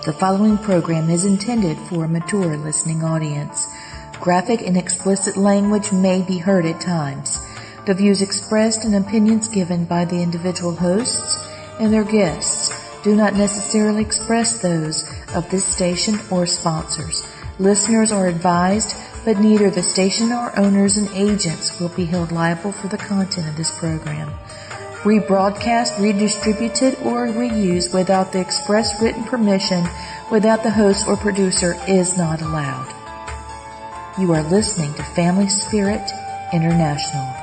The following program is intended for a mature listening audience. Graphic and explicit language may be heard at times. The views expressed and opinions given by the individual hosts and their guests do not necessarily express those of this station or sponsors. Listeners are advised, but neither the station nor owners and agents will be held liable for the content of this program. Rebroadcast, redistributed, or reused without the express written permission without the host or producer is not allowed. You are listening to Family Spirit International.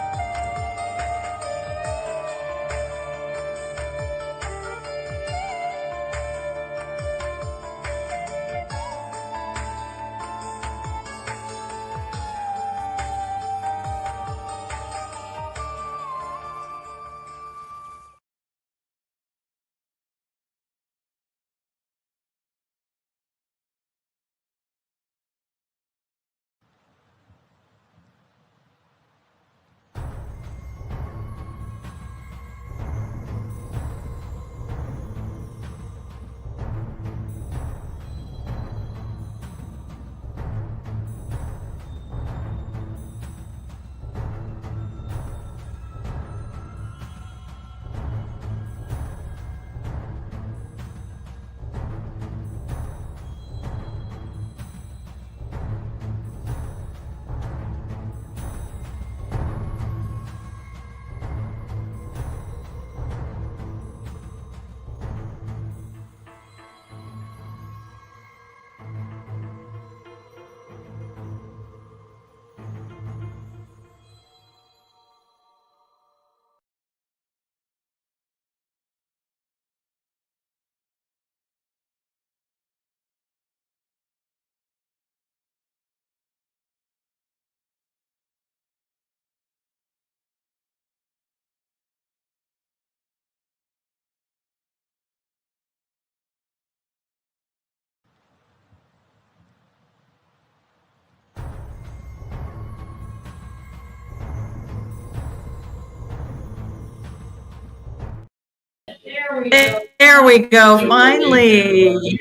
There we go. Finally.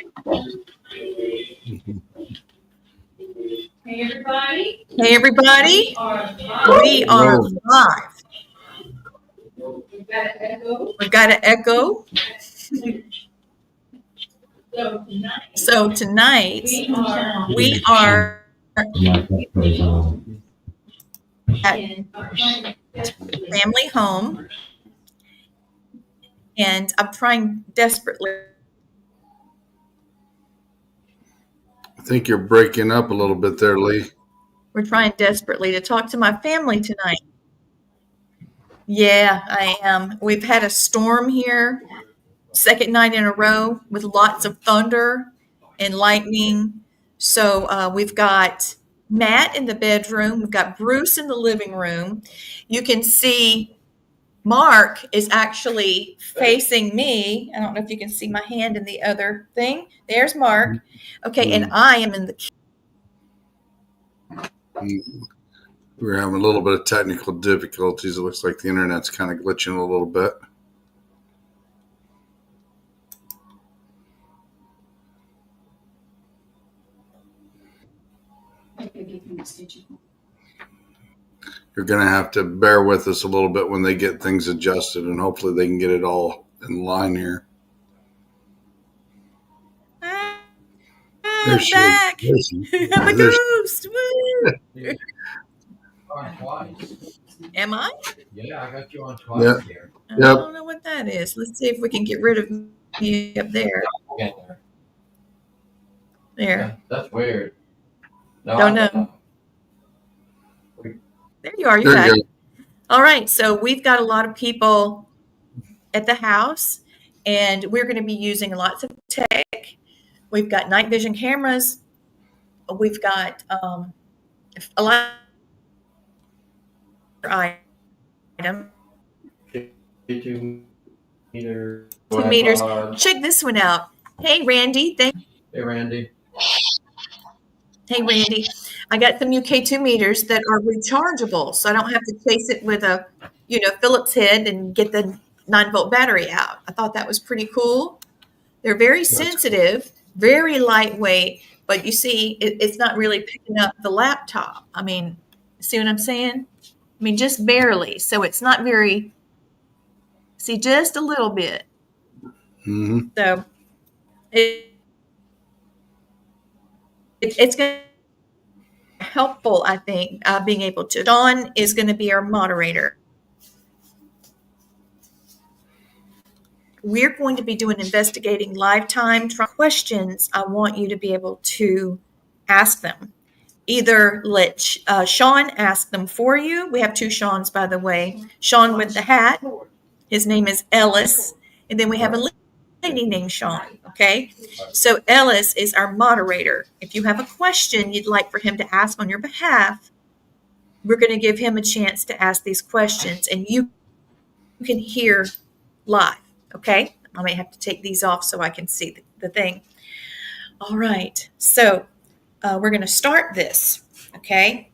Hey everybody. Hey everybody. We are live. We've got an echo. So tonight we are at family home, and I'm trying desperately. I think you're breaking up a little bit there, Lee. We're trying desperately to talk to my family tonight. Yeah, I am. We've had a storm here, second night in a row with lots of thunder and lightning. So we've got Matt in the bedroom. We've got Bruce in the living room. You can see Mark is actually facing me. I don't know if you can see my hand in the other thing. There's Mark. Okay, and I am in the kitchen. We're having a little bit of technical difficulties. It looks like the internet's kind of glitching a little bit. You're going to have to bear with us a little bit when they get things adjusted, and hopefully they can get it all in line here. I'm back. I'm a ghost. Woo. Am I? Yeah, I got you on twice here. I don't know what that is. Let's see if we can get rid of me up there. There. Yeah, that's weird. No, Don't know. There you are. You're back. All right. So we've got a lot of people at the house, and we're going to be using lots of tech. We've got night vision cameras. We've got a lot of items. 2 meters. 2 meters. Check this one out. Hey, Randy. Hey, Randy. Hey, Randy. I got some UK2 meters that are rechargeable, so I don't have to chase it with a, Phillips head and get the 9-volt battery out. I thought that was pretty cool. They're very sensitive. very lightweight, but you see, it's not really picking up the laptop. I mean, see what I'm saying? I mean, just barely. So it's not very, see, just a little bit. Mm-hmm. So it's going to be helpful, I think, being able to. Shawn is going to be our moderator. We're going to be doing investigating lifetime questions. I want you to be able to ask them. Either let Shawn ask them for you. We have two Shawns, by the way. Shawn with the hat. His name is Ellis. And then we have a lady named Shawn. Okay. So Ellis is our moderator. If you have a question you'd like for him to ask on your behalf, we're going to give him a chance to ask these questions, and you can hear live. Okay. I may have to take these off so I can see the thing. All right. So we're going to start this. Okay.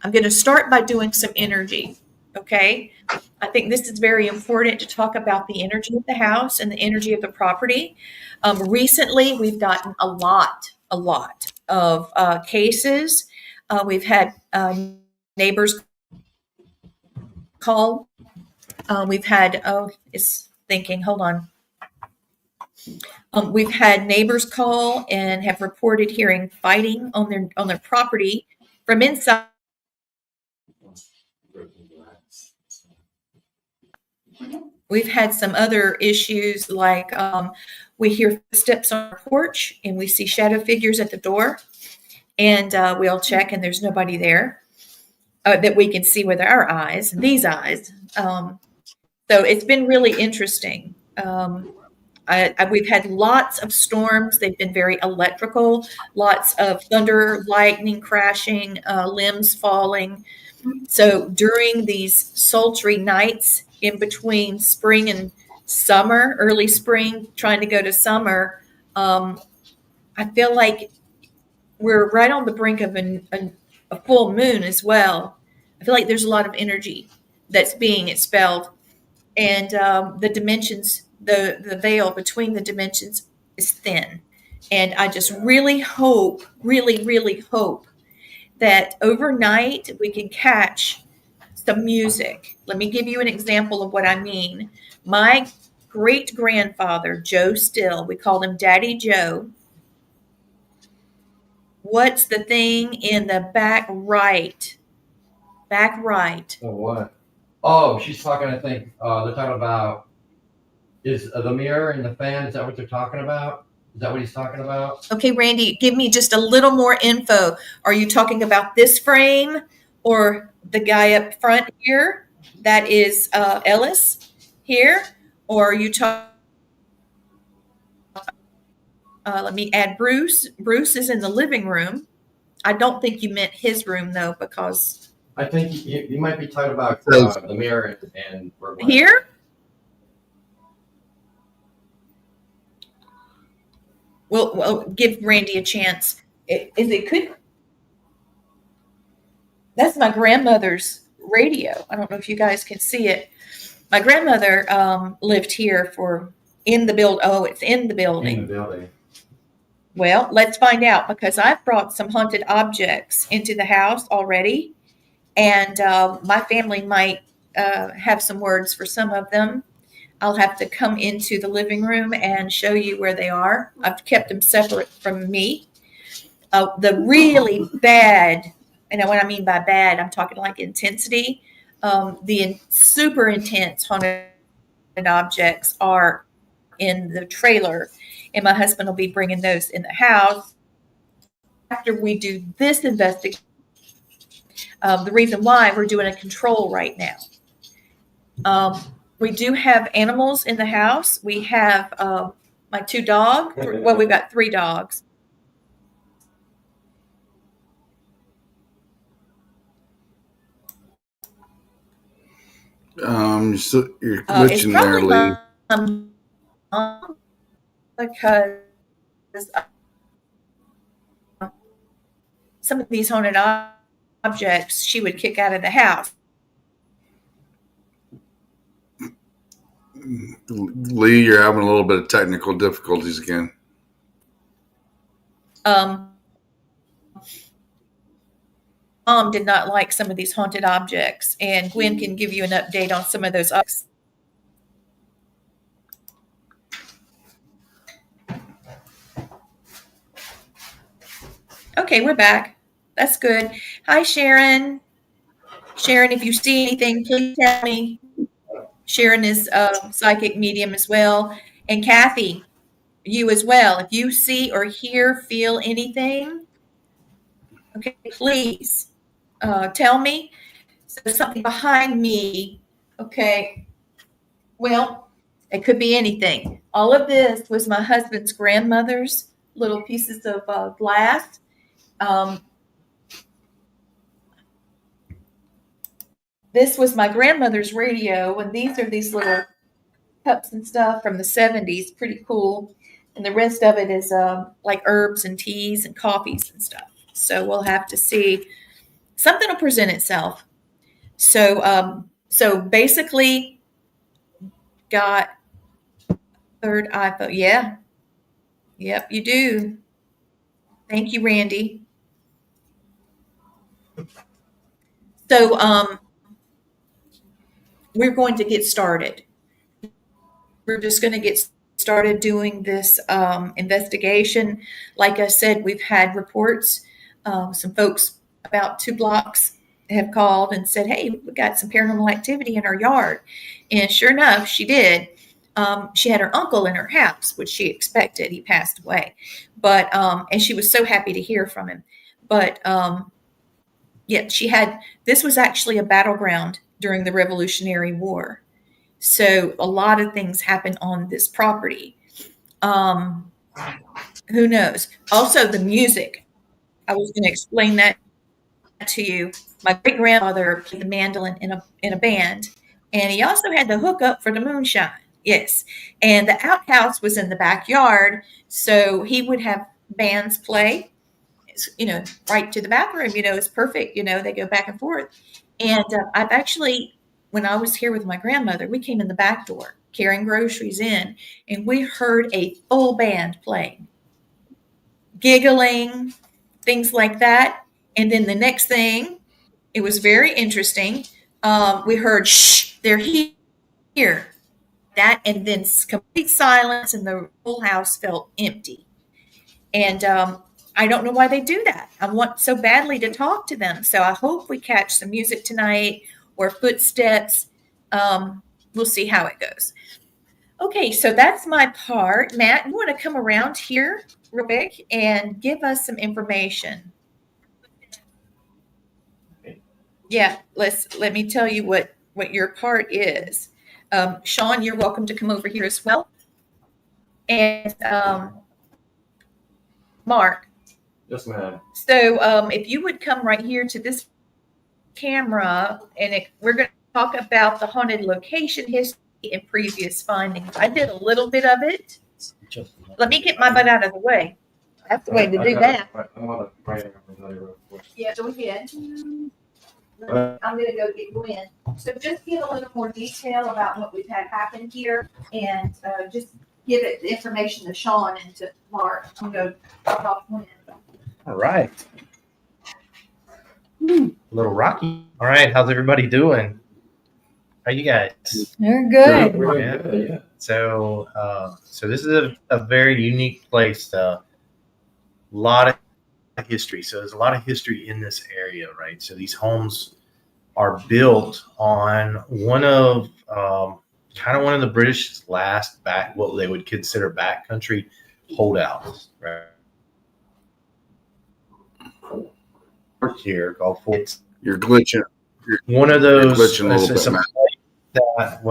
I'm going to start by doing some energy. Okay. I think this is very important to talk about the energy of the house and the energy of the property. Recently, we've gotten a lot of cases. We've had neighbors call. We've had, it's thinking, hold on. We've had neighbors call and have reported hearing fighting on their property from inside. We've had some other issues like we hear steps on our porch and we see shadow figures at the door, and we'll check and there's nobody there that we can see with our eyes, these eyes. So it's been really interesting. We've had lots of storms. They've been very electrical, lots of thunder, lightning crashing, limbs falling. So during these sultry nights in between spring and summer, early spring, trying to go to summer, I feel like we're right on the brink of a full moon as well. I feel like there's a lot of energy that's being expelled, and the dimensions, the veil between the dimensions is thin. And I just really hope, really hope that overnight we can catch some music. Let me give you an example of what I mean. My great grandfather, Joe Still, we called him Daddy Joe. What's the thing in the back right? Back right. Oh, what? Oh, she's talking, I think, they're talking about, is the mirror and the fan, is that what they're talking about? Is that what he's talking about? Okay, Randy, give me just a little more info. Are you talking about this frame or the guy up front here? That is Ellis here. Or are you talking? Let me add Bruce. Bruce is in the living room. I don't think you meant his room though, because I think you might be talking about the mirror and here. We'll give Randy a chance. It could. That's my grandmother's radio. I don't know if you guys can see it. My grandmother lived here in the build. Oh, it's in the building. In the building. Well, let's find out, because I've brought some haunted objects into the house already, and my family might have some words for some of them. I'll have to come into the living room and show you where they are. I've kept them separate from me. The really bad, and what I mean by bad, I'm talking like intensity. The super intense haunted objects are in the trailer, and my husband will be bringing those in the house after we do this investigation. The reason why we're doing a control right now. We do have animals in the house. We have my two dogs. Well, we've got three dogs. So you're glitching there, Lee. Because some of these haunted objects she would kick out of the house. Lee, you're having a little bit of technical difficulties again. Mom did not like some of these haunted objects, and Gwen can give you an update on some of those objects. Okay, we're back. That's good. Hi, Sharon. Sharon, if you see anything, please tell me. Sharon is a psychic medium as well. And Kathy, you as well. If you see or hear, feel anything, okay, please tell me. So something behind me, okay. Well, it could be anything. All of this was my husband's grandmother's little pieces of glass. This was my grandmother's radio, and these are these little cups and stuff from the 70s. Pretty cool. And the rest of it is like herbs and teas and coffees and stuff. So we'll have to see. Something will present itself. So basically, got third eye. Yeah. Yep, you do. Thank you, Randy. So we're going to get started. We're just going to get started doing this investigation. Like I said, we've had reports. Some folks about 2 blocks have called and said, hey, we got some paranormal activity in our yard. And sure enough, she did. She had her uncle in her house, which she expected. He passed away. But and she was so happy to hear from him. But yeah, this was actually a battleground during the Revolutionary War. So a lot of things happen on this property. Who knows? Also, the music. I was going to explain that to you. My great grandfather played the mandolin in a band, and he also had the hookup for the moonshine. Yes, and the outhouse was in the backyard, so he would have bands play. Right to the bathroom. It's perfect. They go back and forth. And I've actually, when I was here with my grandmother, we came in the back door carrying groceries in, and we heard a full band playing, giggling, things like that. And then the next thing, it was very interesting. We heard, shh, they're here. That, and then complete silence, and the whole house felt empty. And I don't know why they do that. I want so badly to talk to them. So I hope we catch some music tonight or footsteps. We'll see how it goes. Okay, so that's my part. Matt, you want to come around here real quick and give us some information? Yeah, let me tell you what your part is. Shawn, you're welcome to come over here as well. And Mark. Yes, ma'am. So if you would come right here to this camera, and we're going to talk about the haunted location history and previous findings. I did a little bit of it. Let me get my butt out of the way. That's the way to do that. Yeah, go ahead. I'm going to go get Gwen. So just give a little more detail about what we've had happen here, and just give it the information to Shawn and to Mark. I'm going to talk to Gwen. All right. A little rocky. All right. How's everybody doing? How you guys? They're good. Yeah. So this is a very unique place. A lot of history. So there's a lot of history in this area, right? So these homes are built on one of the British last what they would consider backcountry holdouts, right? Here called Fort. You're glitching. One of those. You're glitching a little bit, Matt.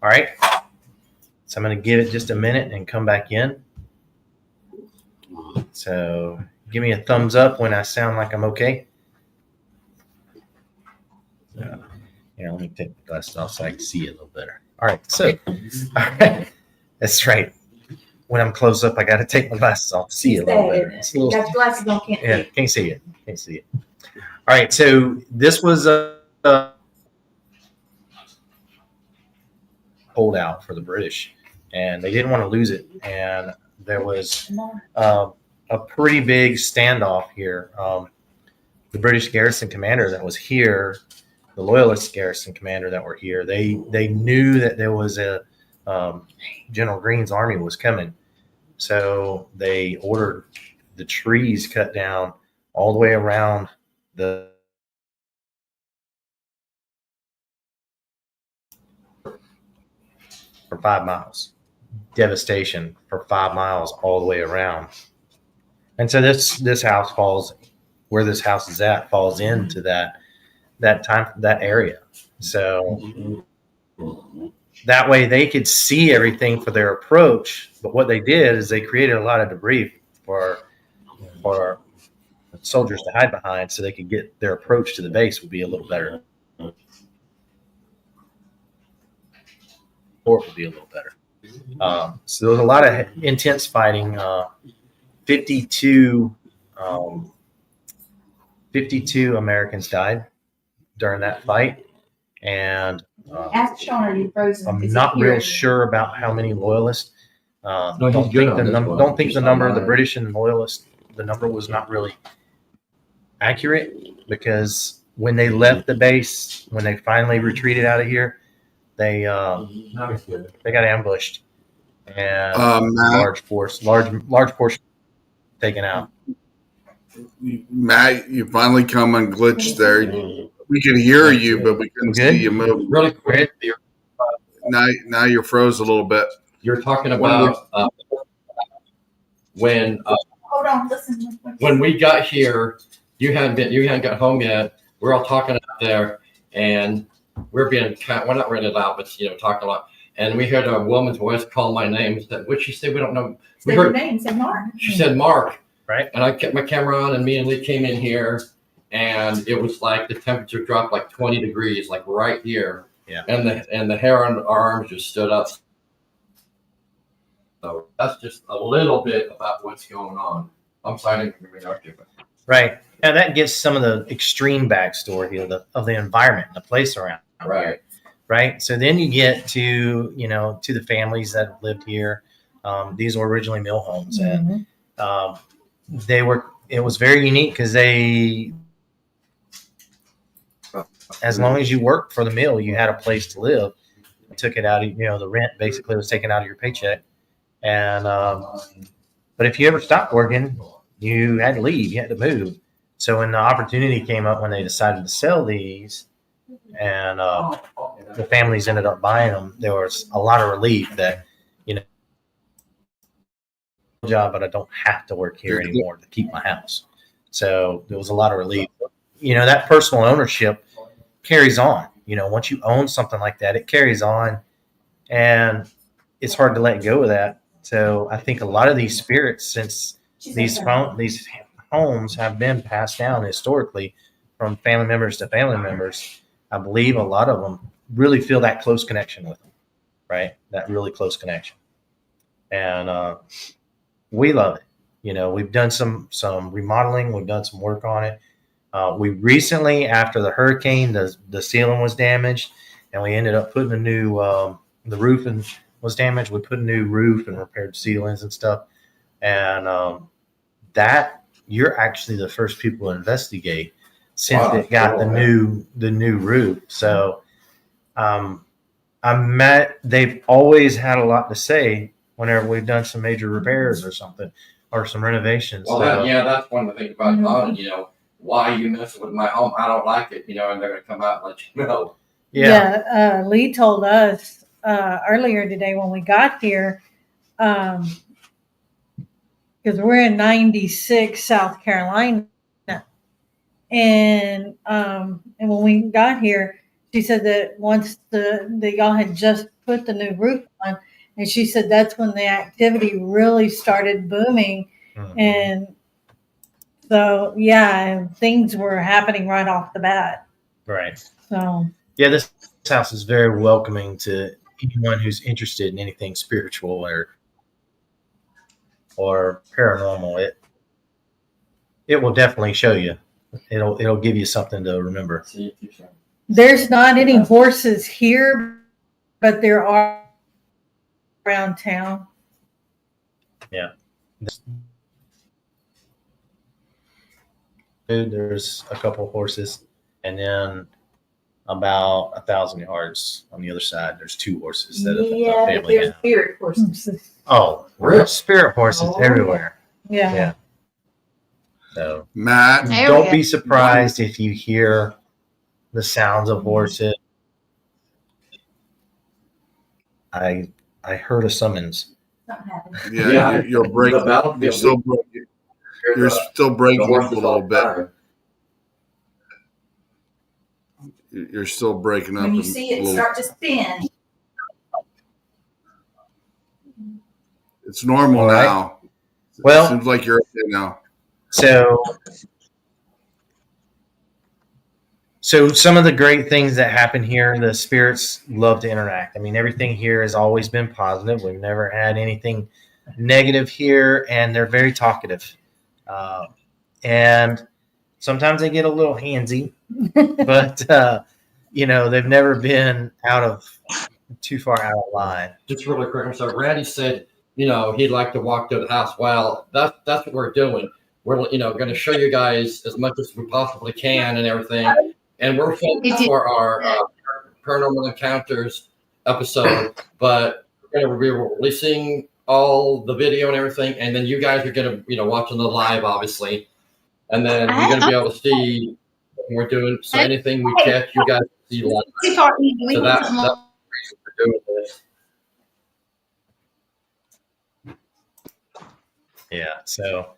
All right. So I'm going to give it just a minute and come back in. So give me a thumbs up when I sound like I'm okay. Here, let me take the glasses off so I can see it a little better. All right. So, all right. That's right. When I'm close up, I got to take my glasses off to see it a little better. It's a little, got glasses on, can't see it. Can't see it. Can't see it. All right. So this was holdout for the British, and they didn't want to lose it. And there was a pretty big standoff here. The British garrison commander that was here, the Loyalist garrison commander that were here, they knew that there was a General Greene's army was coming, so they ordered the trees cut down all the way around the for 5 miles. Devastation for 5 miles all the way around. And so this house falls where this house is at falls into that area. So that way they could see everything for their approach. But what they did is they created a lot of debris for soldiers to hide behind, so they could get their approach to the base would be a little better. Or it would be a little better. So there was a lot of intense fighting. 52 Americans died during that fight, and Ask Shawn, are you frozen? I'm not real sure about how many loyalists. No, Don't he's good think on this one. don't think the Just number of the online. British and loyalists. The number was not really accurate, because when they left the base, when they finally retreated out of here, they No, he's good. got ambushed, and Matt, large portion taken out. Matt, you finally come and glitched there. We could hear you, but we couldn't Good? see you move. Really quick, Now you're froze a little bit. you're talking about when Hold on, listen. when we got here, you hadn't got home yet. We're all talking out there, and we're being we're not really loud, but talking a lot. And we heard a woman's voice call my name. What'd she say? We don't know. We Say your heard name, say Mark. she said Mark, Right. and I kept my camera on, and me and Lee came in here, and it was like the temperature dropped like 20 degrees, like right here. Yeah. And the hair on our arms just stood up. So that's just a little bit about what's going on. I'm signing for me, but Right. Now that gives some of the extreme backstory here of the environment, the place around. right. Right. So then you get to the families that have lived here. These were originally mill homes, and it was very unique because as long as you worked for the mill, you had a place to live. They took it out of, the rent basically was taken out of your paycheck. And, but if you ever stopped working, you had to leave, you had to move. So when the opportunity came up, when they decided to sell these, and the families ended up buying them, there was a lot of relief that, job, but I don't have to work here anymore to keep my house. So there was a lot of relief. That personal ownership carries on. Once you own something like that, it carries on, and it's hard to let go of that. So I think a lot of these spirits, since these homes have been passed down historically from family members to family members, I believe a lot of them really feel that close connection with them, right? That really close connection. And we love it. We've done some remodeling. We've done some work on it. We recently, after the hurricane, the ceiling was damaged, and we ended up putting a new, the roof was damaged. We put a new roof and repaired ceilings and stuff. And that you're actually the first people to investigate since it got the new roof. So they've always had a lot to say whenever we've done some major repairs or something, or some renovations. Well, that's one of the things about God, why you messing with my home? I don't like it, and they're going to come out and let you know. Yeah. Lee told us earlier today when we got here, because we're in 96 South Carolina, and when we got here, she said that once the y'all had just put the new roof on, and she said that's when the activity really started booming. Mm-hmm. And so, and things were happening right off the bat. Right. So, yeah, this house is very welcoming to anyone who's interested in anything spiritual or paranormal. It will definitely show you. It'll give you something to remember. there's not any horses here, but there are around town. Yeah. There's a couple horses, and then about 1,000 yards on the other side, there's 2 horses that a family has. spirit horses. Oh, there's spirit horses everywhere. Yeah. Yeah. So Matt, There we don't go. be surprised if you hear the sounds of horses. I heard a summons. Something happened. yeah, you're breaking. The battlefield. You're still breaking. You're still breaking up a little bit. You're still breaking up. When you a see it little. start to spin, It's normal All right. now. Well- seems like you're okay now. So some of the great things that happen here, the spirits love to interact. I mean, everything here has always been positive. We've never had anything negative here, and they're very talkative. And sometimes they get a little handsy, but they've never been too far out of line. Just really quick. So Randy said, he'd like to walk to the house. Well, that's what we're doing. We're, going to show you guys as much as we possibly can and everything. And we're filming for our Paranormal Encounters episode, but we're going to be releasing all the video and everything. And then you guys are going to, watching the live, obviously. And then you're going to be able to see what we're doing. So anything we catch, you guys see live. So that's the reason for doing this. Yeah. So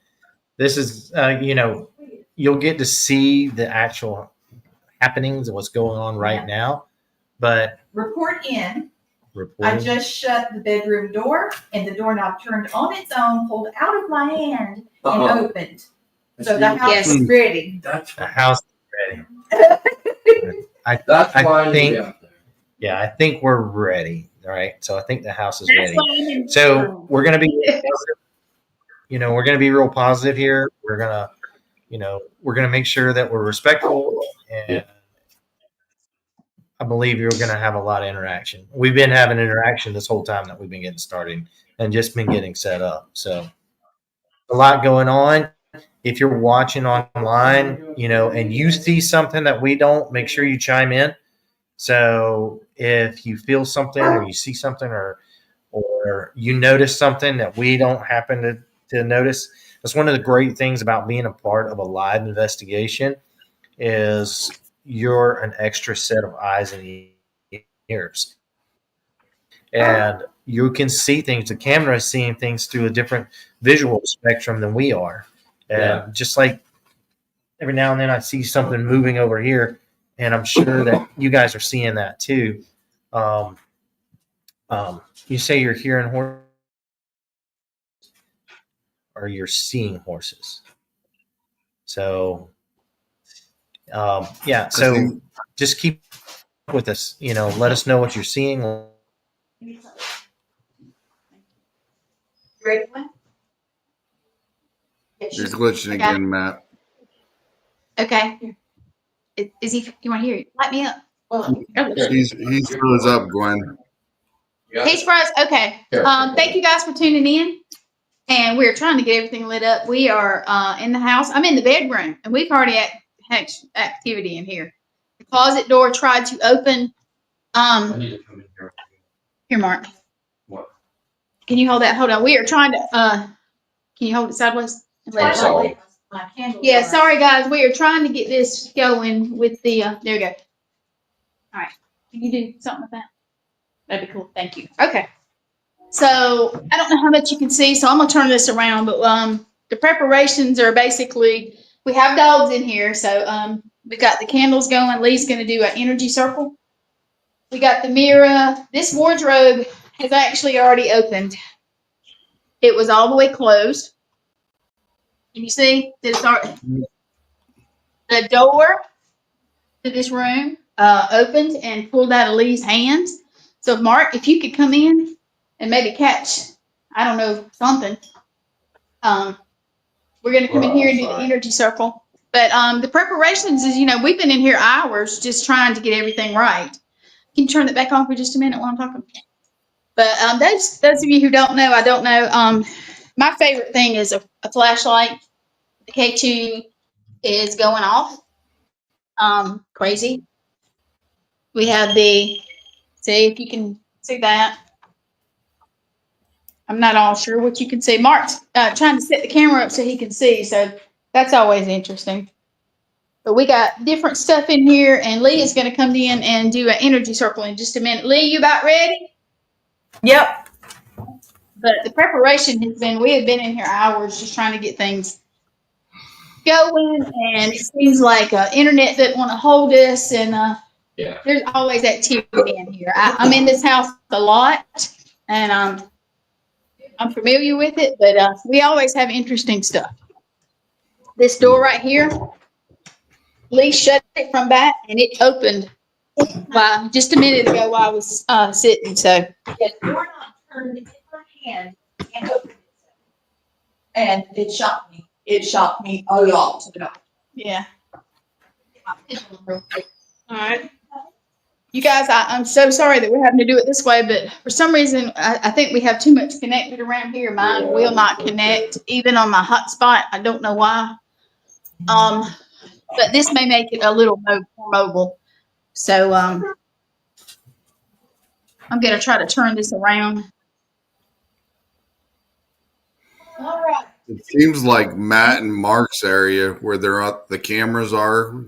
this is, you'll get to see the actual happenings and what's going on right now. But report in. I reporting, just shut the bedroom door, and the doorknob turned on its own, pulled out of my hand, and opened. So the house is ready. That's the house is ready. That's I why think- Yeah, I think we're ready. All right. So I think the house is ready. So we're going to be, we're going to be real positive here. We're going to make sure that we're respectful, and I believe you're going to have a lot of interaction. We've been having interaction this whole time that we've been getting started and just been getting set up. So a lot going on. If you're watching online, and you see something that we don't, make sure you chime in. So if you feel something or you see something or you notice something that we don't happen to notice, that's one of the great things about being a part of a live investigation is you're an extra set of eyes and ears. And you can see things. The camera is seeing things through a different visual spectrum than we are. And just like every now and then I see something moving over here, and I'm sure that you guys are seeing that too. You say you're hearing horses, or you're seeing horses. So, so just keep with us. Let us know what you're seeing. Ready, Gwen? You're glitching again, Matt. Okay. Is he? You want to hear it? Light me up. He's froze up, Gwen. He's froze. Okay. Thank you guys for tuning in. And we're trying to get everything lit up. We are in the house. I'm in the bedroom, and we've already had activity in here. The closet door tried to open. I need to come in here. Here, Mark. What? Can you hold that? Hold on. We are trying to. Can you hold it sideways? And let it Sorry. light? Yeah. Sorry, guys. We are trying to get this going with the. There we go. All right. Can you do something with that? That'd be cool. Thank you. Okay. So I don't know how much you can see, so I'm gonna turn this around. But the preparations are basically we have dogs in here, so we got the candles going. Lee's gonna do an energy circle. We got the mirror. This wardrobe has actually already opened. It was all the way closed. Can you see? The door to this room opened and pulled out of Lee's hands. So Mark, if you could come in and maybe catch, I don't know, something. We're going to come in here and do the energy circle. But the preparations is, we've been in here hours just trying to get everything right. Can you turn it back on for just a minute while I'm talking? But those of you who don't know, I don't know. My favorite thing is a flashlight. The K2 is going off. Crazy. We have see if you can see that. I'm not all sure what you can see. Mark's trying to set the camera up so he can see, so that's always interesting. But we got different stuff in here, and Lee is going to come in and do an energy circle in just a minute. Lee, you about ready? Yep. But the preparation has been, we have been in here hours just trying to get things going, and it seems like internet doesn't want to hold us, and Yeah. there's always activity in here. I'm in this house a lot, and I'm familiar with it, but we always have interesting stuff. This door right here, Lee shut it from back, and it opened just a minute ago while I was sitting. So Yes, the door knob turned in her hand and opened itself. And it shocked me. It shocked me a lot. yeah. All right. You guys, I'm so sorry that we're having to do it this way, but for some reason, I think we have too much connected around here. Mine will not connect, even on my hotspot. I don't know why. But this may make it a little more mobile. So I'm going to try to turn this around. All right. It seems like Matt and Mark's area where the cameras are,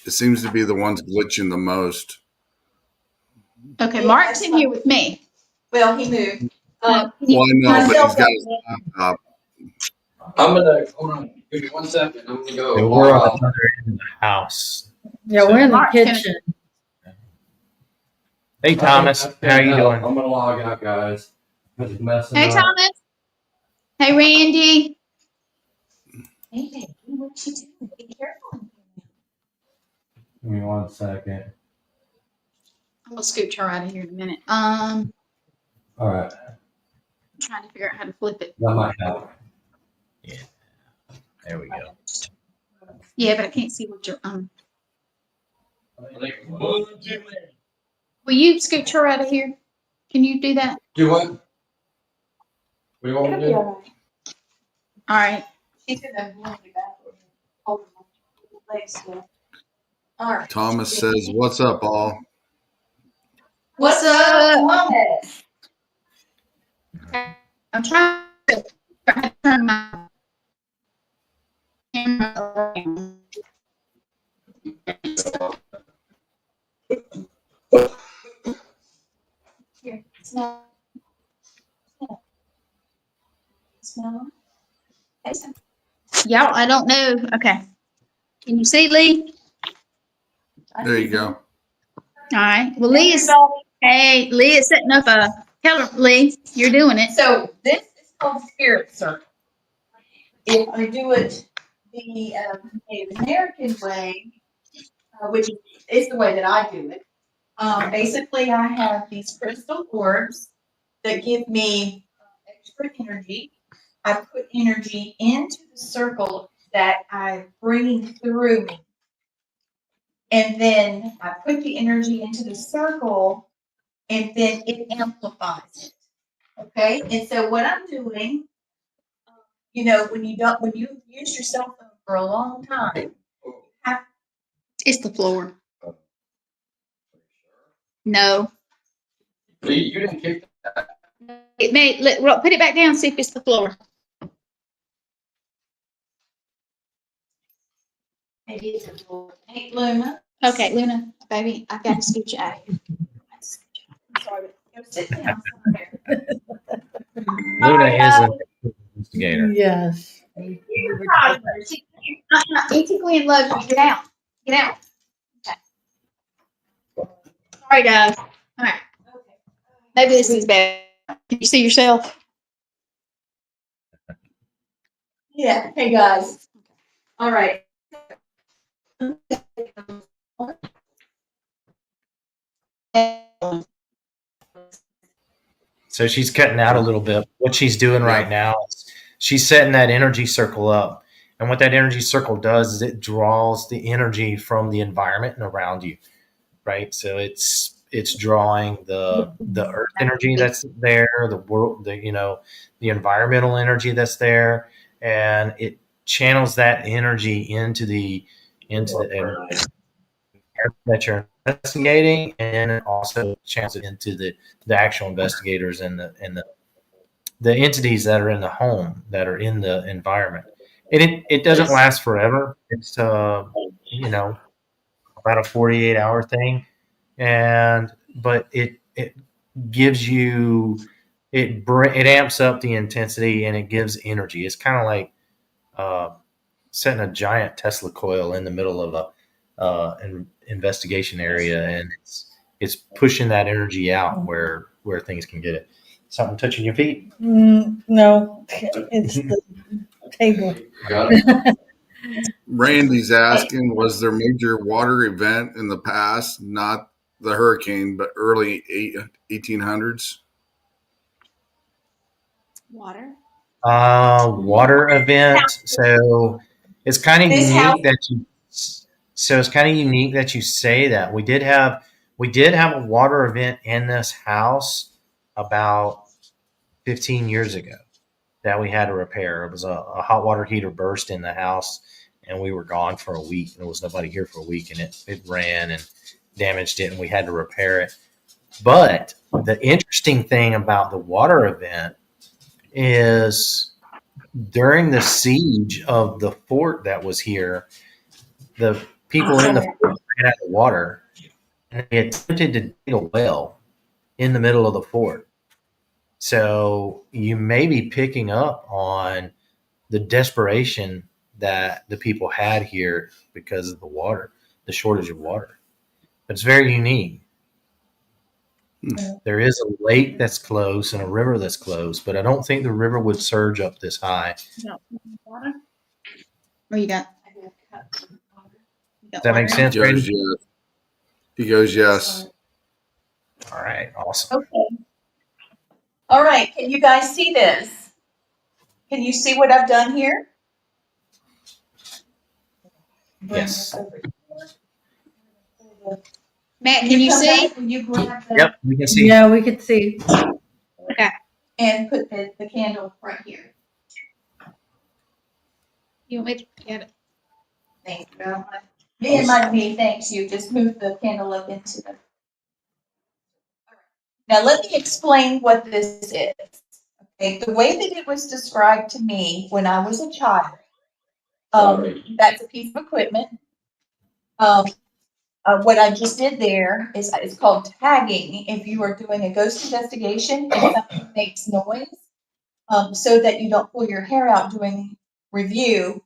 it seems to be the ones glitching the most. Okay, Mark's in here with me. Well, he moved. Well, I know, but he's got his laptop. I'm gonna hold on. Give me 1 second. I'm gonna go. So we're on the other end of the house. Yeah, we're in the Mark's gonna- kitchen. Hey, Thomas, how you doing? I'm gonna log out, guys. Because it's messing Hey, up. Thomas. Hey, Randy. Hey, what you doing? Be careful. Give me 1 second. I'm going to scoot her out of here in a minute. All right. I'm trying to figure out how to flip it. That might help. There we go. Yeah, but I can't see what you're, will you scoot her out of here? Can you do that? Do what? What do you want me to do? All right. She's going to bring you back. Hold my legs still. All right. Thomas says, "What's up, all?" What's up? I'm trying to turn my camera around. Here, smell. Smell. Y'all, I don't know. Okay. Can you see, Lee? There you go. All right. Well, Lee is setting up a. Tell her, Lee, you're doing it. So this is called Spirit Circle. If I do it the Native American way, which is the way that I do it, basically I have these crystal orbs that give me extra energy. I put energy into the circle that I'm bringing through me. And then I put the energy into the circle, and then it amplifies it. Okay, and so what I'm doing, when you use your cell phone for a long time, It's the floor. No. Lee, you didn't kick that. It may put it back down, see if it's the floor. maybe it's a floor. Hey, Luna. Okay, Luna, baby, I gotta scoot you out of here. I'm sorry, but go sit down somewhere. Luna is an investigator. Yes. Auntie Gwen loves you. Get out. Get out. Okay. Sorry, guys. All right. Maybe this is bad. Can you see yourself? Yeah. Hey, guys. All right. So she's cutting out a little bit. What she's doing right now is she's setting that energy circle up. And what that energy circle does is it draws the energy from the environment and around you, right? So it's it's drawing the earth energy that's there, the world, the environmental energy that's there, and it channels that energy into the area that you're investigating, and it also channels it into the actual investigators and the entities that are in the home, that are in the environment. And it doesn't last forever. It's about a 48-hour thing, but it gives you it amps up the intensity, and it gives energy. It's kind of like setting a giant Tesla coil in the middle of an investigation area, and it's pushing that energy out where things can get it. Something touching your feet? No, it's the table. Randy's asking, was there major water event in the past, not the hurricane, but early 1800s? Water. Water event. So it's kind of unique that you say that. We did have a water event in this house about 15 years ago that we had to repair. It was a hot water heater burst in the house, and we were gone for a week. There was nobody here for a week, and it ran and damaged it, and we had to repair it. But the interesting thing about the water event is during the siege of the fort that was here, the people in the fort ran out of water, and they attempted to dig a well in the middle of the fort. So you may be picking up on the desperation that the people had here because of the shortage of water. But it's very unique. There is a lake that's close and a river that's close, but I don't think the river would surge up this high. Water. Or you got? Does that make sense, He goes, Randy? yes. He goes, yes. All right, awesome. Okay. All right. Can you guys see this? Can you see what I've done here? Yes. Matt, can you see? Yep, we can see. Yeah, we could see. Okay. And put the candle right here. You want me to get it? Thank you. Me and my me, thanks you. Just move the candle up into the. Now let me explain what this is. Okay, the way that it was described to me when I was a child, that's a piece of equipment. What I just did there is it's called tagging. If you are doing a ghost investigation and something makes noise, so that you don't pull your hair out doing review,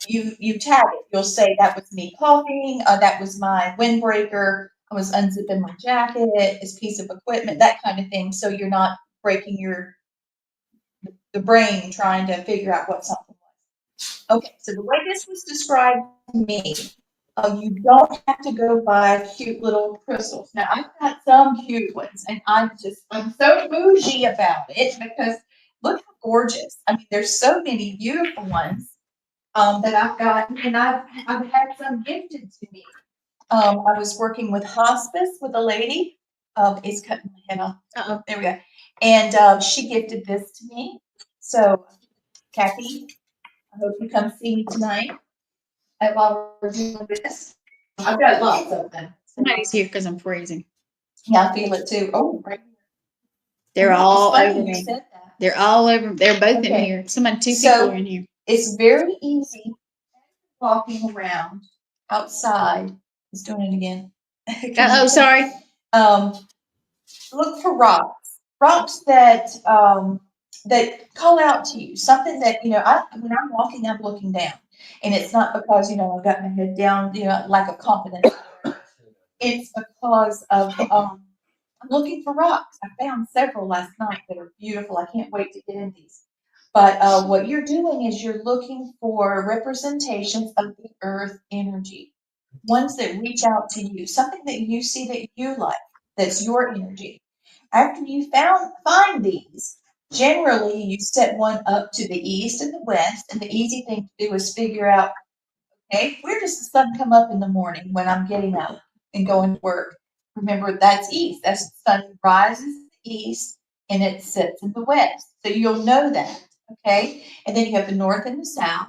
you tag it. You'll say that was me coughing, that was my windbreaker, I was unzipping my jacket, this piece of equipment, that kind of thing. So you're not breaking the brain trying to figure out what something was. Okay, so the way this was described to me, you don't have to go buy cute little crystals. Now I've got some cute ones, and I'm so bougie about it because look how gorgeous. I mean, there's so many beautiful ones that I've gotten, and I've had some gifted to me. I was working with hospice with a lady. It's cutting my head off. There we go. And she gifted this to me. So, Kathy, I hope you come see me tonight. While we're doing this, I've got lots of them. Somebody's here because I'm freezing. Yeah, I feel it too. Oh, right. They're all It's funny over you me. said that. They're all over. They're both in Okay. here. Two people So- are in here. It's very easy walking around outside. It's doing it again. Oh, sorry. Look for rocks that call out to you. Something that when I'm walking, I'm looking down, and it's not because I've got my head down, like a confidence. It's because of I'm looking for rocks. I found several last night that are beautiful. I can't wait to get in these. But what you're doing is you're looking for representations of the earth energy, ones that reach out to you, something that you see that you like, that's your energy. After you find these, generally you set one up to the east and the west, and the easy thing to do is figure out, okay, where does the sun come up in the morning when I'm getting up and going to work? remember that's east. That's the sun rises east and it sets in the west. So you'll know that. Okay. And then you have the north and the south.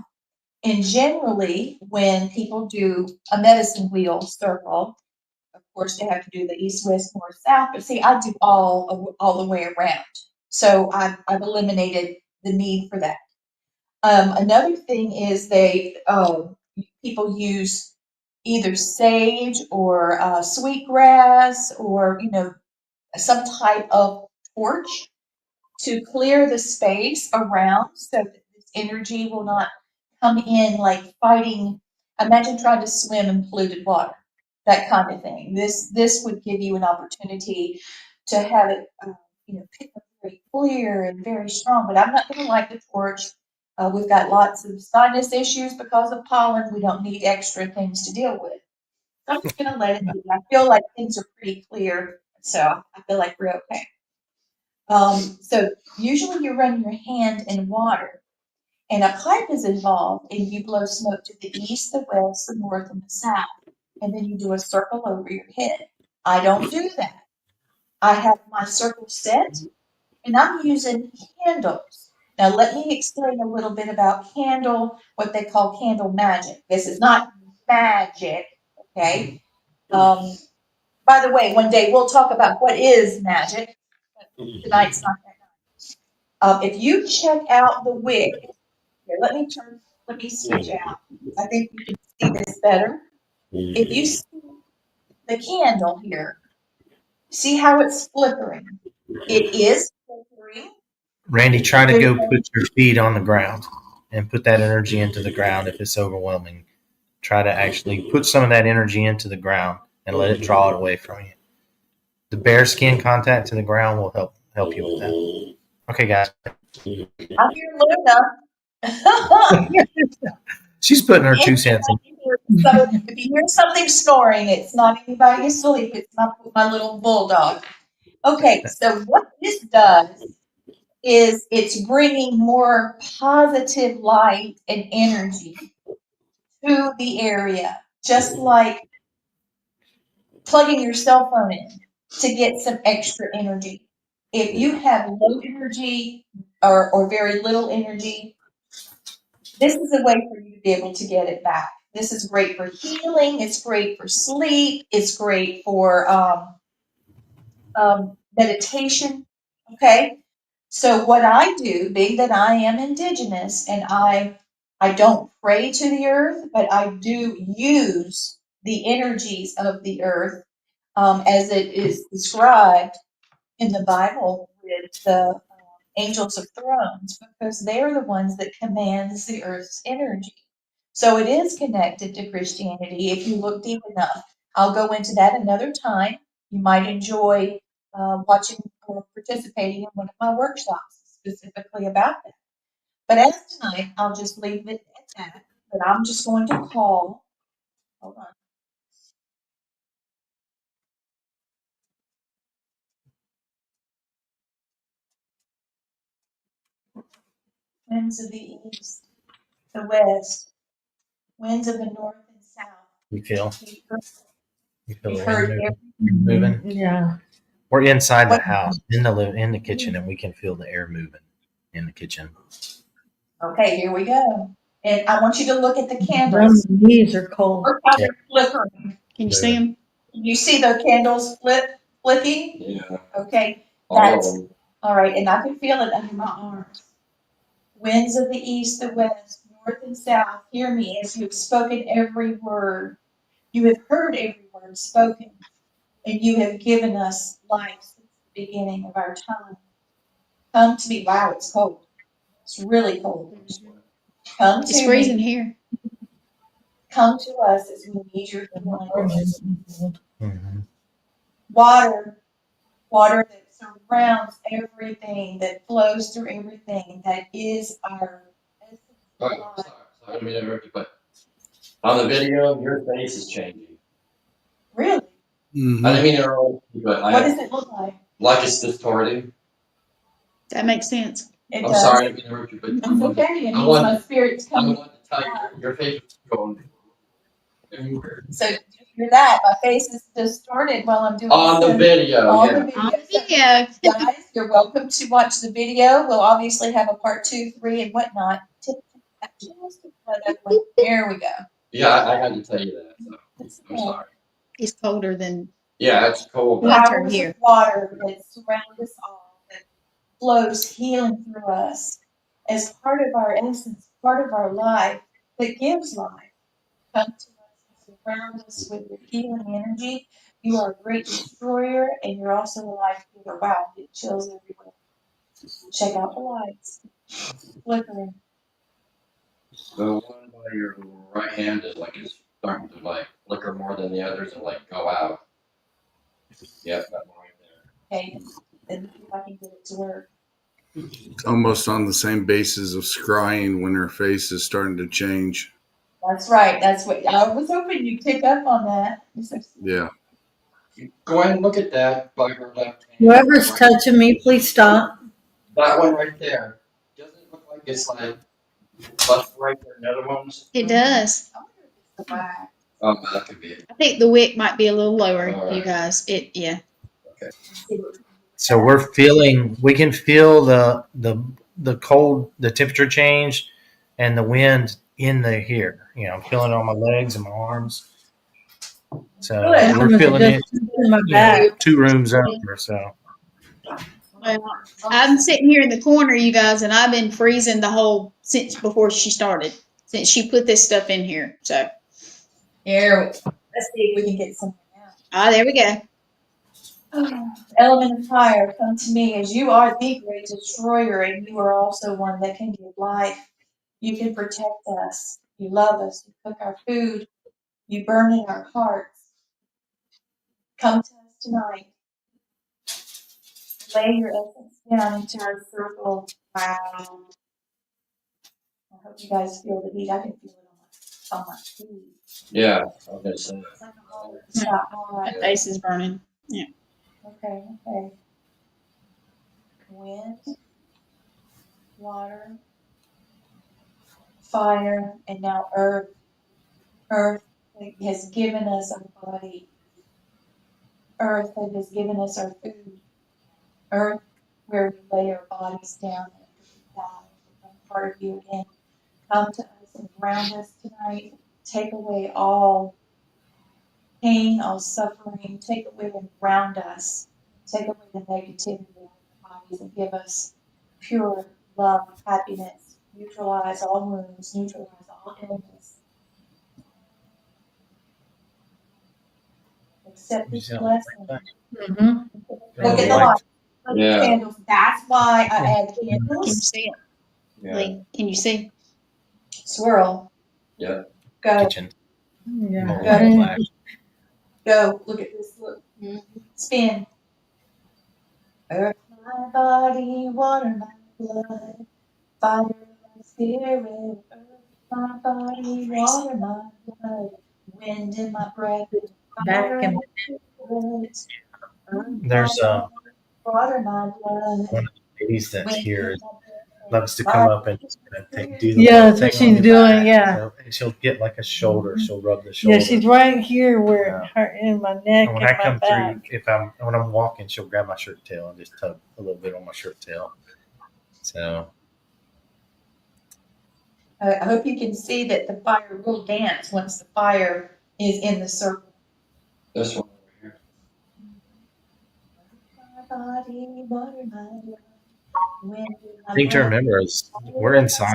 And generally, when people do a medicine wheel circle, of course, they have to do the east, west, north, south. But see, I do all the way around. So I've eliminated the need for that. Another thing is people use either sage or sweetgrass or some type of torch to clear the space around so that this energy will not come in like fighting. Imagine trying to swim in polluted water, that kind of thing. This would give you an opportunity to have it, pick up very clear and very strong. But I'm not going to light the torch. We've got lots of sinus issues because of pollen. We don't need extra things to deal with. So I'm just going to let it be. I feel like things are pretty clear, so I feel like we're okay. So usually you run your hand in water and a pipe is involved and you blow smoke to the east, the west, the north, and the south. And then you do a circle over your head. I don't do that. I have my circle set and I'm using candles. Now let me explain a little bit about what they call candle magic. This is not magic, okay? By the way, one day we'll talk about what is magic. Tonight's not that night. If you check out the wick, here, let me switch out. I think you can see this better. If you see the candle here, see how it's flickering? It is flickering. Randy, try to go put your feet on the ground and put that energy into the ground if it's overwhelming. Try to actually put some of that energy into the ground and let it draw it away from you. The bare skin contact to the ground will help you with that. Okay, guys. I hear Luna. She's putting her 2 cents in. So if you hear something snoring, it's not anybody asleep. It's not my little bulldog. Okay, so what this does is it's bringing more positive light and energy to the area, just like plugging your cell phone in to get some extra energy. If you have low energy or very little energy, this is a way for you to be able to get it back. This is great for healing. It's great for sleep. It's great for meditation. Okay. So what I do, being that I am indigenous and I don't pray to the earth, but I do use the energies of the earth as it is described in the Bible with the angels of thrones, because they're the ones that commands the earth's energy. So it is connected to Christianity if you look deep enough. I'll go into that another time. You might enjoy watching or participating in one of my workshops specifically about that. But as tonight, I'll just leave it at that. But I'm just going to call, hold on. Winds of the east, the west, winds of the north and south. You feel We've the heard wind moving? Yeah. We're inside the house, in the kitchen, and we can feel the air moving in the kitchen. Okay, here we go. And I want you to look at the candles. My knees are cold. Look how they're flickering. Can you see them? You see the candles flicking? Yeah. Okay, All of that's them. all right. And I can feel it under my arms. Winds of the east, the west, north and south, hear me as you have spoken every word. You have heard every word spoken, and you have given us life since the beginning of our time. Come to me. Wow, it's cold. It's really cold. Come It's to freezing me. here. Come to us as we need your healing. Mm-hmm. Water that surrounds everything, that flows through everything, that is our essence All of right, life. sorry, I mean, interrupt you, but on the video, your face is changing. Really? Mm-hmm. I didn't mean to interrupt you, but What does it look like? like it's distorting. That makes sense. It I'm does. sorry I didn't interrupt you, but It's okay. It I means want- my spirit's I coming. want to tell you, your face is going. So did you hear that? My face is distorted while I'm doing On the this. video, On yeah. the video. On the video. Guys, you're welcome to watch the video. We'll obviously have a part 2, 3, and whatnot. There we go. Yeah, I had to tell you that. So I'm sorry. It's colder than Yeah, it's cold. My Powers turn of here. water that surround us all, that flows healing through us as part of our essence, part of our life, that gives life. Come to us and surround us with your healing energy. You are a great destroyer, and you're also a life giver. Wow, it chills everywhere. Check out the lights. Flickering. The one by your right hand is like it's starting to like flicker more than the others and like go out. Yep, that one right there. Okay, and if I can get it to work. Almost on the same basis of scrying when her face is starting to change. That's right. That's what I was hoping you'd pick up on that. Yeah. Go ahead and look at that by her left hand. Whoever's touching me, please stop. That one right there. Doesn't it look like it's like left right there, another one's? it does. Wow. Oh, that could be it. I think the wick might be a little lower, All you right. guys. Yeah. So we can feel the cold, the temperature change, and the wind in the here. You know, I'm feeling it on my legs and my arms. So Good. we're feeling it. In my You back. know, 2 rooms over. So Well, I'm sitting here in the corner, you guys, and I've been freezing the whole since before she started, since she put this stuff in here. So, Here, let's see if we can get something out. there we go. Element of fire, come to me, as you are the great destroyer, and you are also one that can give life. You can protect us. You love us. You cook our food. You burn in our hearts. Come to us tonight. Lay your essence down into our circle. Wow. I hope you guys feel the heat. I can feel it on my feet. Yeah, I was gonna say It's like a whole- it's not hot. My face is burning. Okay, okay. Wind, water, fire, and now earth. Earth that has given us our body. Earth that has given us our food. Earth where we lay our bodies down and we die, become part of you again. Come to us and ground us tonight. Take away all pain, all suffering. Take away and ground us. Take away the negativity in our bodies and give us pure love, happiness. Neutralize all wounds, neutralize all illness. Accept this blessing. Mm-hmm. Look at the light. Look at Yeah. the candles. That's why I add Can you candles. see it? yeah. Lee, can you see? Swirl. Yeah. Go. kitchen. Yeah. More Got light it. flash. Go. Look at this. Look. Spin. Earth my body, water my blood, fire my spirit. Earth my body, water my blood, wind in my breath, Back fire and in my spirit. Earth There's my body, water my blood, one of the ladies that's wind here in my breath, loves to come up and do the Yeah, little that's what thing on she's your doing, back. yeah. So, and she'll get like a shoulder. She'll rub the shoulder. Yeah, she's right here where Yeah. her in my neck And and when I my come back. through, when I'm walking, she'll grab my shirt tail and just tug a little bit on my shirt tail. So I hope you can see that the fire will dance once the fire is in the circle. This one over here. My body, water my blood, wind in my the thing to breath. remember is we're inside,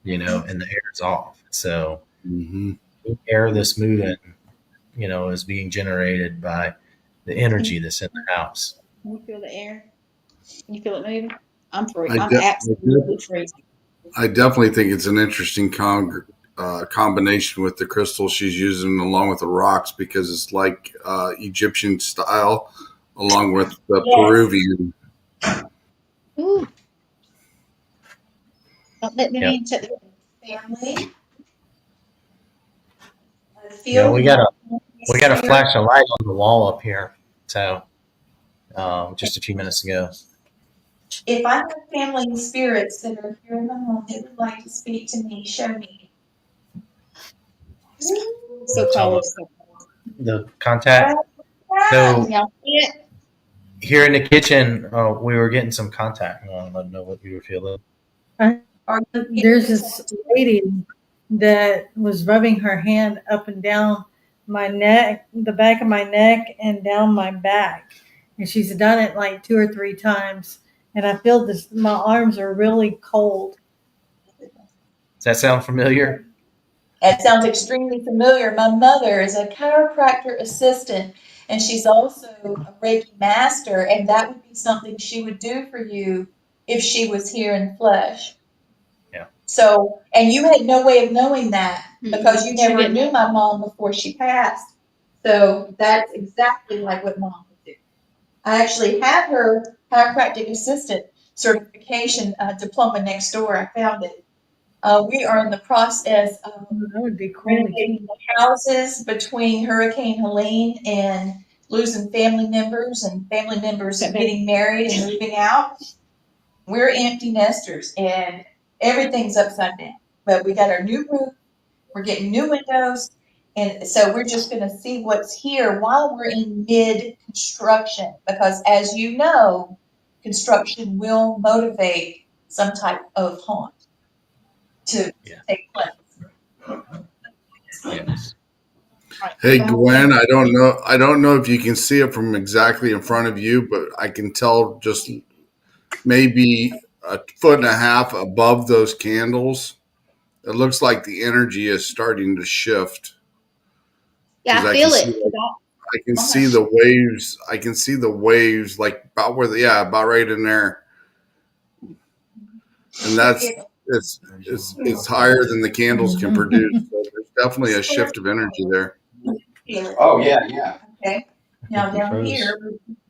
and the air is off. So Mm-hmm. the air that's moving, is being generated by the energy that's in the house. Can you feel the air? Can you feel it moving? I'm I I'm de- absolutely freezing. I definitely think it's an interesting combination with the crystals she's using along with the rocks because it's like Egyptian style along with the Yes. Peruvian. Ooh. Don't let me Yep. in. Shut the Family. I feel We got a flash of light on the wall up here. So just a few minutes ago. If I have family and spirits that are here in the home that would like to speak to me, show me. So cold. So cold. the contact. Can So y'all see it? here in the kitchen, we were getting some contact. I want to know what you were feeling. There's this lady that was rubbing her hand up and down my neck, the back of my neck, and down my back. And she's done it like 2 or 3 times. And I feel this, my arms are really cold. Does that sound familiar? That sounds extremely familiar. My mother is a chiropractor assistant, and she's also a Reiki master, and that would be something she would do for you if she was here in flesh. Yeah. So, and you had no way of knowing that because you She never didn't knew know. my mom before she passed. So that's exactly like what mom would do. I actually have her chiropractic assistant certification diploma next door. I found it. We are in the process of That would be cool. renovating the houses between Hurricane Helene and losing family members and family members getting married and moving out. We're empty nesters and everything's upside down. But we got our new roof, we're getting new windows, and so we're just going to see what's here while we're in mid construction. Because as you know, construction will motivate some type of haunt to take place. Yes. Hey Gwen, I don't know if you can see it from exactly in front of you, but I can tell just maybe a foot and a half above those candles. It looks like the energy is starting to shift. Yeah, Because I I feel can it. see I can see the waves. I can see the waves like about where about right in there. And that's it's higher than the candles can produce. So there's definitely a shift of energy there. Feel it. Oh, yeah. Okay. Now down here,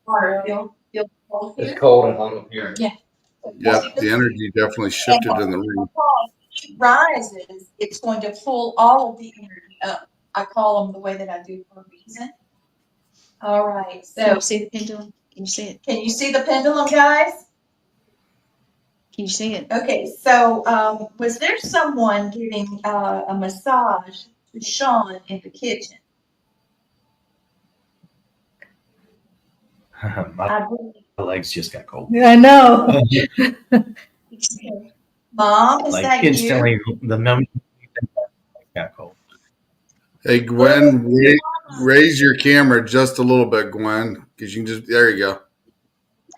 water, feel cold here. It's cold and hot up here. Yeah. Yep, the energy definitely shifted in the room. Because it rises, it's going to pull all of the energy up. I call them the way that I do for a reason. All right. Can So you see the pendulum? Can you see it? can you see the pendulum, guys? Can you see it? Okay. So was there someone giving a massage to Shawn in the kitchen? My legs just got cold. I know. Mom, is Like that instantly, the moment got cold. Hey Gwen, raise your camera just a little bit, Gwen, because you can just there you go.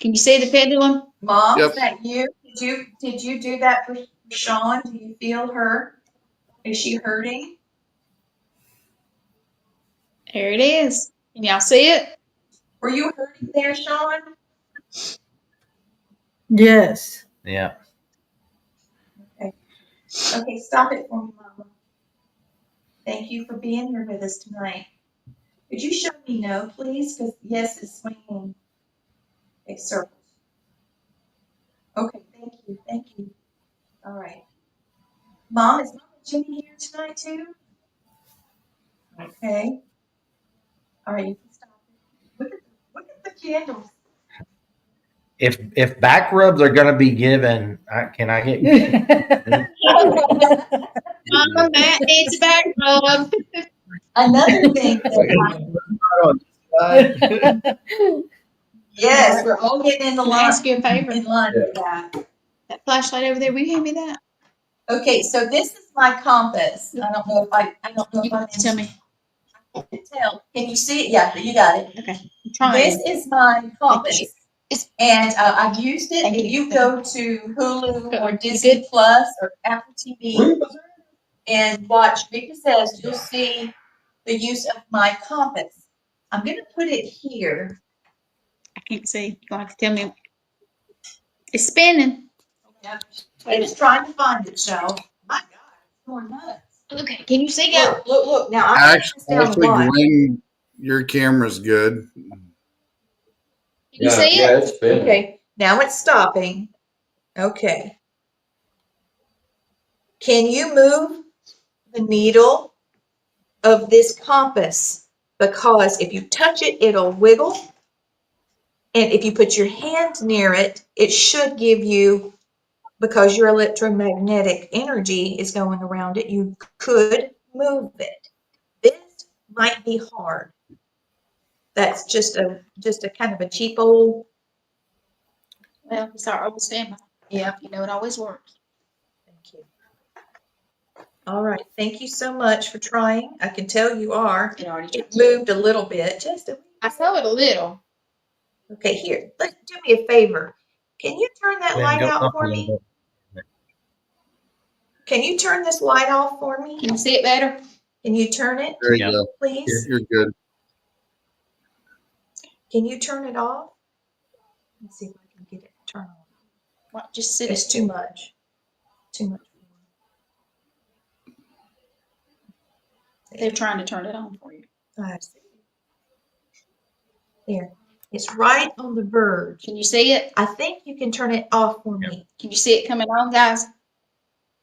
Can you see the pendulum? Mom, Yep. is that you? Did you do that for Shawn? Do you feel her? Is she hurting? There it is. Can y'all see it? Were you hurting there, Shawn? Yes. Yeah. Okay, stop it for me, Mama. Thank you for being here with us tonight. Could you show me no, please? Because yes is swinging a circle. Okay, thank you. All right. Mom, is Mama Jenny here tonight too? Okay. All right, you can stop it. Look at the candles. If back rubs are going to be given, can I get? Mama, Matt needs a back rub. Another thing that yes, we're all getting in the Can I line. ask you a favor? In line with that. That flashlight over there, will you hand me that? Okay, so this is my compass. I don't know if I You can tell me. can tell. Can you see it? Yeah, you got it. Okay. I'm trying. This is my compass. And I've used it. Thank If you. you go to Hulu or You Disney good? Plus or Apple TV and watch Victor Says, you'll see the use of my compass. I'm going to put it here. I can't see. You'll have to tell me. It's spinning. I was trying to find it, so. My God, it's more nuts. Okay. Can you see it? Look. Now, I wrote this down a Actually, lot. Gwen, your camera's good. Can you see it? Yeah, it's spinning. Okay, now it's stopping. Okay. Can you move the needle of this compass? Because if you touch it, it'll wiggle. And if you put your hand near it, it should give you, because your electromagnetic energy is going around it, you could move it. This might be hard. That's just a kind of a cheap old. Well, it's our old standby. Yeah. You know, it always works. Thank you. All right. Thank you so much for trying. I can tell you are. It moved a little bit. I saw it a little. Okay, here. Let's do me a favor. Can you turn that Gwen, light go out up a for little me? bit. Can you turn this light off for me? Can you see it better? Can you turn it, There you Yep. go. please? You're good. Can you turn it off? Let's see if I can get it to turn on. What? Just sit It's it. too much. Too much. They're trying to turn it on for you. I see. There. It's right on the verge. Can you see it? I think you can turn it off for me. Can you see it coming on, guys?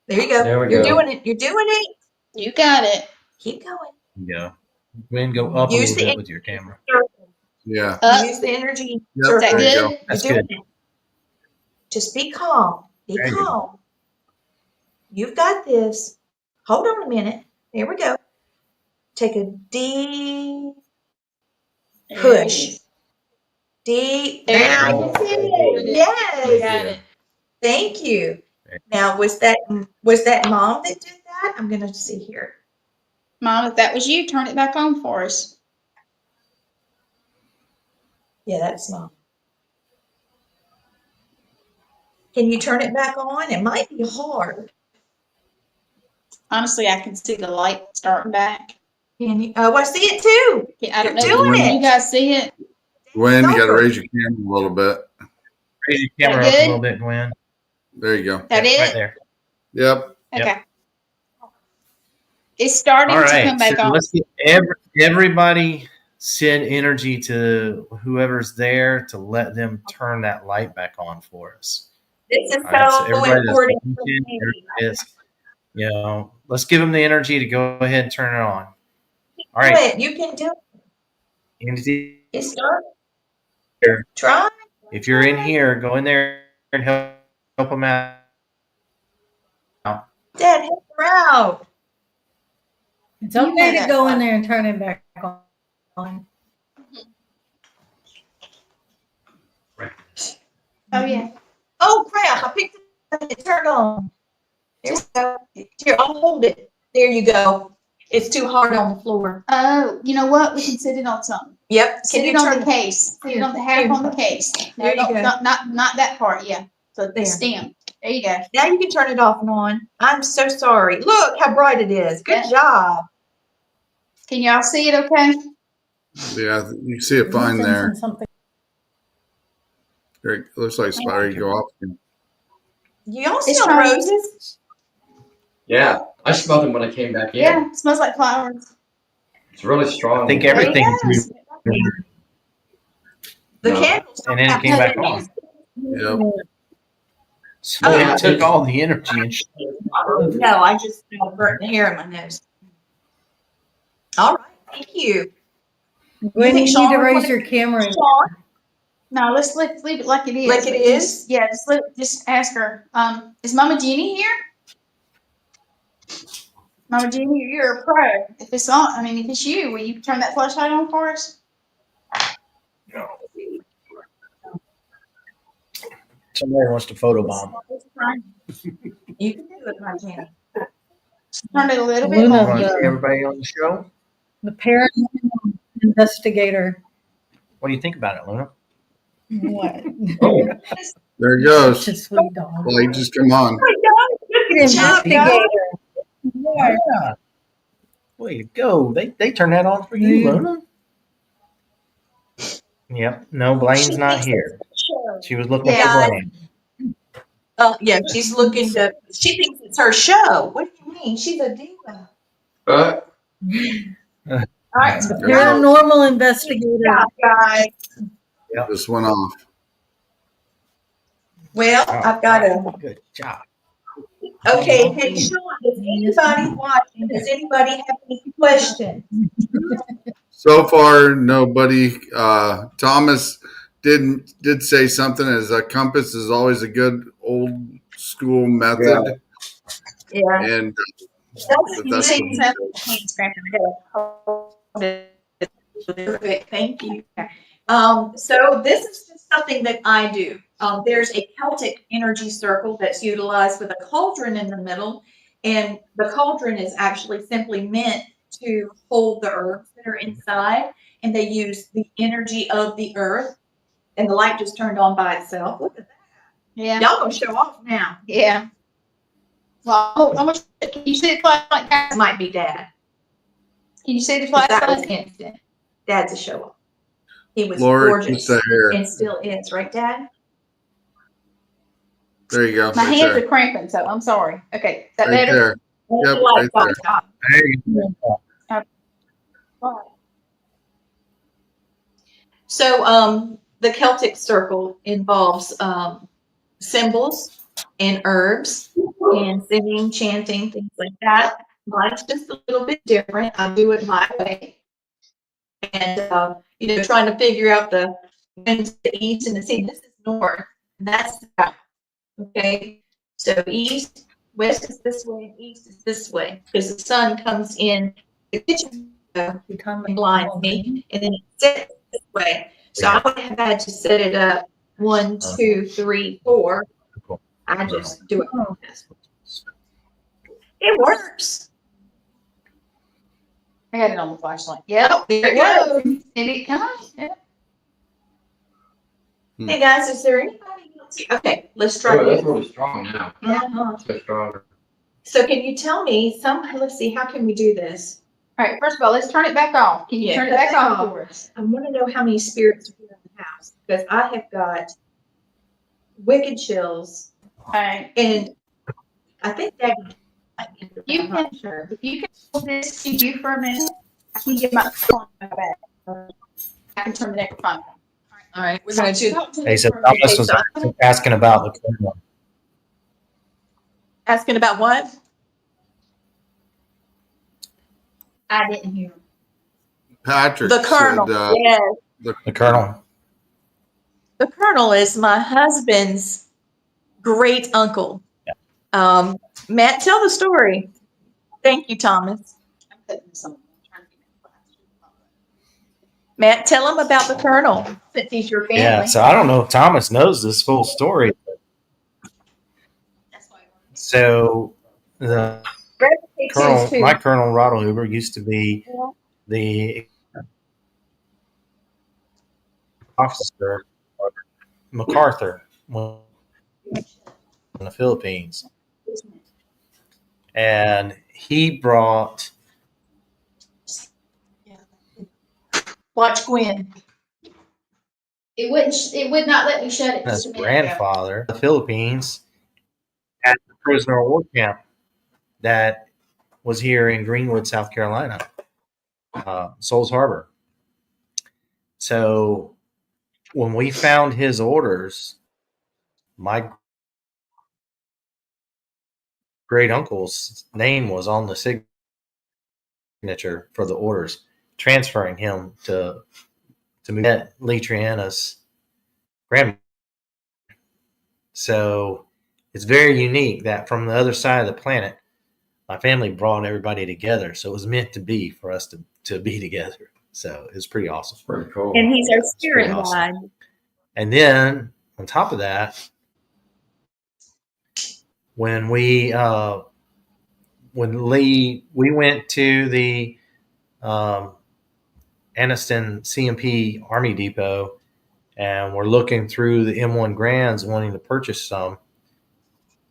There you go. There we You're go. doing it. You're doing it. You got it. Keep going. Yeah. Gwen, go up a Use little the bit with your camera. Yeah. Up. Use the energy. Yep, Is that there you good? go. That's You're doing good. it. Just be calm. Be There you go. calm. You've got this. Hold on a minute. There we go. Take a deep There it push. is. Deep. There Very it is. good. You Yes. got it. Thank you. Now, was that mom that did that? I'm gonna see here. Mom, if that was you, turn it back on for us. Yeah, that's mom. Can you turn it back on? It might be hard. Honestly, I can see the light starting back. Can you? Oh, I see it too. I don't You're know. doing Can it. you guys see it? Gwen, you got to Over. raise your camera a little bit. Raise your camera That up a good? little bit, Gwen. There you go. That Yep, it? right there. Yep. Okay. Yep. It's starting All to right. come back So on. let's get everybody send energy to whoever's there to let them turn that light back on for us. This is All right. So so everybody that's important. watching, everybody that's, let's give them the energy to go ahead and turn it on. All right. Do it. You can do it. Energy. It's starting. Try. If you're in here, go in there and help them out. Dad, help her out. It's You know okay to that go part. in there and turn it back on. Oh, yeah. Oh crap! I picked it up and it turned on. There we go. Here, I'll hold it. There you go. It's too hard on the floor. Oh, you know what? We can sit it on something. Yep. Sit it on the case. Sit it on the half on the case. No, There you go. not that part. Yeah. So the There. stem. There you go. Now you can turn it off and on. I'm so sorry. Look how bright it is. Good Yeah. job. Can y'all see it okay? Yeah, you see it fine Sensing there. something. It looks like it's about ready to go off. You all It's smell trying- roses? Yeah, I smelled them when I came back in. Yeah. It smells like flowers. It's really strong. I think There you everything's go. The No. candles don't and then it have came back to- on. Yep. So it took all the energy and No, I just burnt the hair in my nose. All right. Thank you. Gwen, think you need to Shawn raise wanted- your camera. Shawn, No, let's leave it like it is. Like it is? Yeah, just ask her. Is Mama Jeannie here? Mama Jeannie, you're a pro. If it's on, if it's you, will you turn that flashlight on for us? somebody wants to photobomb. you can do it, my Jenny. Turn it a little bit Luna. You more. want to see everybody on the show? The Paranormal Investigator. What do you think about it, Luna? What? Oh, There it goes. Such a sweet dog. Well, you just come on. Good job, guys. Investigator. Yeah. Way to go. They turned that on for you, Luna. Yep. No, Blaine's not here. She was looking Yeah. for Blaine. Yeah, she's looking to. She thinks it's her show. What do you mean? She's a diva. uh, All right, so Paranormal Investigator. guys. Just went off. Well, I've got a. Good job. Okay, hey Shawn, does anybody watching? Does anybody have any questions? So far, nobody. Thomas did say something as a compass is always a good old school method. Yeah. And That's that's See, what he said. hand scratching her head. Perfect. Thank you. So this is just something that I do. There's a Celtic energy circle that's utilized with a cauldron in the middle, and the cauldron is actually simply meant to hold the herbs that are inside, and they use the energy of the earth, and the light just turned on by itself. Look at that. Yeah. Y'all gonna show off now. Yeah. Well, how much can you see the flashlight, guys? That might be Dad. Can you see the 'Cause that was flashlight? instant. Dad's a show off. He was Lori, gorgeous put the hair. and still is, right, Dad? There you go. My right hands there. are cramping, so I'm sorry. Okay, is that Right better? there. Yep, right there. There you go. So the Celtic circle involves symbols and herbs and singing, chanting, things like that. Mine's just a little bit different. I do it my way. And trying to figure out the winds, the east and the sea. This is north, and that's south. Okay, so east, west is this way, and east is this way, because the sun comes in the kitchen window and blinds me, and then it sets this way. So I would have had to set it up 1, 2, 3, 4. I just do it like this. It works. I got it on the flashlight. Yep, Oh, there it goes. And it comes. Yeah. Hey guys, is there anybody else? Okay, let's try Oh, that's this. really strong now. Uh-huh. So stronger. So can you tell me let's see, how can we do this? All right, first of all, let's turn it back off. Can you Yeah, turn it cut back that off off. for us? I want to know how many spirits are here in the house, because I have got wicked chills, All right. and I think that You can, if you can hold this to you for a minute, I can get my phone back. I can turn the microphone. All right, we're going to do. Hey, so Thomas was asking about the Colonel. Asking about what? I didn't hear. Patrick The Colonel. said, Yes. The Colonel. The Colonel is my husband's great uncle. Yeah. Matt, tell the story. Thank you, Thomas. I'm putting this on. Matt, tell him about the Colonel, since he's your family. Yeah, so I don't know if Thomas knows this full story. So the Colonel, my Colonel Rottlehuber used to be the officer of MacArthur in the Philippines. And he brought Watch Gwen. It would not let me shut it. his grandfather the Philippines at the prisoner of war camp that was here in Greenwood, South Carolina, Souls Harbor. So when we found his orders, my great uncle's name was on the signature for the orders, transferring him to meet Leitreanna's grandmother. So it's very unique that from the other side of the planet, my family brought everybody together. So it was meant to be for us to be together. So it's pretty awesome. Pretty cool. And he's our It's spirit pretty awesome. guide. And then on top of that, when we went to the Anniston CMP Army Depot, and we're looking through the M1 Grands wanting to purchase some.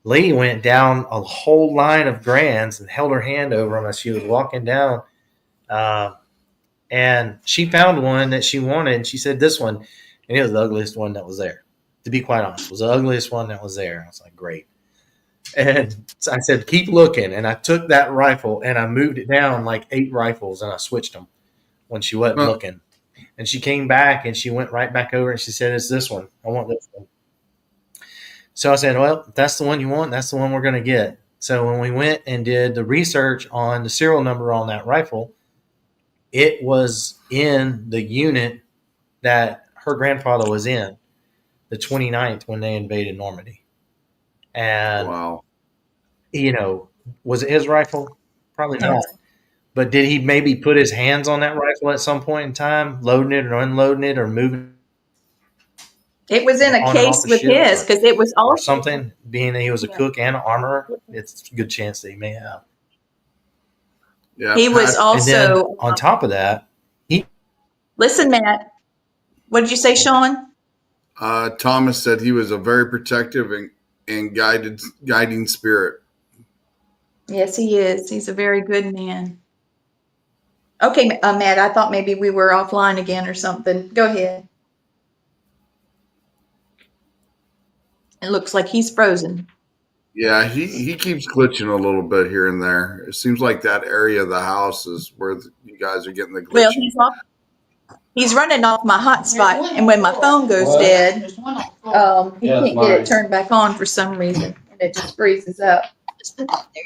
Lee went down a whole line of Grands and held her hand over them as she was walking down. And she found one that she wanted. And she said, this one. And it was the ugliest one that was there. To be quite honest, it was the ugliest one that was there. I was like, great. And so I said, keep looking. And I took that rifle and I moved it down like 8 rifles and I switched them when she wasn't looking. And she came back and she went right back over and she said, it's this one. I want this one. So I said, well, if that's the one you want, that's the one we're going to get. So when we went and did the research on the serial number on that rifle, it was in the unit that her grandfather was in, the 29th, when they invaded Normandy. And, wow. was it his rifle? Probably not. But did he maybe put his hands on that rifle at some point in time, loading it or unloading it or moving It was in a on and off case the with ship his because it was or all something? Being that he was a cook and an armorer, it's a good chance that he may have. Yeah, he was Pat, And then also. on top of that, Listen, Matt. What did you say, Shawn? Thomas said he was a very protective and guiding spirit. Yes, he is. He's a very good man. Okay, Matt. I thought maybe we were offline again or something. Go ahead. It looks like he's frozen. Yeah, he keeps glitching a little bit here and there. It seems like that area of the house is where you guys are getting the glitch. Well, he's running off my hotspot, and when my phone goes dead, There's one on the floor. he Yeah, can't get it turned back on for some reason, and it just freezes up. Just put that there.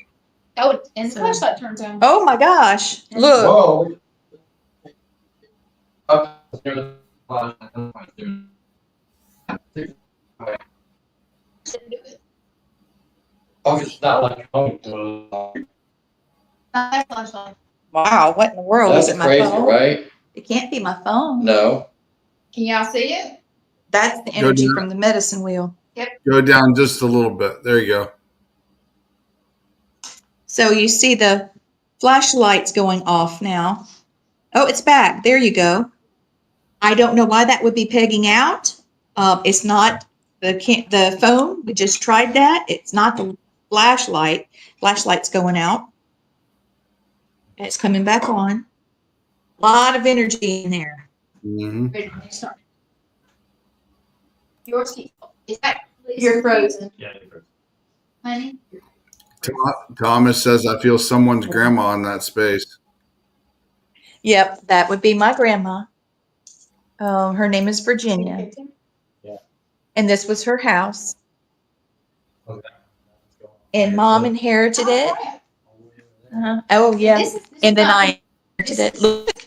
Oh, and the flashlight turns on. Oh my gosh! Look, Oh, it's not like home. Not that flashlight. wow! What in the world That's is it? My crazy, phone? right? It can't be my phone. No. Can y'all see it? That's the energy from the medicine wheel. Go down just a little bit. There you go. So you see the flashlight's going off now. Oh, it's back. There you go. I don't know why that would be pegging out. It's not the phone. We just tried that. It's not the flashlight. Flashlight's going out. It's coming back on. A lot of energy in there. Mm-hmm. Ready to start. Yours keep. Is that? You're frozen. yeah, Honey? Thomas says, I feel someone's grandma in that space. Yep, that would be my grandma. Her name is Virginia. And this was her house. And Mom inherited it. Oh, yeah. This is And then not- I inherited it. Look,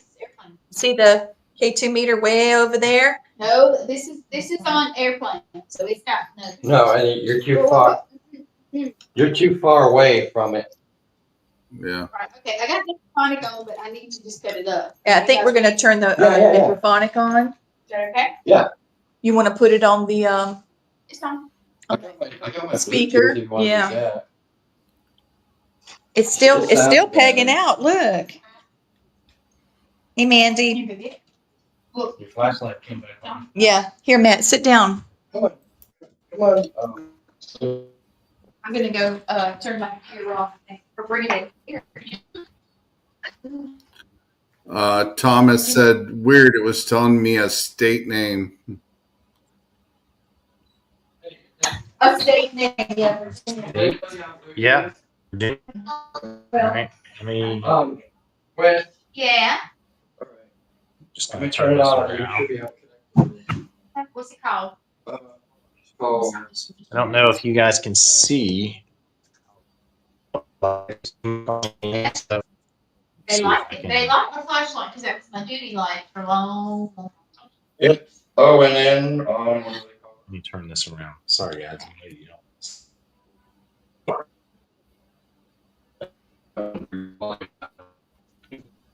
see the K2 meter way over there? No, this is on airplane, so it's got nothing. No, and you're too far. You're too far away from it. Yeah. Right, okay, I got the phonic on, but I need to just cut it up. Yeah, I think we're going to turn the Yeah. microphonic on. Is that okay? You want to put it on the It's on. I got my Speaker, Bluetooth if you want to do yeah. that. It's still It sounds pegging better. out. Look. Hey, Mandy. Look, your flashlight came back on. Yeah. Here, Matt, sit down. Come on. I'm gonna go turn my computer off or bring it in here. Thomas said, weird. It was telling me a state name. A state name, yeah. Yeah. All right. Let me Gwen, Yeah. just let gonna me turn it this on. around. You should be okay. What's it called? So, I don't know if you guys can see. They like it. They like my flashlight because that was my duty light for long. and then Let me turn this around. Sorry, guys. I know you don't.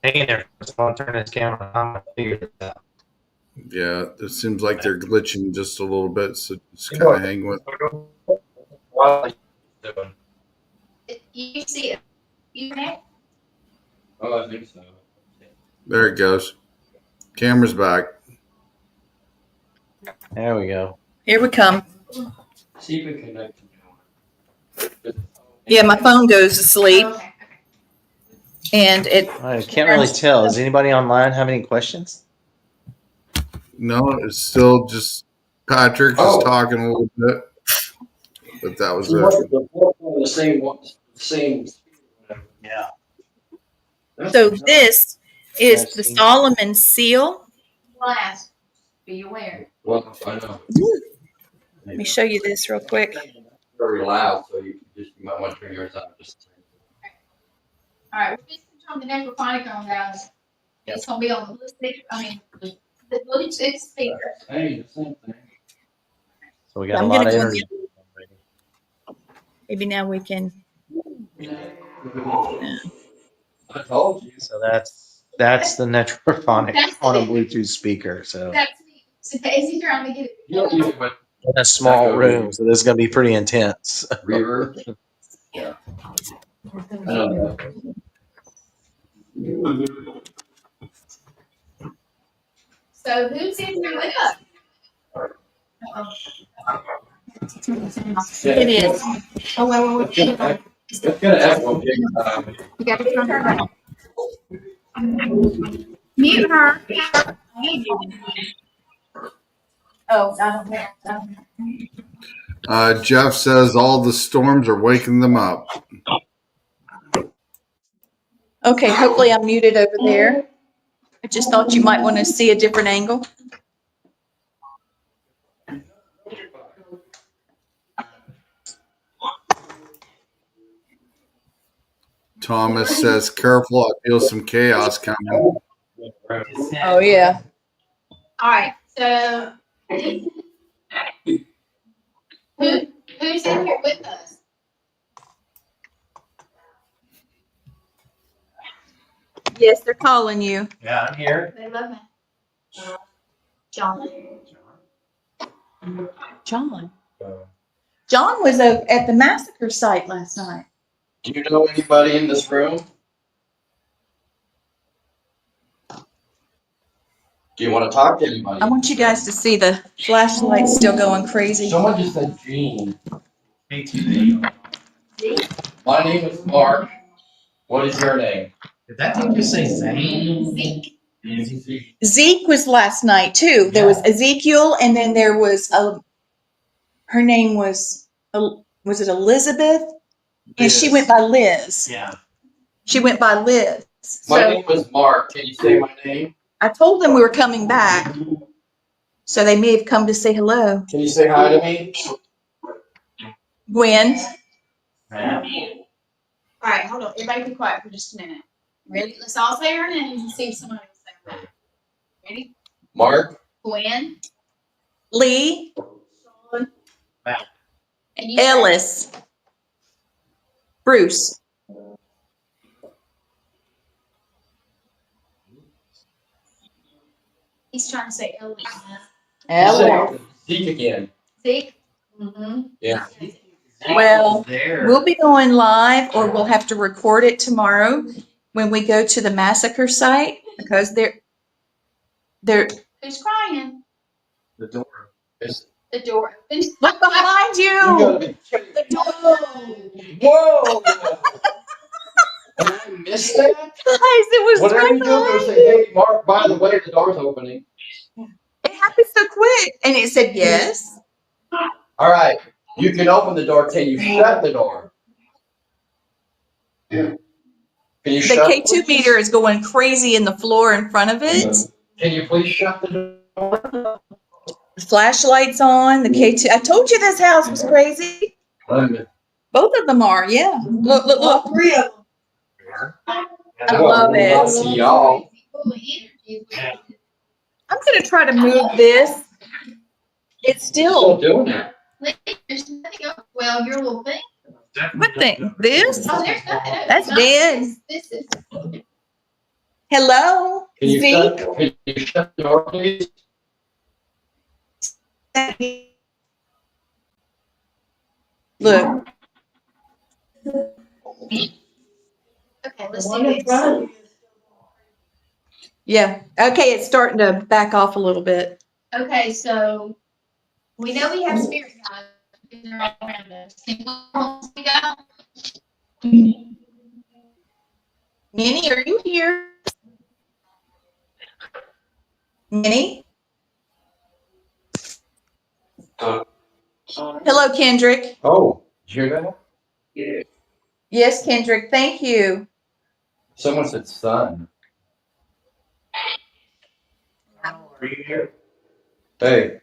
Hang in there. I'll turn this camera on. I'll figure it out. Yeah, it seems like they're glitching just a little bit, so just kind of hang with. You see it? You can. Oh, I think so. There it goes. Camera's back. There we go. Here we come. See if we connect. Yeah, my phone goes to sleep, Okay. and it. I can't really tell. Does anybody online have any questions? No, it's still just Patrick just Oh. talking a little bit, but that was it. The same one, same. Yeah. So this is the Solomon seal. Glass. Be aware. Well, I know. Let me show you this real quick. Very loud, so you might want to turn yours up. All right, we're just gonna turn the necrophonic on, guys. It's gonna be on the blue speaker. The blue speaker. Hey, the same thing. So we got I'm a lot gonna of go in energy. Maybe now we can. I told you. So that's the Netrophonic on a Bluetooth speaker. So That's me. So Casey's trying to get it. You don't use it with in a small room, so this is going to be pretty intense. reverb. Yeah. I know that. So who's in here with us? It is. Oh, wait. It's gonna echo big time. You got to turn her on. Mute her. Oh, I don't know. Jeff says all the storms are waking them up. Okay, hopefully I'm muted over there. I just thought you might want to see a different angle. Thomas says, careful, I feel some chaos coming. Oh, yeah. All right. So who's in here with us? Yes, they're calling you. Yeah, I'm here. They love me. John. John. John was at the massacre site last night. Do you know anybody in this room? Do you want to talk to anybody? I want you guys to see the flashlight still going crazy. Someone just said Gene. Hey, My name is Mark. What is your name? did that thing just say Zane? Zeke. Zeke was last night too. There was Ezekiel, and then there was her name was it Elizabeth? And she went by Liz. Yeah. She went by Liz. My So name is Mark. Can you say my name? I told them we were coming back. So they may have come to say hello. Can you say hi to me? Gwen. All right, hold on. Everybody be quiet for just a minute. Ready? Let's all say our names and see if somebody will say our name. Ready? Mark. Gwen. Lee. Shawn. And you. Ellis. Bruce. He's trying to say Ellis. Ellis. Zeke again. Zeke. Mm-hmm. Yeah. Well, There. we'll be going live, or we'll have to record it tomorrow when we go to the massacre site, because they're Who's crying? The door. Is, The door opens. look behind you you. gotta be kidding me. The door. Whoa! And I missed that? Guys, it was Whatever right you do, go behind say, you. hey, Mark, by the way, the door's opening. It happened so quick, and it said yes. All right. You can open the door. Can you shut the door? Can you The shut K2 meter is going crazy in the floor in front of it. Can you please shut the door? The flashlight's on. The K2. I told you this house was crazy. Wait a minute. Both of them are. Yeah. Look, look, look. 3 of them. I love it. Not to y'all. I'm going to try to move this. It's Still still. doing it. There's nothing else. Well, your little thing. What thing? This? Oh, there's nothing. That's dead. This is. Hello, Can you Zeke. shut the door, please? Look. Okay, let's do this. Yeah. Okay, it's starting to back off a little bit. Okay, so we know we have spirit guides because they're all around us. Can we go? Minnie, are you here? Minnie? Hello, Kendrick. Oh, did you hear that? Yes, Kendrick. Thank you. Someone said son. Are you here? Hey.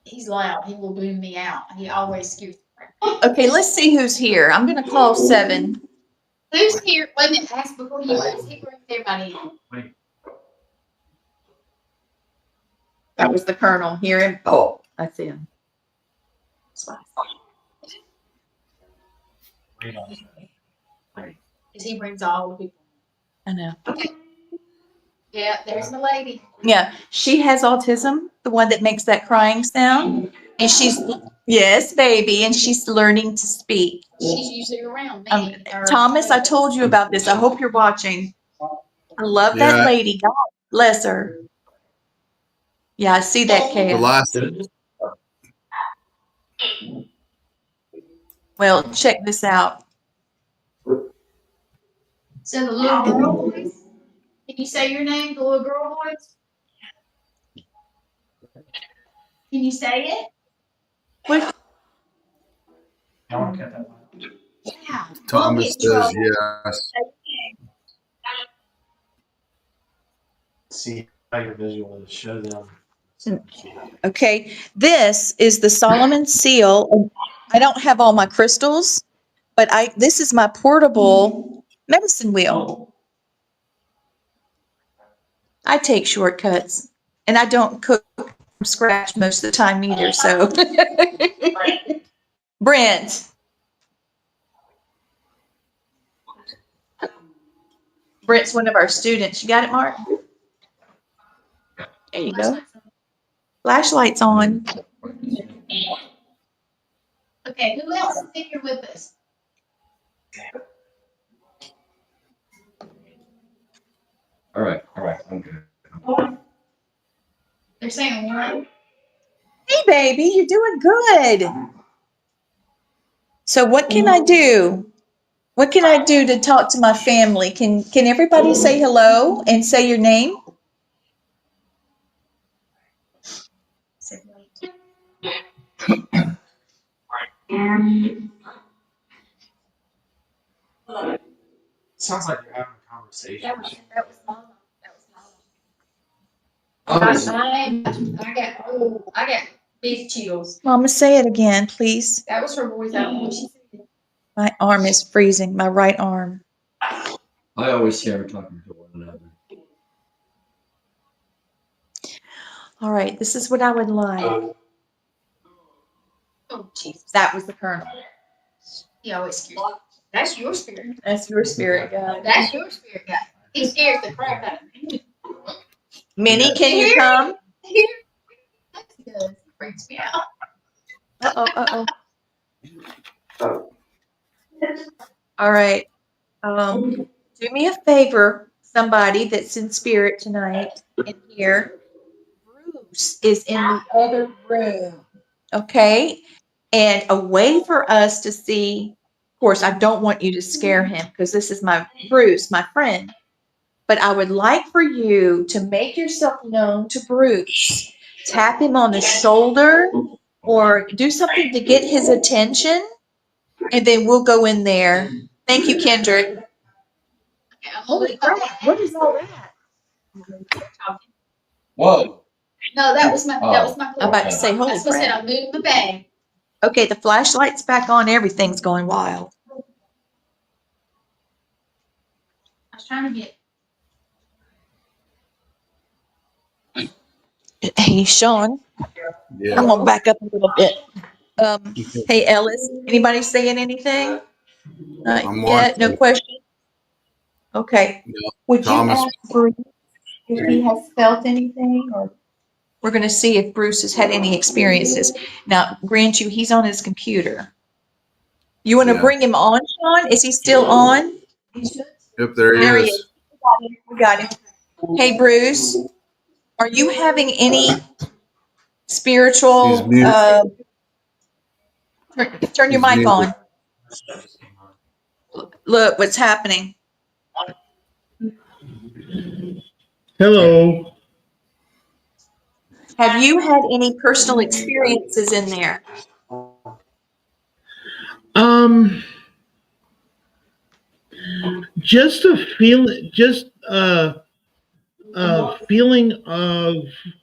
He's loud. He will boom me out. He always scares me. Okay, let's see who's here. I'm going to call 7. Who's here? Wait a minute. Ask before he brings everybody in. That was the Colonel. Hear him? Oh. That's him. Wait on. Because he brings all the people. I know. Okay. Yeah, there's my lady. Yeah, she has autism, the one that makes that crying sound. And she's, yes, baby, and she's learning to speak. She's usually around me. Thomas, I told you about this. I hope you're watching. I love that Yeah, lady. God bless her. Yeah, I see that, the Kay. last Well, check this out. So the little girl voice. Can you say your name, the little girl voice? Can you say it? What? Yeah. We'll Thomas get in says trouble. yes. See how your visual is. Show them. Okay, this is the Solomon seal. I don't have all my crystals, but this is my portable medicine wheel. I take shortcuts, and I don't cook from scratch most of the time either. So, Brent, Brent's one of our students. You got it, Mark? There you go. Flashlight's on. Okay, who else is in here with us? All right, I'm good. They're saying one. Hey, baby, you're doing good. So, what can I do? What can I do to talk to my family? Can everybody say hello and say your name? Sounds like you're having a conversation. That was Mama. That was Oh, Mama. I got these chills. Mama, say it again, please. That was her voice. I don't know what she said. My arm is freezing, my right arm. I always hear talking to one another. All right, this is what I would like. Oh, Jesus. That was the Colonel. He always scares me. That's your spirit. That's your spirit guide. That's your spirit guy. He scares the crap out of me. Minnie, can you come? That's good. Freaks me out. Uh-oh. All right. Do me a favor, somebody that's in spirit tonight in here. Bruce is in the other room. Okay? And a way for us to see, of course, I don't want you to scare him because this is my Bruce, my friend. But I would like for you to make yourself known to Bruce. Tap him on the shoulder or do something to get his attention. And then we'll go in there. Thank you, Kendrick. Holy crap, what is all that? Whoa. No, that was my I'm about to say, holy That's what I said. crap. I moved the bag. Okay, the flashlight's back on. Everything's going wild. I was trying to get. Hey, Shawn, Yeah. I'm going to back up a little bit. Hey, Ellis, anybody saying anything? Not I'm yet? No watching. question? Okay. No, Would Thomas. you ask Bruce if he has felt anything? Or we're going to see if Bruce has had any experiences. Now, grant you, he's on his computer. You want to Yeah. bring him on, Shawn? Is he still on? If there There he is. is. We got him. Hey, Bruce, are you having any He's spiritual? muted. Turn your He's mic muted. on. Look what's happening. Hello. Have you had any personal experiences in there? Just a feeling, just a feeling of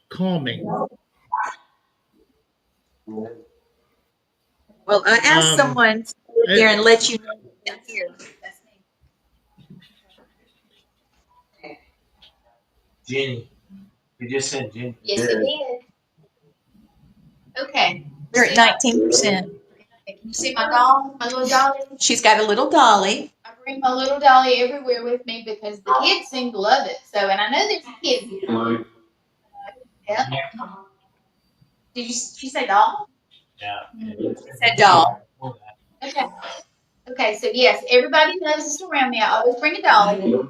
calming. Well, I asked someone to go in there and let you know that here. Jenny. You just said Jenny. Yes, it did. Okay. They're at 19%. Can you see my doll? My little dolly? She's got a little dolly. I bring my little dolly everywhere with me because the kids seem to love it. So, and I know there's a kid here. Yeah. Did she say doll? Yeah. She said doll. Okay. Okay, so yes, everybody knows this around me. I always bring a dolly.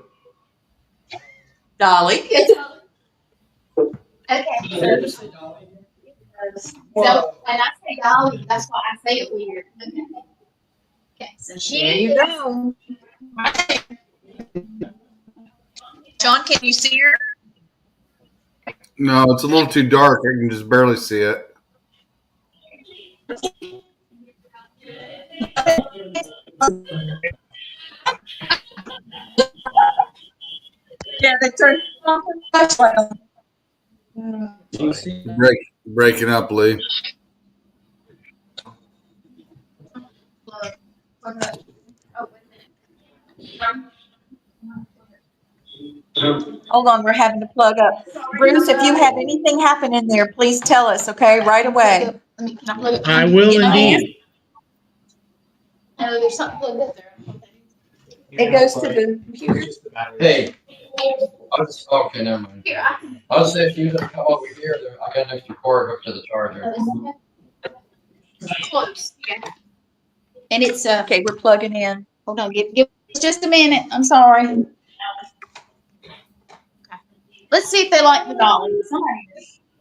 Dolly. Okay. So when I say dolly, that's why I say it weird. Okay, so There you go. right Shawn, can you see her? No, it's a little too dark. I can just barely see it. Yeah, they turned off the flashlight on. Breaking up, Lee. Hold on, we're having to plug up. Bruce, if you have anything happen in there, please tell us, okay, right away. Can I plug it? I will indeed. No, there's something plugged up there. It goes to the computer. Hey, okay, never mind. Here, I was saying if you come over here, I got an extra cord hooked to the charger. close. Yeah. And it's Okay, we're plugging in. hold on, give us just a minute. I'm sorry. Okay. Let's see if they like the dolly.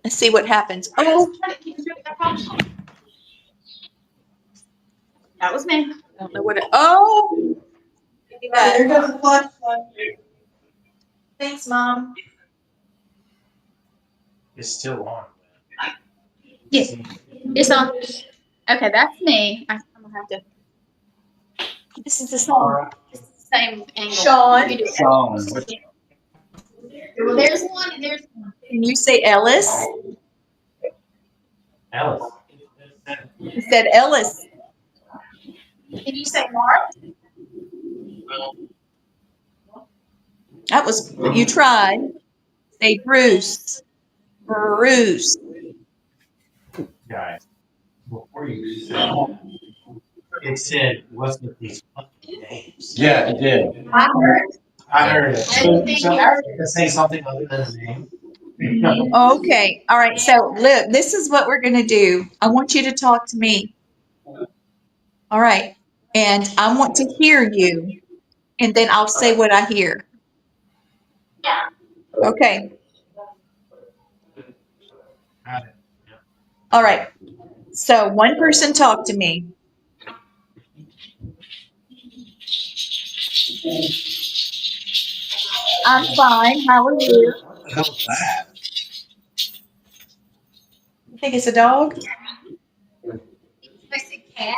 Let's see what happens. Oh, That was me. I don't know what it, oh. There goes the flashlight. Thanks, Mom. It's still on. Yes, it's on. Okay, that's me. I'm gonna have to. This is the same angle. Shawn. You do it. Shawn. Well, there's one, and there's one. Can you say Ellis? Alice. You said Ellis. Can you say Mark? That was, you tried. Say Bruce. Bruce. Guys, before you said it said, what's with these funky names? Yeah, it did. I heard. I heard it. Everything So you I heard. to say something other than the name. Okay. All right. So look, this is what we're going to do. I want you to talk to me. All right. And I want to hear you. And then I'll say what I hear. Okay. All right. So one person talk to me. I'm fine. How are you? What the hell is that? You think it's a dog? I said cat.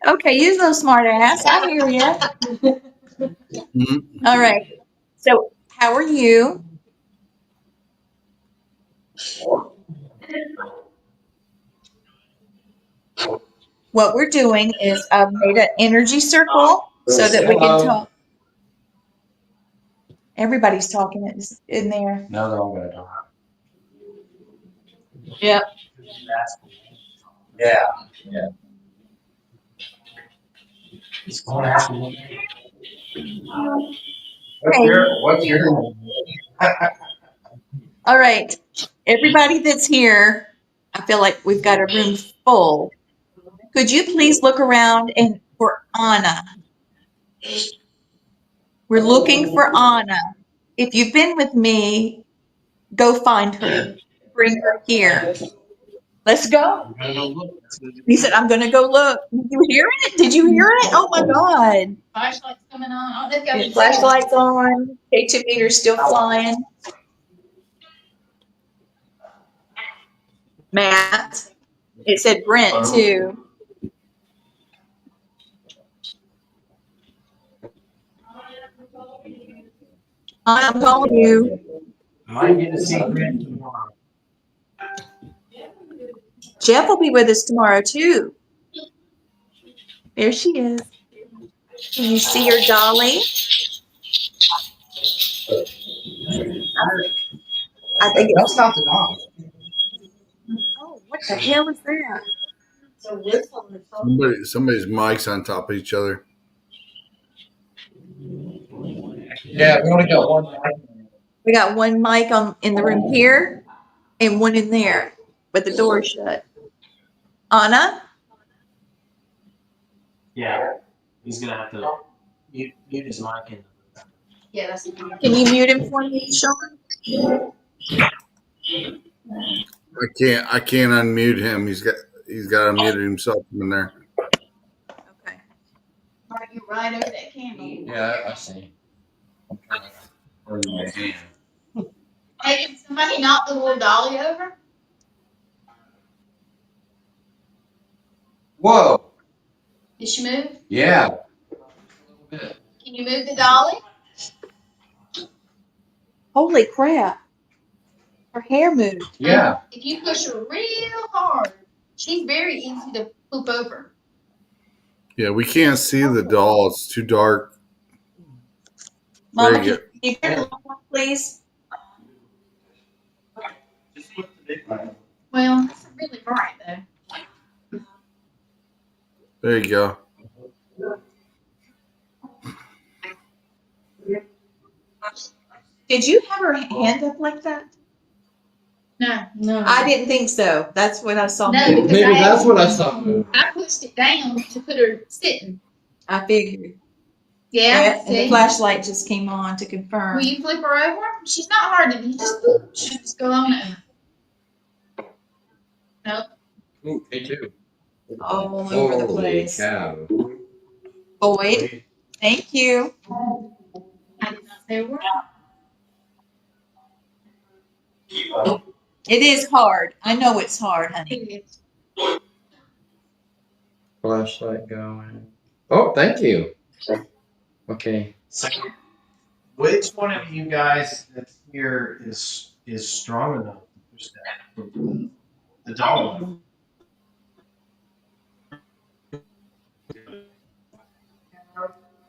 Okay, you little smart ass. I hear you. Mhm. All right. So how are you? What we're doing is I've made an energy circle so that we can talk. Everybody's talking in there. Now they're all gonna talk. Yep. Yeah. Yeah. It's going to ask me. What's your All right. Everybody that's here, I feel like we've got a room full. Could you please look around and for Anna? We're looking for Anna. If you've been with me, go find her. Bring her here. Let's go. He said, I'm going to go look. Did you hear it? Did you hear it? Oh my God. Flashlight's coming on. Oh, they've got Flashlight's on. K2 meter's still flying. Matt. It said Brent too. I'm calling you. might get to see Gwen tomorrow. Jeff will be with us tomorrow too. There she is. Can you see her dolly? I think That's not the dog. Oh, what the hell is that? Somebody's mic's on top of each other. Yeah, we only got one. We got one mic in the room here and one in there, but the door is shut. Anna? Yeah, he's gonna have to mute his mic and. Yeah, that's Can you mute him for me, Shawn? I can't unmute him. He's got unmuted himself in there. Okay. Are you right over that candle? Yeah, I see. Hey, can somebody knock the little dolly over? Whoa. Did she move? Yeah. Can you move the dolly? Holy crap. Her hair moved. Yeah. If you push her real hard, she's very easy to poop over. Yeah, we can't see the doll. It's too dark. Mama, There you can you turn the light on, please? Well, it's really bright though. There you go. Did you have her hand up like that? No. I didn't think so. That's what I saw. No, move. because Maybe that's what I saw. I pushed it down to put her sitting. I figured. Yeah. And the flashlight just came on to confirm. Will you flip her over? She's not hard to. You just boop. She just go on over. Nope. Ooh, me too. All over the Holy place. cow. Boyd, thank you. I did not say a word. It is hard. I know it's hard, honey. Flashlight going. Oh, thank you. Okay. So, which one of you guys that's here is strong enough to push that the doll?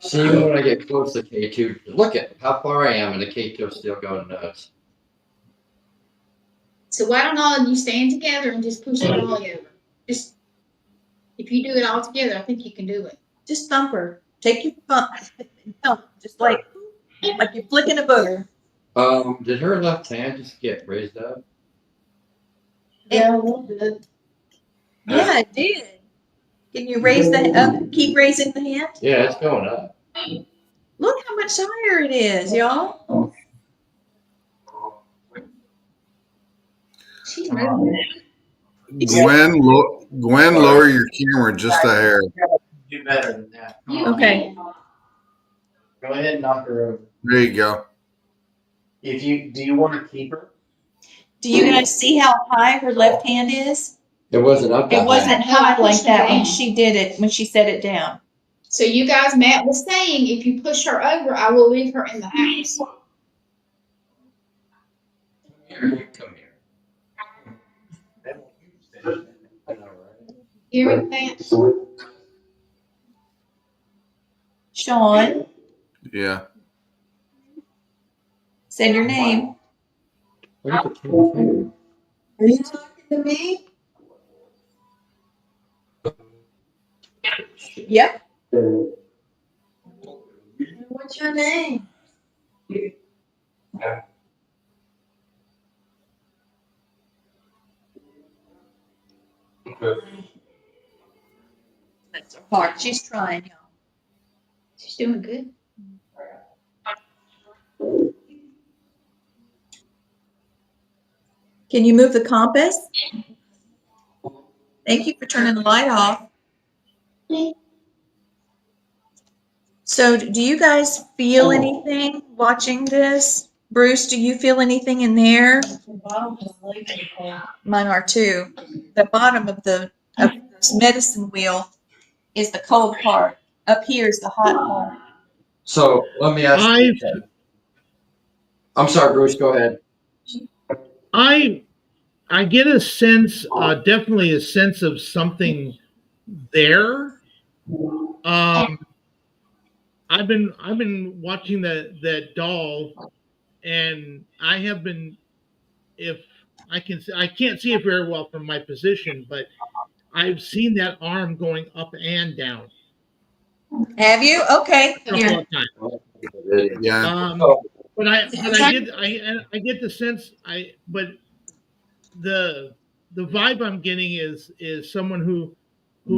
See, even when I get close to K2, look at how far I am, and the K2 is still going nuts. So why don't all of you stand together and just push the dolly over? Just if you do it all together, I think you can do it. Just thump her. Take your thump, just like you're flicking a booger. Did her left hand just get raised up? Yeah, a little bit. Yeah, it did. Can you raise the up? Keep raising the hand. Yeah, it's going up. Look how much higher it is, y'all. She's moving. Gwen, lower your camera just a hair. Do better than that. Okay. Go ahead and knock her over. There you go. Do you want to keep her? Do you guys see how high her left hand is? It wasn't up that It wasn't high. high like that when she did it, when she set it down. So you guys, Matt was saying, if you push her over, I will leave her in the house. Come here. Hear that? Shawn, Yeah. said your name. Look at the K2. Are you talking to me? Yep. What's your name? That's her heart. She's trying, y'all. She's doing good. Can you move the compass? Thank you for turning the light off. So do you guys feel anything watching this? Bruce, do you feel anything in there? Mine are too. The bottom of this medicine wheel is the cold part. Up here is the hot part. So let me ask you. I'm sorry, Bruce. Go ahead. I get a sense, definitely a sense of something there. I've been watching that doll, and I have been, if I can't see it very well from my position, but I've seen that arm going up and down. Have you? Okay. a couple of times. Yeah. But I get the sense but the vibe I'm getting is someone who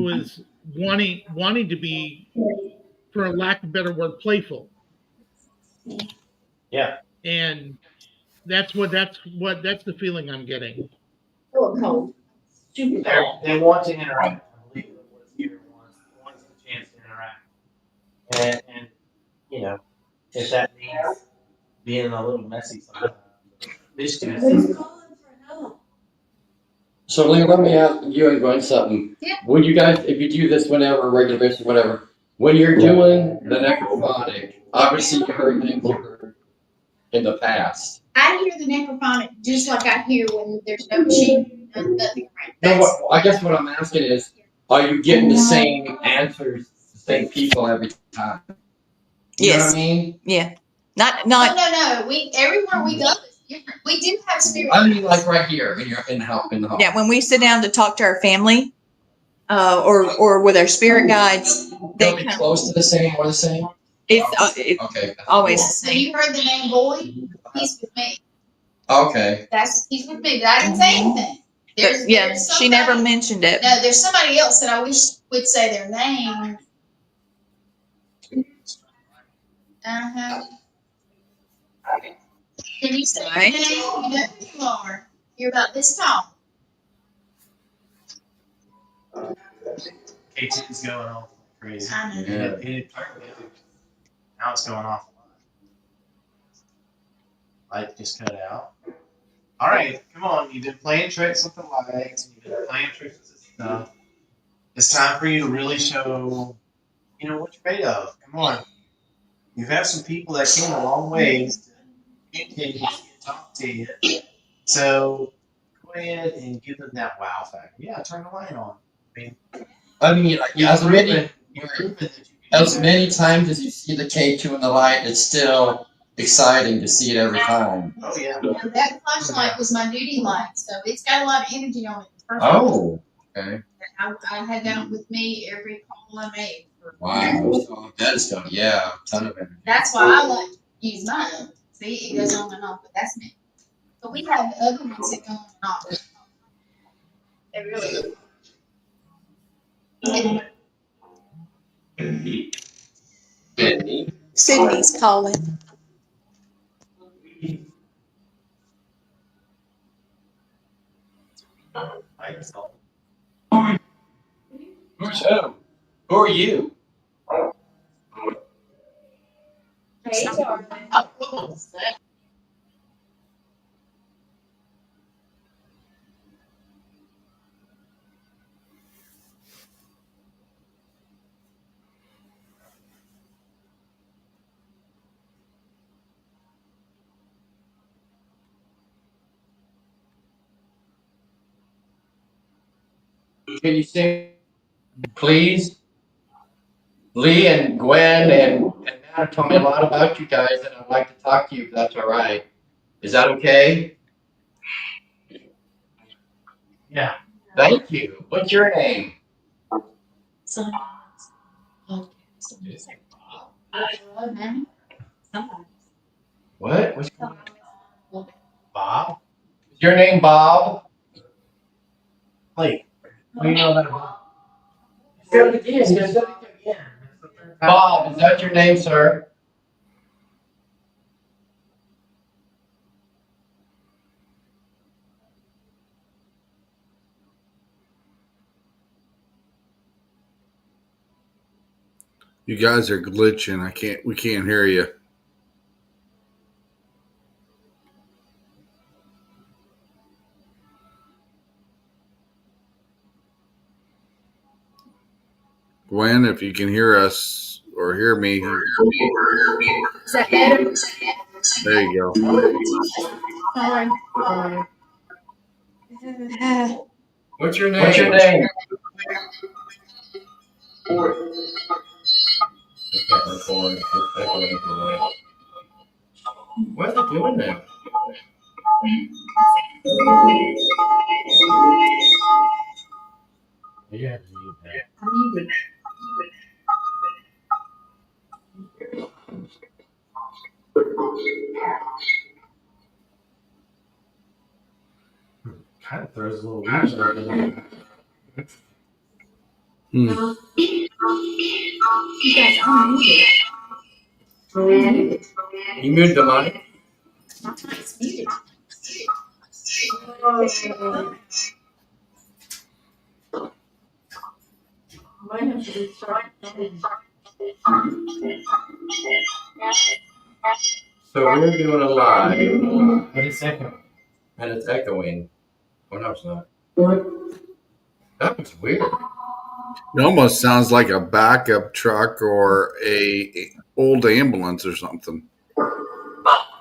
is wanting to be, for a lack of a better word, playful. Yeah. And that's the feeling I'm getting. They want to interact. I believe that what Peter wants the chance to interact. And you know, if that means being a little messy sometimes. Mischievous. So Lee, let me ask you and Gwen something. Yeah. Would you guys, if you do this whenever, regular basis, whatever, when you're doing the necrophonic, obviously you heard things you heard in the past. I hear the necrophonic just like I hear when there's no machine, nothing right. No, I guess what I'm asking is, are you getting the same answers, the same people every time? You know what I mean? Yeah. Not No. Everywhere we go is different. We do have spirit. I mean, like right here in the hall. Yeah, when we sit down to talk to our family, or with our spirit guides, They'll be close to the same or the same. It's Okay. always the So same. you heard the name Boyd? He's with me. Okay. He's with me, but I didn't say anything. There's She never somebody- mentioned it. No, there's somebody else that I wish would say their name. Can you say Right. your name? You know who you are. You're about this tall. KT's going off crazy. I know. It now it's going off a lot. Light just cut out. All right, come on. You've been playing tricks with the lights. You've been playing tricks with this stuff. It's time for you to really show, what you're made of. Come on. You've had some people that came a long ways to communicate with you and talk to you. So go ahead and give them that wow factor. Yeah, turn the light on. As many times as you see the K2 in the light, it's still exciting to see it every time. Oh, yeah. That flashlight was my duty light, so it's got a lot of energy on it. Oh, okay. I had that with me every call I made. Wow. So that's done. Yeah, a ton of energy. That's why I like to use mine. See, it goes on and off, but that's me. But we have other ones that go on and off. They really do. Sydney's calling. Who's who? Who are you? Hey, darling. Can you sing, please? Lee and Gwen and Matt told me a lot about you guys, and I'd like to talk to you if that's all right. Is that okay? Yeah. Thank you. What's your name? What? What's your name? Bob? Is your name Bob? Wait. What do you know about Bob? Say it again. Bob, is that your name, sir? You guys are glitching. We can't hear you. Gwen, if you can hear us or hear me. Is that better? There you go. Sorry. What's your name? What's your name? What are they doing now? Yeah. I'm muted. Kind of throws a little weird in. You guys unmuted. You muted the mic? My mic's muted. Might have to restart. So we're doing a live, But it's echoing. and it's echoing. Oh, no, it's not. That was weird. It almost sounds like a backup truck or a old ambulance or something.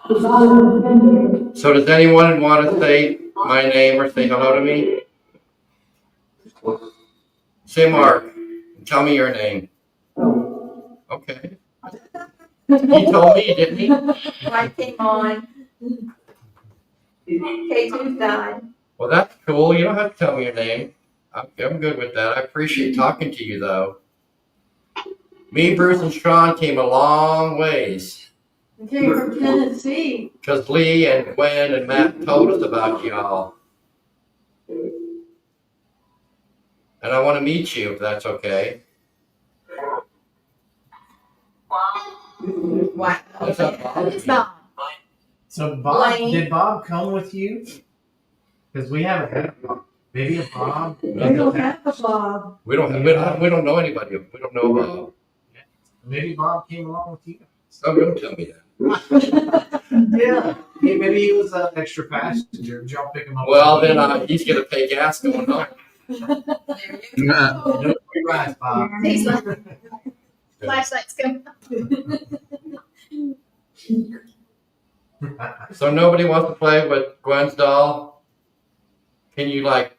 So does anyone want to say my name or say hello to me? Say Mark. Tell me your name. Okay. He told me, didn't he? Light came on. K2's died. Well, that's cool. You don't have to tell me your name. I'm good with that. I appreciate talking to you, though. Me, Bruce, and Shawn came a long ways. I came from Tennessee. Because Lee and Gwen and Matt told us about y'all. And I want to meet you, if that's okay. Wow. What's up, Bob? It's Bob. So Bob, Blaine. did Bob come with you? Because we haven't had Bob. Maybe a Bob. We don't have a Bob. We don't know anybody. We don't know Bob. Maybe Bob came along with you. So don't tell me that. Yeah. Hey, maybe he was an extra passenger. Did y'all pick him up? Well, then he's going to pay gas going home. No free rides, Bob. He's like, flashlights come. So nobody wants to play with Gwen's doll? Can you, like,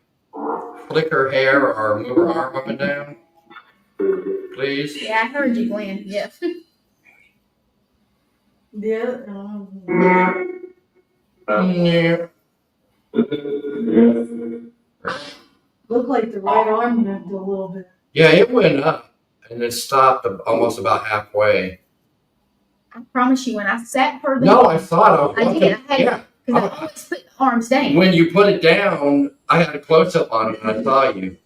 flick her hair or move her arm up and down? Please? Yeah, I heard you, Gwen. Yeah. Yeah. Yeah. Looked like the right arm moved a little bit. Yeah, it went up and then stopped almost about halfway. I promise you, when I sat her No, down, I saw it. I did. I had Yeah. because I always put the arms down. When you put it down, I had a close up on it and I saw you.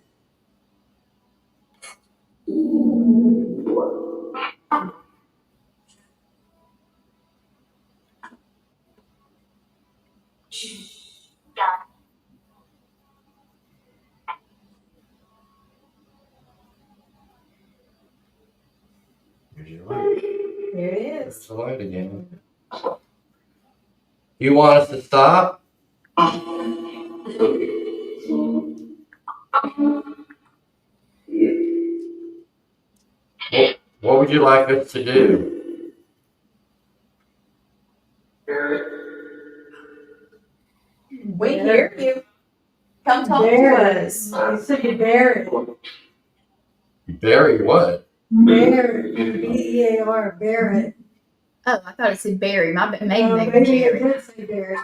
Here's your light. There it is. It's the light again. You want us to stop? What would you like us to do? We hear you. Come talk to Barrett. us. I said Barrett. Barry what? Barrett. B-E-A-R. Barrett. Oh, I thought it said Barry. My maiden name was Maybe it Barry. did say Barrett.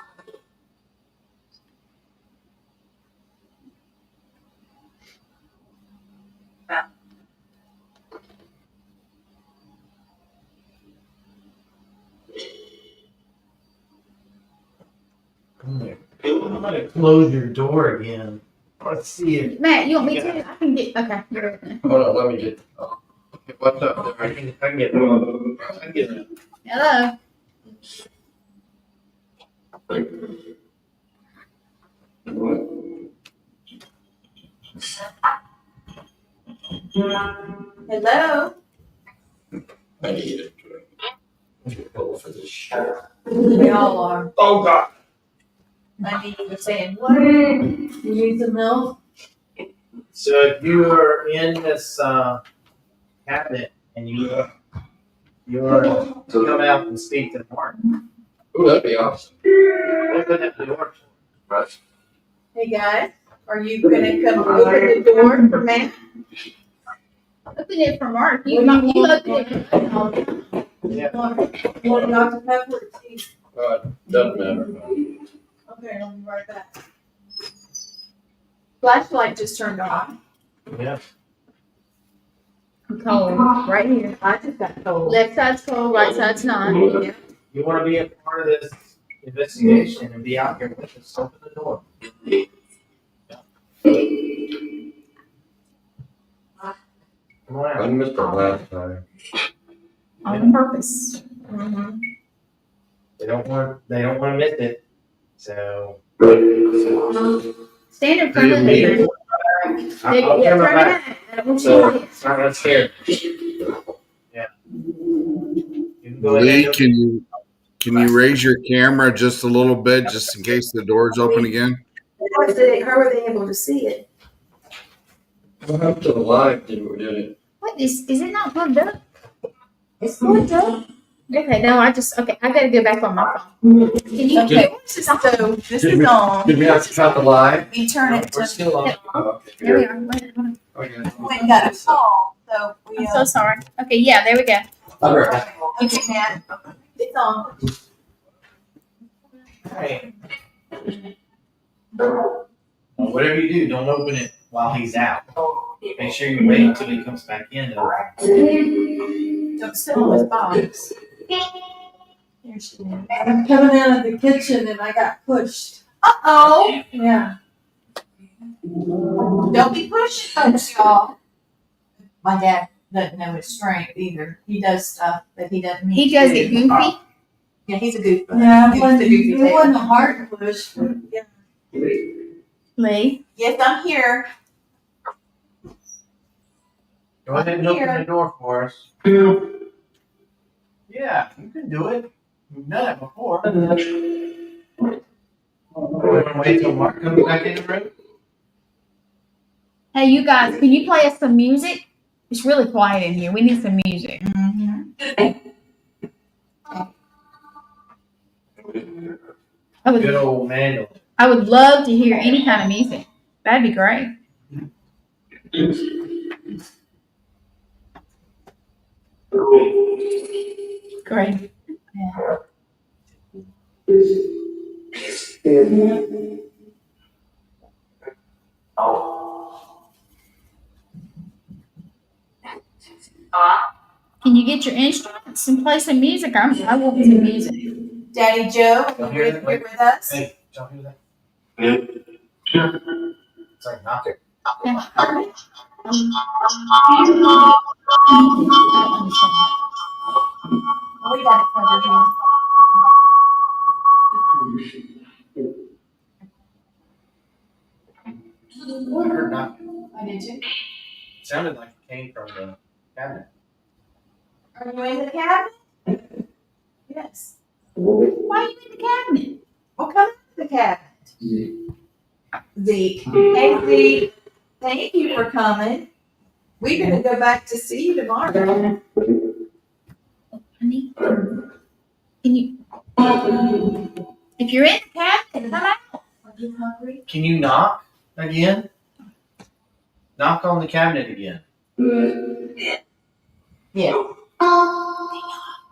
I'm gonna close your door again. Let's see if Matt, you want me to? I can get. Okay, you're right. Hold on, let me get. What's up? I can get it. Hello. Hello. I need it. Pull for this shit. We all are. Oh God. I mean, you're saying, what? You need some milk? So if you are in this cabinet and you're to come out and speak to Mark, Ooh, that'd be awesome. open up the door. Right. Hey guys, are you gonna come open the door for Matt? Open it for Mark. You open it for Mark. Yeah. You want Dr. Pepper or tea? Doesn't matter. Okay, I'll be right back. Flashlight just turned on. Yeah. I'm cold. Right here. I just got told. Left side's cold, right side's not. You want to be a part of this investigation and be out here with us, open the door. missed it last time. On purpose. Mhm. They don't want to miss it. So Stand in front Hey, of Lee. it. I'll Yeah, turn my turn back. it. I don't want you So to see it. it's not that scared. Yeah. You can go ahead. Lee, can you raise your camera just a little bit, just in case the door's open again? How were they able to see it? What happened to the live? Did it? What is it not plugged up? It's plugged up. Okay, no, I gotta go back on my phone. Can you Okay, so this Did is we- on. Did we have to cut the live? You turn it We're to. still on. Oh, okay. There we are. Wait, hold on. Okay. We got a call, so we. I'm so sorry. Okay, yeah, there we go. Okay, Matt. It's on. Hey. Whatever you do, don't open it while he's out. Make sure you wait until he comes back in. Don't sit on his box. There she is. I'm coming out of the kitchen and I got pushed. Uh-oh. Yeah. Don't be pushing folks, y'all. My dad doesn't know his strength either. He does stuff that he doesn't mean He to does do. get goofy. Yeah, he's a goofy. Yeah, He's it wasn't, a goofy it baby. wasn't a hard push. But yeah. Lee. Yes, I'm here. Go ahead and open the door for us. Yeah, you can do it. We've done it before. Wait till Mark comes back in the room. Hey, you guys, can you play us some music? It's really quiet in here. We need some music. Good old Mandel. I would love to hear any kind of music. That'd be great. Great. Can you get your instruments and play some music? I want some music. Daddy Joe, Don't you're hear that? with us? Hey, don't hear that? It's like knock it. We got it covered here. I heard knocking. I did too. It sounded like it came from the cabinet. Are you in the cabinet? Yes. Why are you in the cabinet? Well, come into the cabinet. Zeke. Hey, Zeke. Thank you for coming. We're going to go back to see you tomorrow. Honey, can you? If you're in the cabinet, come out. Are you hungry? Can you knock again? Knock on the cabinet again. Yeah.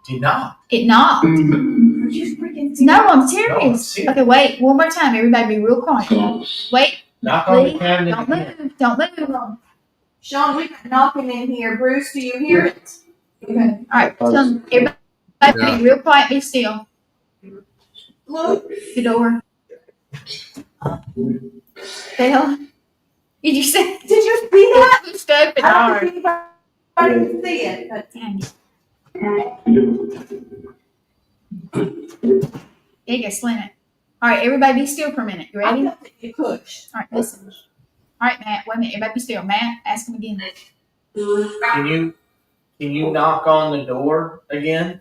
Do you knock? It knocked. Are you freaking No, I'm No, I'm serious. serious. Okay, wait. One more time. Everybody be real quiet. Wait. Knock on the Lee, cabinet don't again. move. Don't move. Shawn, we got knocking in here. Bruce, do you hear it? Okay. All right. So everybody be real quiet. Be still. Look. The door. Bell. Did you say? Did you see that? Pushed open I don't hard. think anybody can see it, but Dang it. There you go, slam it. All right, everybody be still for a minute. You I ready? felt that you pushed. All right, listen. All right, Matt, wait a minute. Everybody be still. Matt, ask him again. Can you knock on the door again?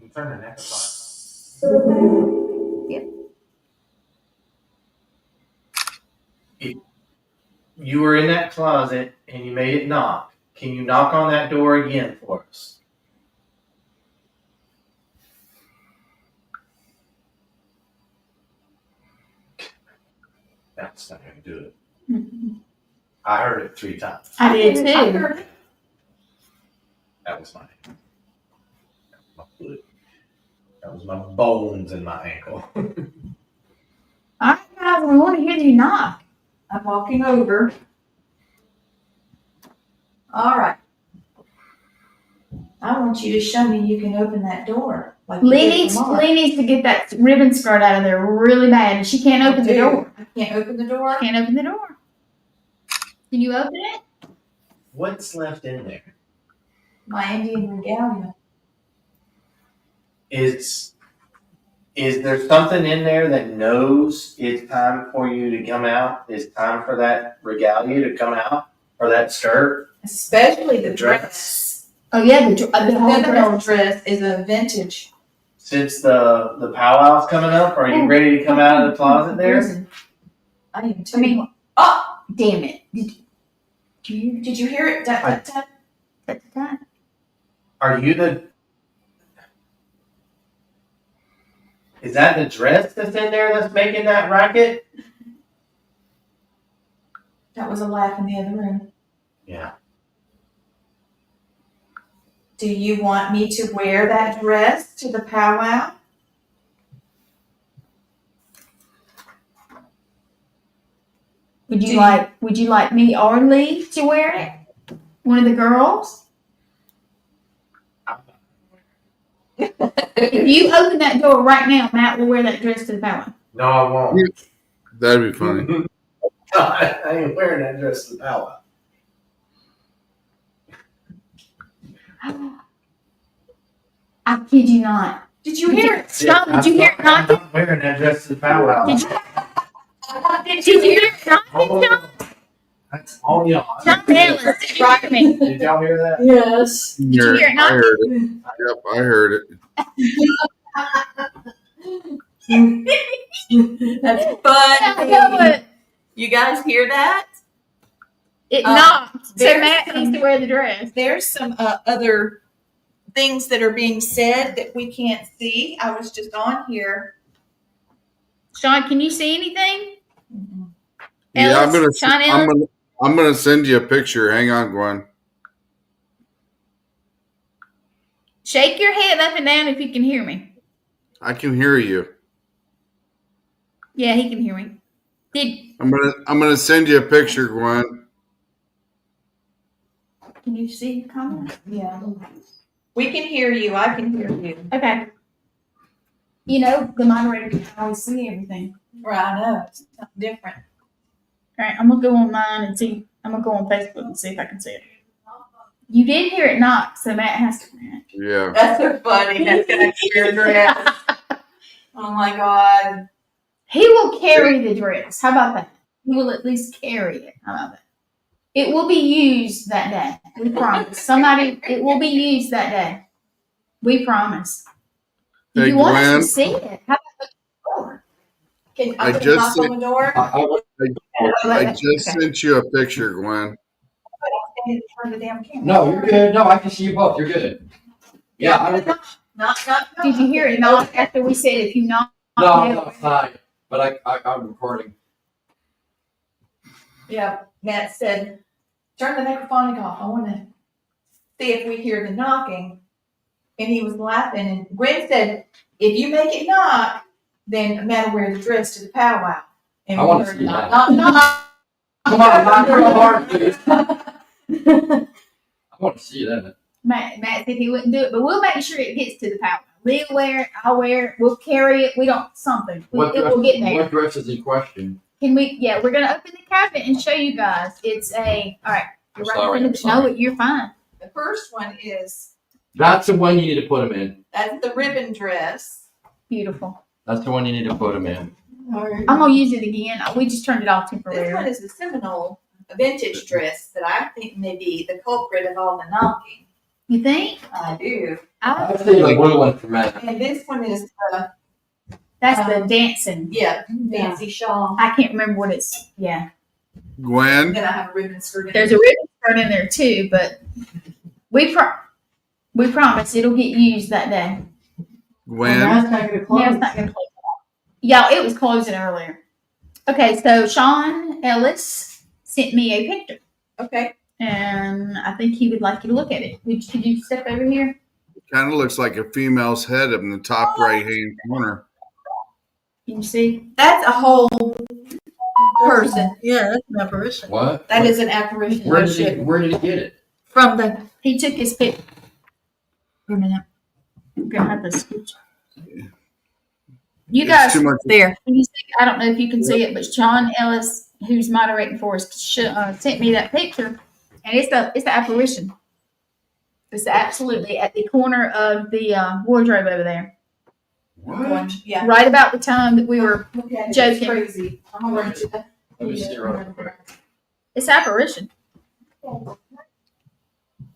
You turn the neck Yep. You were in that closet and you made it knock. Can you knock on that door again for us? That's not going to do it. I heard it 3 times. I did I too. heard it. That was my foot. That was my bones in my ankle. All right, guys, we want to hear you knock. I'm walking over. All right. I want want you to show me you can open that door. Like Lee needs to get that ribbon skirt out of there really bad, and she can't open the door. I can't open the door. Can't open the door. Can you open it? What's left in there? My Indian regalia. Is there something in there that knows it's time for you to come out? It's time for that regalia to come out, or that skirt? Especially the dress. Oh yeah, the whole The dress. dress is a vintage. Since the powwow's coming up, are you ready to come out of the closet there? I am too. I mean, oh damn it! Did you hear it? That's that. Are you the? Is that the dress that's in there that's making that racket? That was a laugh in the other room. Yeah. Do you want me to wear that dress to the powwow? Would you like me or Lee to wear it? One of the girls? If you open that door right now, Matt will wear that dress to the powwow. No, I won't. That'd be funny. I ain't wearing that dress to the powwow. I kid you not. Did you hear it? Shawn, did you hear it I'm knocking? not wearing that dress to the powwow. Did you hear it knocking, Shawn? That's all y'all. Shawn Ellis, right me. Did y'all hear that? Yes. Did you hear it I knocking? heard it. Yep, I heard it. That's I know funny. it. You guys hear that? It knocked. So there's Matt some- needs to wear the dress. There's some other things that are being said that we can't see. I was just on here. Shawn, can you see anything? Yeah, Ellis? Shawn Ellis? I'm gonna send you a picture. Hang on, Gwen. Shake your head up and down if you can hear me. I can hear you. Yeah, he can hear me. I'm gonna send you a picture, Gwen. Can you see the comment? Yeah. We can hear you. I can hear you. Okay. You know, the moderator can always see everything. Right, I know. It's something different. All right, I'm gonna go on mine and see. I'm gonna go on Facebook and see if I can see it. You did hear it knock, so Matt has to. Yeah. That's so funny. That's gonna your dress. Oh my God. He will carry the dress. How about that? He will at least carry it. How about that? It will be used that day. We promise. It will be used that day. We promise. If Hey, you want us Gwen. to see it, how about the door? Can I I just knock said- on the door? I just sent you a picture, Gwen. In front of the damn camera. No, you're good. No, I can see you both. You're good. Yeah, I don't. Knock. Did you hear it knock after we said if you knock? No, it's not. But I'm recording. Yeah, Matt said, turn the microphone off. I want to see if we hear the knocking. And he was laughing. And Gwen said, if you make it knock, then Matt will wear the dress to the powwow. And I we wanna heard see knock, that. knock, knock. Come on, knock real hard, please. I want to see that. Matt said he wouldn't do it, but we'll make sure it gets to the powwow. Lee'll wear it. I'll wear it. We'll carry it. We don't something. It will get there. What dress is in question? Can we? Yeah, we're gonna open the cabinet and show you guys. It's a. All right. You're right Sorry, in front of sorry. No, you're fine. The first one is, That's the one you need to put them in. that's the ribbon dress. Beautiful. That's the one you need to put them in. I'm gonna use it again. We just turned it off This one temporarily. is the Seminole vintage dress that I think may be the culprit of all the knocking. You think? I do. I've seen the blue one for Matt. And this one is, That's the dancing. fancy shawl. I can't remember what it's. Yeah. Gwen, Then I have a ribbon skirt. There's a ribbon skirt in there too, but we promise it'll get used that day. Gwen, Yeah, it's not gonna close. Y'all, it was closing earlier. Okay, so Shawn Ellis sent me a picture, Okay. and I think he would like you to look at it. Could you step over here? kind of looks like a female's head in the top right-hand corner. Can you see? That's a whole person. Yeah, that's an apparition. What? That is an apparition. Where did he get it? From the, He took his picture. For a minute. I'm gonna have to switch. You It's guys too much. there. Can you see? I don't know if you can see it, but Shawn Ellis, who's moderating for us, sent me that picture, and it's the apparition. It's absolutely at the corner of the wardrobe over there. What? Yeah. Right about the time that we were joking. Crazy. Let me see real quick. It's apparition.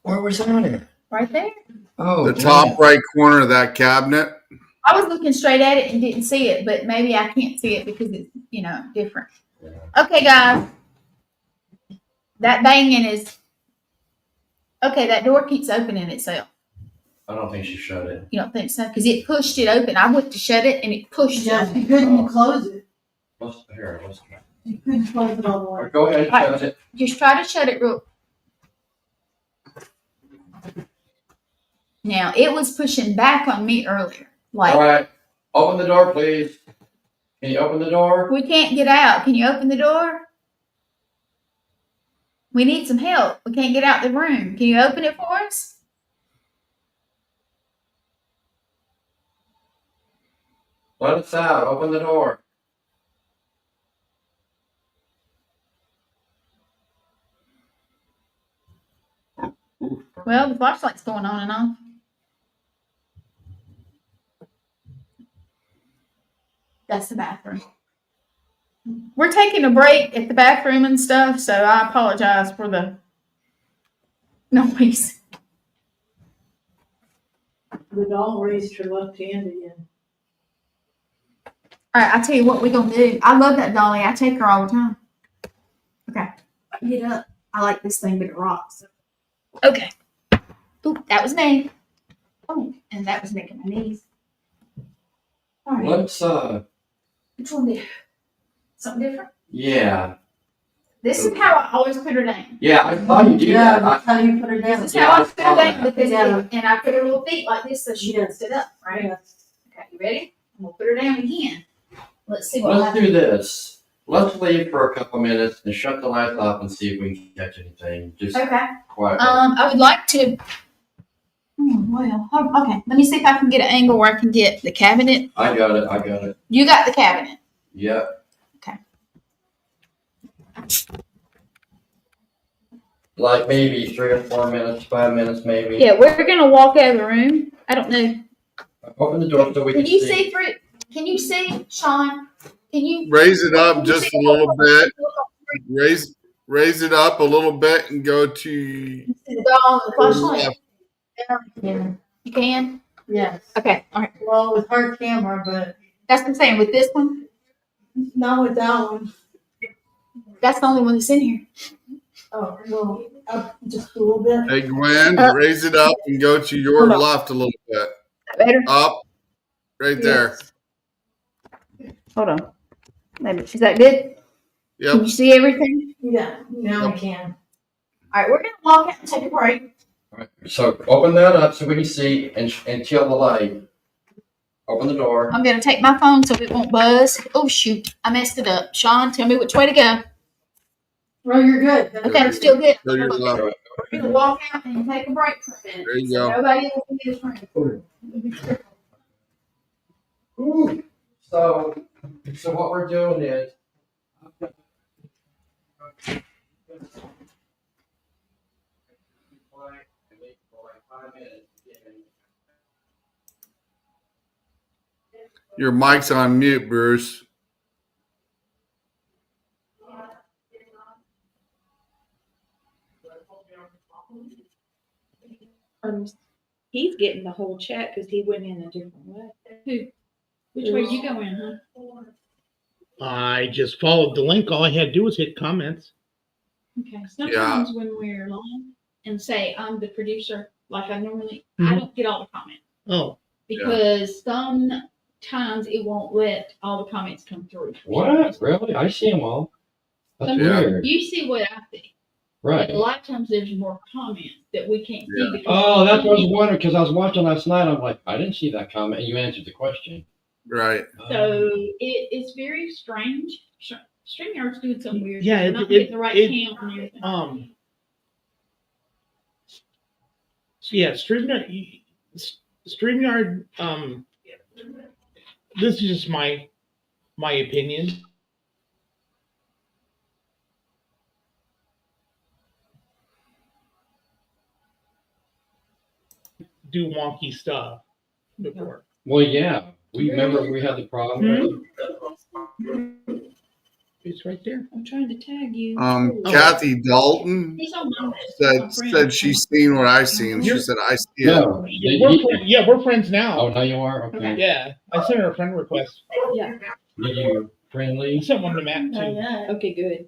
Where was that? Right there. Oh, The top right corner of that cabinet. I was looking straight at it and didn't see it, but maybe I can't see it because it's, different. Okay, guys. That banging is, okay, that door keeps opening itself. I don't think she shut it. You don't think so? Because it pushed it open. I went to shut it and it pushed it open. You couldn't close it. Let's here. Let's You couldn't close it all the way. go ahead and shut it. Just try to shut it real. Now, it was pushing back on me earlier. Like, All right. Open the door, please. Can you open the door? we can't get out. Can you open the door? We need some help. We can't get out the room. Can you open it for us? Let us out. Open the door. Well, the flashlight's going on and off. That's the bathroom. We're taking a break at the bathroom and stuff, so I apologize for the noise. The doll raised her left hand again. All right, I tell you what we're gonna do. I love that dolly. I take her all the time. Okay, get up. I like this thing, but it rocks. Okay. Oop, that was me. Oh, and that was making my knees. All right. Let's Which one did? Something different? yeah. This is how I always put her down. Yeah, I saw you do that. That's how you put her down. This is how I put her down because Yeah. and I put her little feet like this so she doesn't sit up, right? Yes. Okay, you ready? I'm gonna put her down again. Let's see what Let's happens. do this. Let's leave for a couple minutes and shut the lights off and see if we can catch anything. Just Okay. quietly. I would like to. Okay. Let me see if I can get an angle where I can get the cabinet. I got it. You got the cabinet. Yep. Okay. Like maybe 3 or 4 minutes, 5 minutes maybe. Yeah, we're gonna walk out of the room. I don't know. Open the door so we can Can you see. see through? Can you see, Shawn? Can you Raise it up can you just see a little bit. Raise it up a little bit and go to see the doll and the flashlight? Yeah. You can. Yes. Okay. All right. Well, with her camera, but That's what I'm saying. With this one, not with that one. that's the only one that's in here. Oh, well, up just a little bit. Hey Gwen, raise it up and go to your Hold on. left a little bit. Better. Up. Right there. Hold on. Maybe is that good? Can Yep. you see everything? Yeah, now we can. All right. We're gonna walk out and take a break. All right. So open that up so we can see and kill the light. Open the door. I'm gonna take my phone so it won't buzz. Oh shoot! I messed it up. Shawn, tell me which way to go. Well, you're good. Okay, I'm still good. Go to your left. We're gonna walk out and take a break for a minute. There you So go. nobody will be this room. Ooh. So what we're doing is. Your mic's on mute, Bruce. He's getting the whole chat because he went in a different way. Who? Which way you going, huh? I just followed the link. All I had to do was hit comments. Okay. Sometimes when we're live and say I'm the producer, like I normally, I don't get all the comments Oh, because sometimes it won't let all the comments come through. What? Really? I see them all. That's Sometimes weird. you see what I see. Right. But a lot of times there's more comments that we can't see. Yeah. Because Oh, that's what I was wondering because I was watching last night. I'm like, I didn't see that comment, and you answered the question. Right. So it's very strange. StreamYard's doing something weird. Yeah, They're not getting the right count and everything. So yeah, StreamYard. StreamYard. This is just my opinion. Do wonky stuff before. Well, yeah. We remember we had the problem. It's right there. I'm trying to tag you. Kathy Dalton said she's seen what I've seen. She said I see it. No. We're friends now. Oh, now you are? Okay. Yeah, I sent her a friend request. Yeah. Did you friendly? I sent one to Matt too. Okay, good.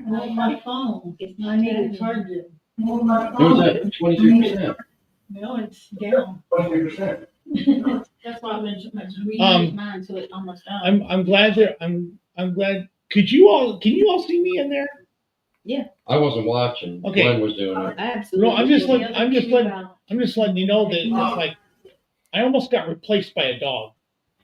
On my phone. I need to charge it. It was at 23%. No, it's down. 23%. That's why I've been reading mine until it's almost done. I'm glad that I'm glad. Can you all see me in there? I wasn't watching. Okay. Gwen was doing it. Absolutely. No, I'm just letting you know that it's like I almost got replaced by a dog.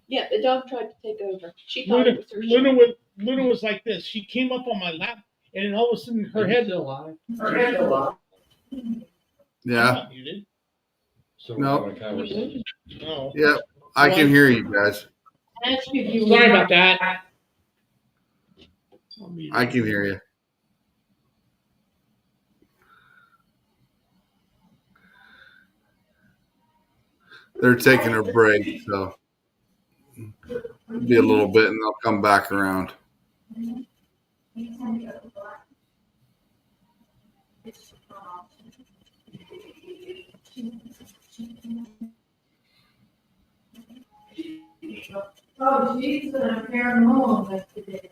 Yeah, the dog tried to take over. She thought it was her. Luna was like this. She came up on my lap, and then all of a sudden her head. Still alive? Yeah. You did? So No. we're having a conversation. Oh. Yeah, I can hear you guys. Sorry about that. I can hear you. They're taking a break, so be a little bit, and they'll come back around. Oh, she's a paranormal investigator.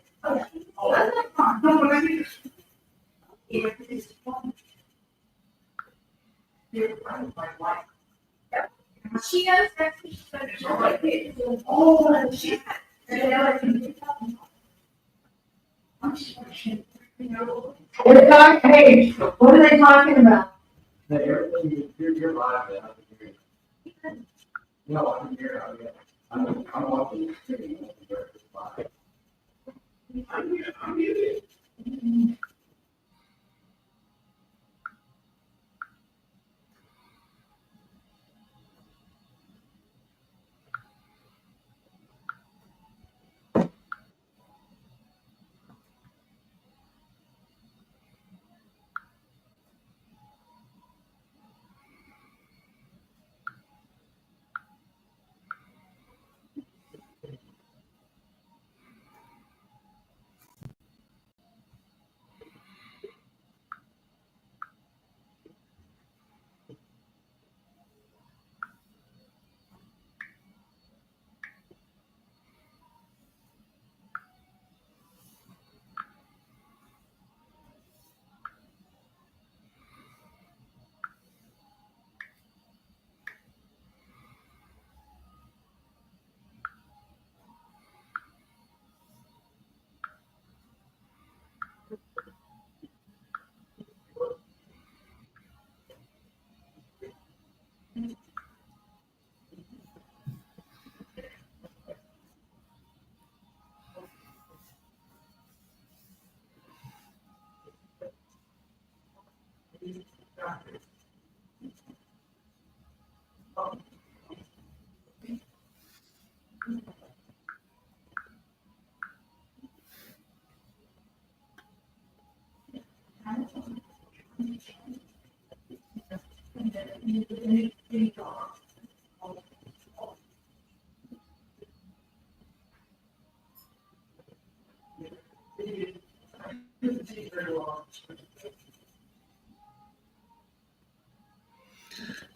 She knows that. Oh, she. Hey, what are they talking about? You're live. No, I'm here. I'm watching. I'm muted.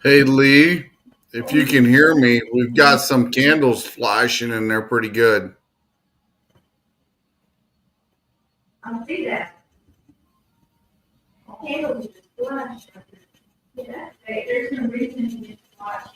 Hey, Lee, if you can hear me, we've got some candles flashing, and they're pretty good. I see that. Candles just flash. Yeah, there's no reason to just watch.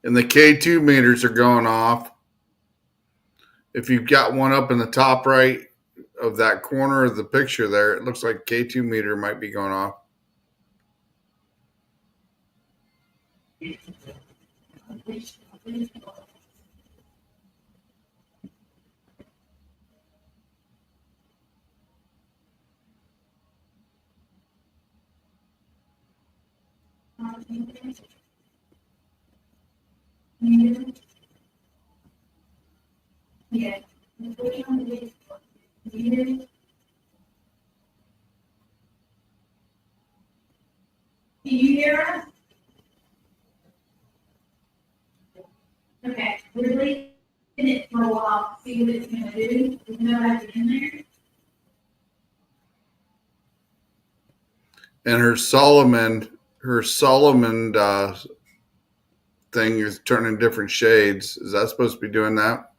And the K2 meters are going off. If you've got one up in the top right of that corner of the picture there, it looks like K2 meter might be going off. Yeah. Can you hear us? Okay, we're leaving it for a while, see what it's gonna do. There's nobody in there. And her Solomon thing is turning different shades. Is that supposed to be doing that?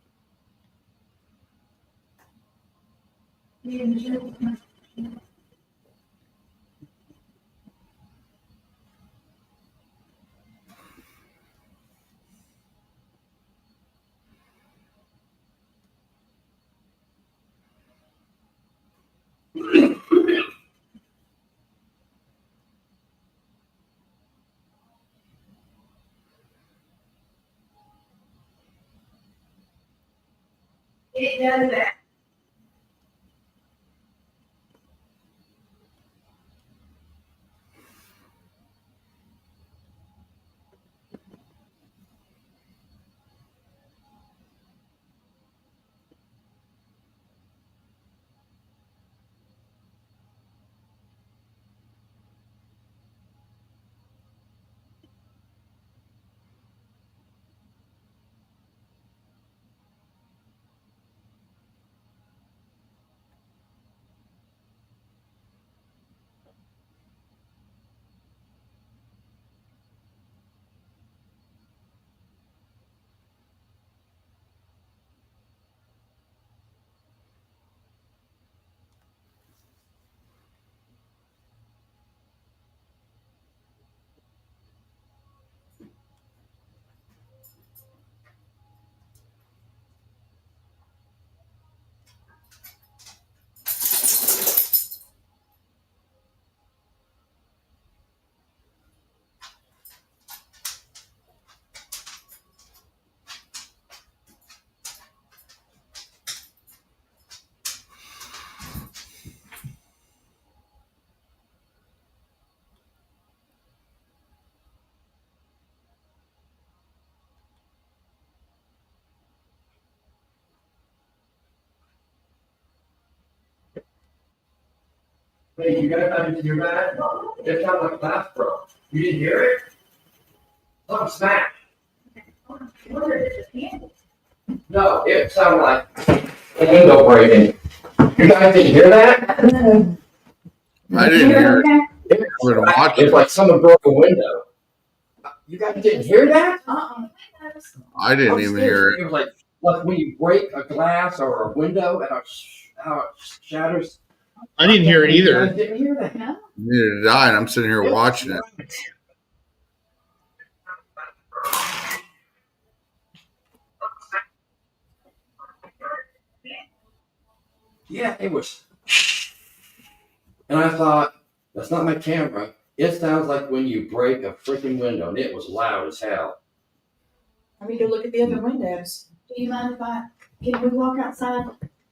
It does that. Hey, you guys haven't hear that? It sounded like glass broke. You didn't hear it? Something smacked. No, it sounded like a window breaking. You guys didn't hear that? I didn't hear it. It's like someone broke a window. You guys didn't hear that? I didn't even hear it. It was like when you break a glass or a window and how it shatters. I didn't hear it either. You guys didn't hear that? No. Neither did I, and I'm sitting here watching it. Yeah, it was. And I thought, that's not my camera. It sounds like when you break a freaking window, and it was loud as hell. I need to look at the other windows. Do you mind if can we walk outside?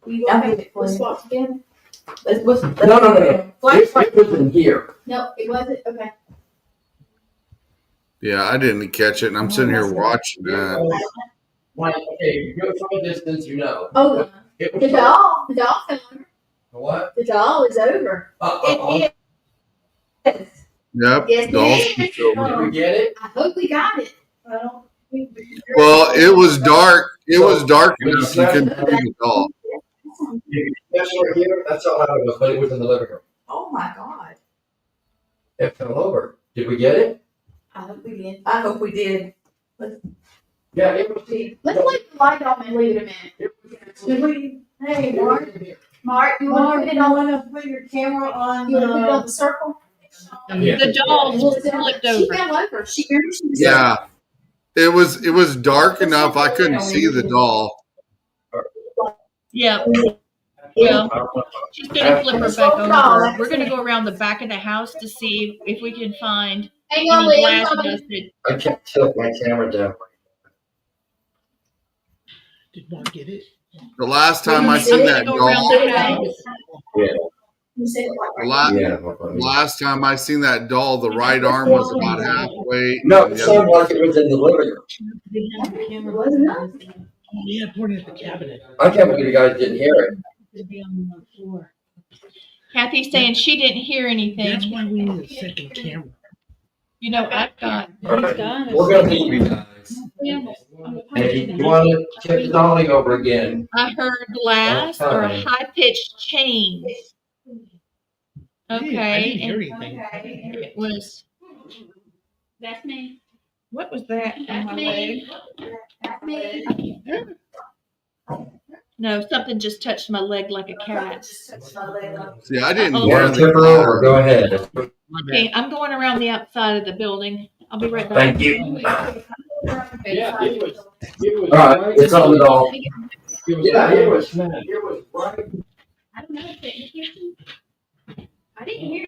Will you I'll walk get out? it for Let's you. walk together. No. It was in here. No, it wasn't, okay. Yeah, I didn't catch it, and I'm sitting here watching that. Like, okay, you're from a distance, you know. Oh, It was the doll fell over. What? The doll is over. It is. Yep. Yes, dolls it is. is over. Did we get it? I hope we got it. Well, it was dark. It was dark enough you couldn't see the doll. That's right here. That's how loud it was, but it was in the living room. Oh my God. It fell over. Did we get it? I hope we did. I hope we did. Yeah, it was. Let's leave the light on and leave it a minute. Should we? Hey, Mark. Mark, you want to put it on? Want to put your camera on? You want to put it on the circle? Yeah. The doll flipped She over. fell over. Yeah. It was dark enough I couldn't see the doll. Yeah. Well, she's gonna flip her back over. We're gonna go around the back of the house to see if we can find any glass busted. I can't tilt my camera down. Did Mark get it? The last time I I'm seen gonna that go around doll, the house. last time I seen that doll, the right arm was about halfway. No, and it the other- sounded like it was in the living room. Oh, yeah, pointing at the cabinet. I can't believe you guys didn't hear it. Kathy's saying she didn't hear anything. That's why we need a second camera. You know, I've got. All right, we're gonna leave you guys. And if you want to tip the dolly over again, I heard glass or high pitched chains. Okay. I didn't hear anything. It was. That's me. What was that on my leg? That's me. No, something just touched my leg like a cat. See, I didn't Uh-oh. you hear want to tip her over, go ahead. Okay, I'm going around the outside of the building. I'll be right back. Thank you. Yeah, it was All right, it's on the doll. Yeah, it was. It was right. I don't know. Did you hear me? I didn't hear.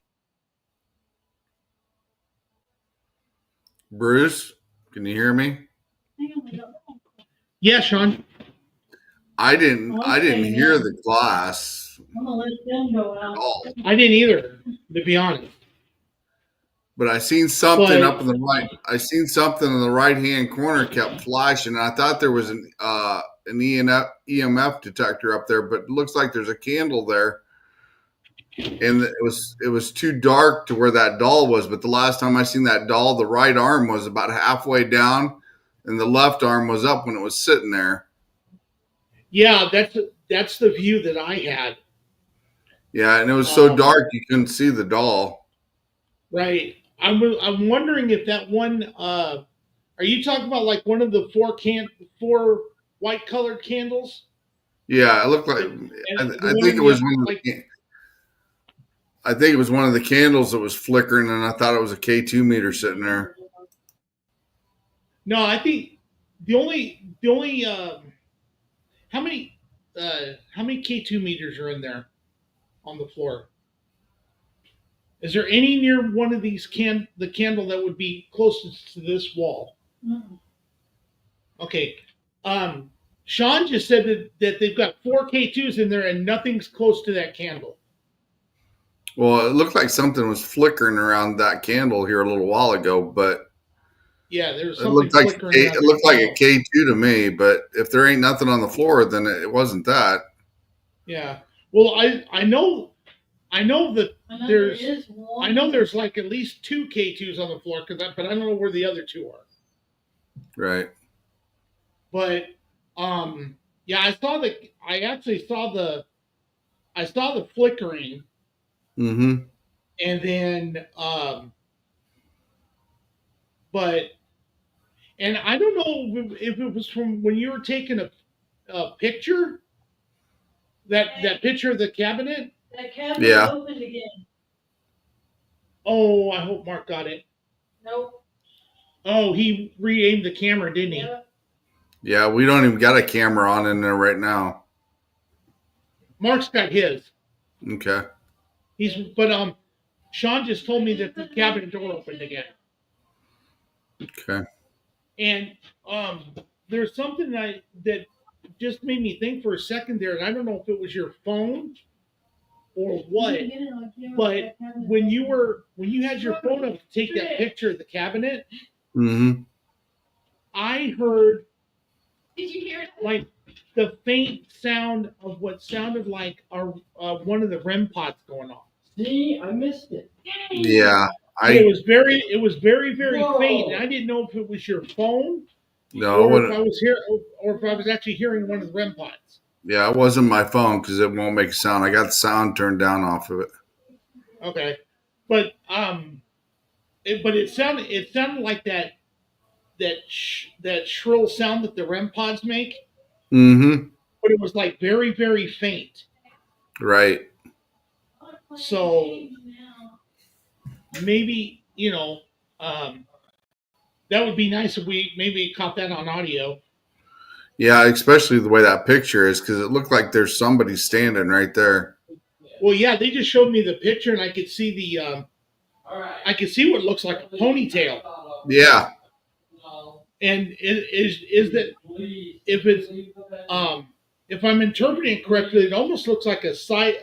Bruce, can you hear me? Yeah, Shawn. I didn't hear the glass. I'm gonna let them go out. Oh, I didn't either, to be honest. but I seen something But- up in the right. I seen something in the right hand corner kept flashing. And I thought there was an EMF detector up there, but it looks like there's a candle there. And it was too dark to where that doll was. But the last time I seen that doll, the right arm was about halfway down, and the left arm was up when it was sitting there. Yeah, that's the view that I had. Yeah, and it was so dark you couldn't see the doll. Right. I'm wondering if that one. Are you talking about like one of the four white colored candles? Yeah, it looked like. I think it was one of the. I think it was one of the candles that was flickering, and I thought it was a K2 meter sitting there. No, I think the only how many K2 meters are in there on the floor? Is there any near one of these the candle that would be closest to this wall? Mm-mm. Okay. Shawn just said that they've got 4 K2s in there and nothing's close to that candle. Well, it looked like something was flickering around that candle here a little while ago, but Yeah, there's it something looked like flickering around it looked that like a candle. K2 to me. But if there ain't nothing on the floor, then it wasn't that. Yeah. Well, I know that there's There is one. I know there's like at least 2 K2s on the floor, but I don't know where the other 2 are. Right. But yeah, I actually saw the flickering, Mm-hmm. and then but and I don't know if it was from when you were taking a picture, that picture of the cabinet. That cabinet Yeah. opened again. Oh, I hope Mark got it. Nope. Oh, he re-aimed the camera, didn't he? Yep. Yeah, we don't even got a camera on in there right now. Mark's got his. Okay. But Shawn just told me that the cabinet door opened again. Okay. And there's something that just made me think for a second there, and I don't know if it was your phone or what, but when you had your phone up to take that picture of the cabinet, Mm-hmm. I heard Did you hear it? like the faint sound of what sounded like one of the REM pods going off. See, I missed it. Yeah. It was very very Whoa. faint, and I didn't know if it was your phone No, or if I was actually hearing one of the REM pods. yeah, it wasn't my phone because it won't make a sound. I got the sound turned down off of it. Okay, but it sounded like that shrill sound that the REM pods make, Mm-hmm. but it was like very very faint. Right. So maybe that would be nice if we maybe caught that on audio. Yeah, especially the way that picture is, because it looked like there's somebody standing right there. Well, yeah, they just showed me the picture, and I could see I could see what looks like a ponytail. Yeah, And is that if it's if I'm interpreting it correctly, it almost looks like a side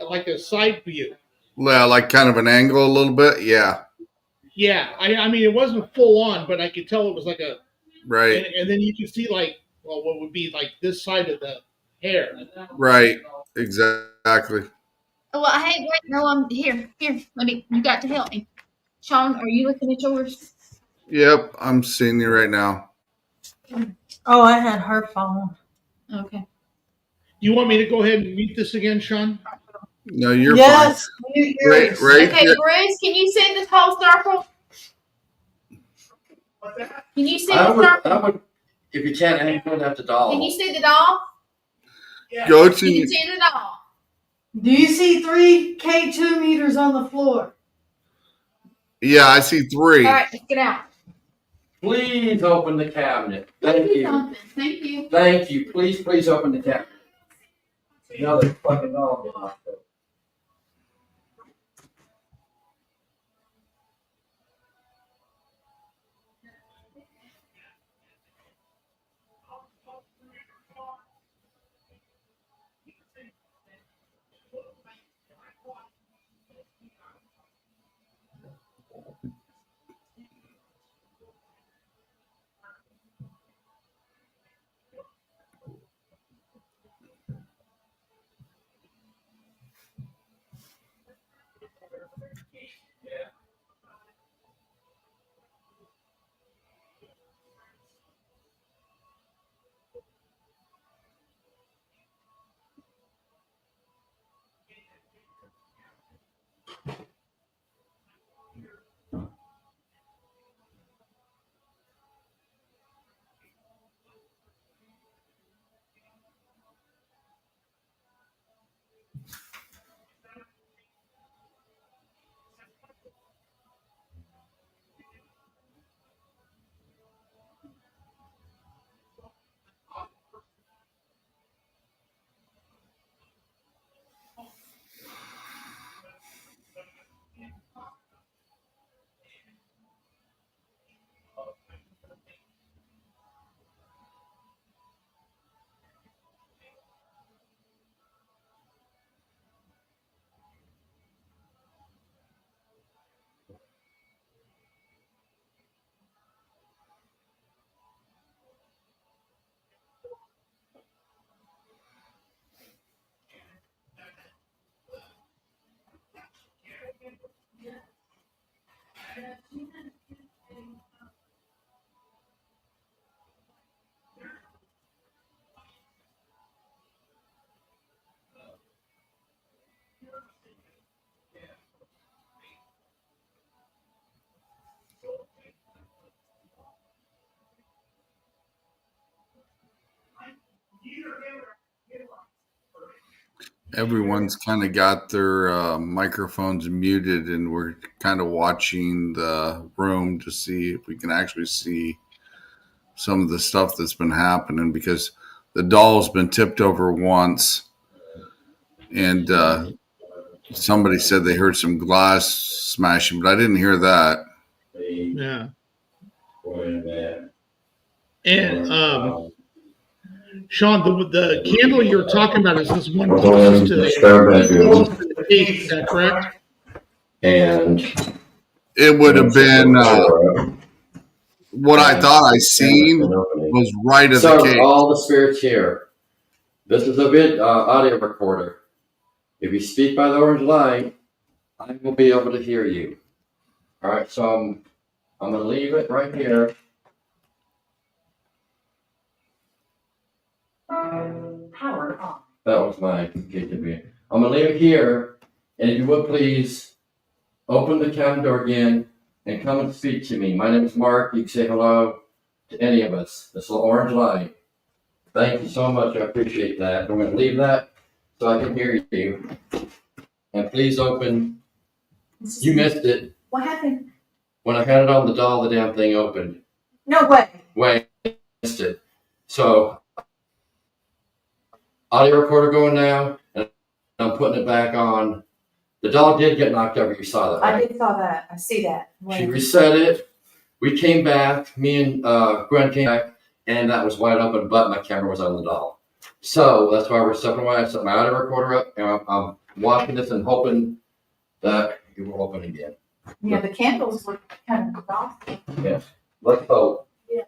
view. yeah, like kind of an angle a little bit. Yeah, Yeah, I mean it wasn't full on, but I could tell it was like a right, and then you can see like what would be like this side of the hair. right, exactly. Oh, well, hey, wait, no, I'm here. Here, you got to help me. Shawn, are you looking at yours? Yep, I'm seeing you right now. Oh, I had her phone. Okay. You want me to go ahead and mute this again, Shawn? No, you're Yes, fine. Right, right. Okay, Bruce, can you see this whole circle? Can you see the circle? I would, if you can, hang it at the doll. Can you see the doll? Go You to. can see the doll. Do you see 3 K2 meters on the floor? Yeah, I see 3. All right, let's get out. Please open the cabinet. Thank you. Thank you. Thank you. Please open the cabinet. Another fucking doll in the hospital. Everyone's kind of got their microphones muted, and we're kind of watching the room to see if we can actually see some of the stuff that's been happening, because the doll's been tipped over once, and somebody said they heard some glass smashing, but I didn't hear that. Yeah. And Shawn, the candle you're talking about is this one closest to the gate. Is that correct? And it would have been what I thought I seen was right at the gate. All the spirits here. This is a audio recorder. If you speak by the orange light, I will be able to hear you. All right, so I'm going to leave it right here. Power on. That was my KTV. I'm going to leave it here, and if you would please open the cabin door again and come and speak to me. My name is Mark. You can say hello to any of us. This little orange light. Thank you so much. I appreciate that. I'm going to leave that so I can hear you. And please open. You missed it. What happened? When I had it on the doll, the damn thing opened. No way. Wait, I missed it. So audio recorder going now, and I'm putting it back on. The dog did get knocked over. You saw that, right? I did saw that. I see that. She reset it. We came back. Me and Gwen came back, and that was wide open, but my camera was on the doll. So that's why we're stepping away. I set my audio recorder up, and I'm watching this and hoping that it will open again. Yeah, the candles look kind of soft. Yes. Let's hope. Yeah.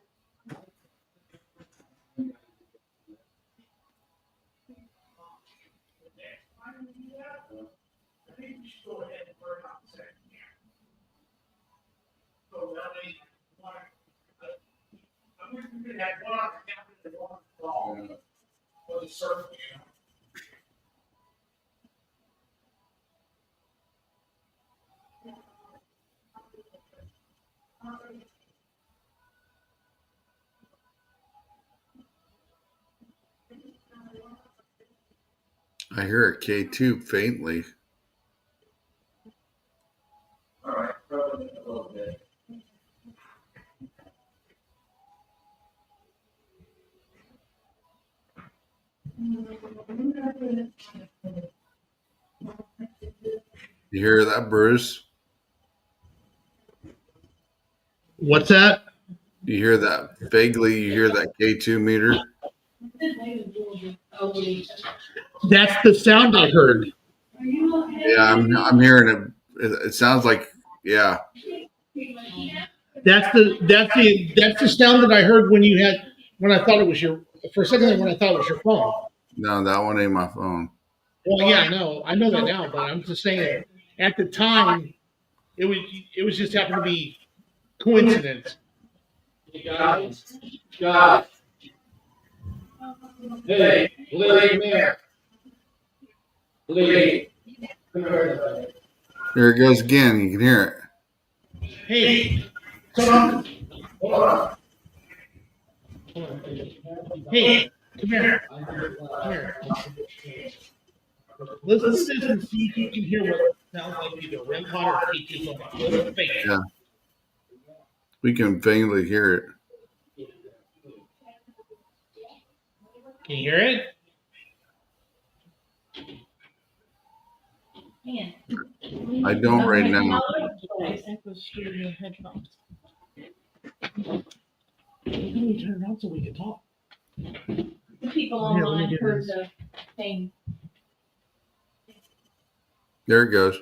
I hear a K2 faintly. All right. Probably a little bit. You hear that, Bruce? What's that? You hear that vaguely? You hear that K2 meter? That's the sound I heard. Yeah, I'm hearing it. It sounds like, yeah. That's the sound that I heard when I thought it was your, for a second when I thought it was your phone. No, that one ain't my phone. Well, yeah, no, I know that now, but I'm just saying at the time it was just happened to be coincidence. Guys. Hey, Lee, come here. Lee. Come here. There it goes again. You can hear Hey, come on. Hey, come here. Come here. Listen to this and see if you can hear what it sounds like either REM pod or K2 phone. it. Yeah. We can faintly hear it. Can you hear it? I don't right now. Let me turn it on so we can talk. The people Here, let me online do heard this. the thing. There it goes.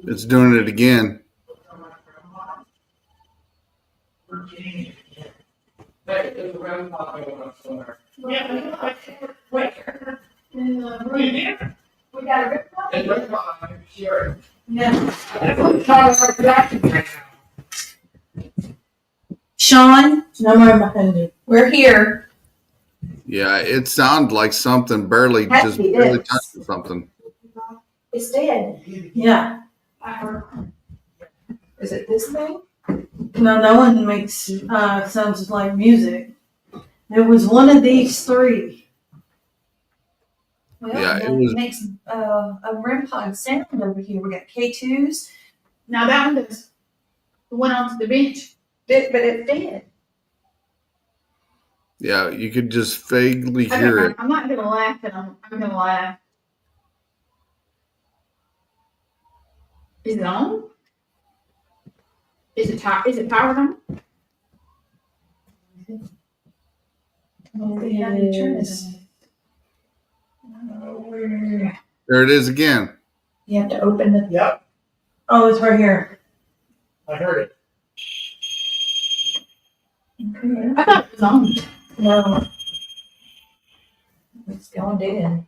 It's doing it again. Hey, there's a round pop going on somewhere. Where? In there. We got a rip off? And round pop, I'm sure. Yeah. Shawn, no more behind. We're here. Yeah, it sounded like something barely Has to be barely this. touched something. It's dead. Yeah. I heard. Is it this thing? No, that one makes sounds like music. It was one of these three. Well, Yeah, it that was- makes a REM pod sound over here. We got K2s. Now that one does. The one onto the bench. But it's dead. Yeah, you could just vaguely hear it. I'm not gonna laugh, and I'm gonna laugh. Is it on? Is it powered on? Oh, yeah, you turn this. There it is again. You have to open the. Yep, Oh, it's right here. I heard it. I thought it was on. No. It's going dead.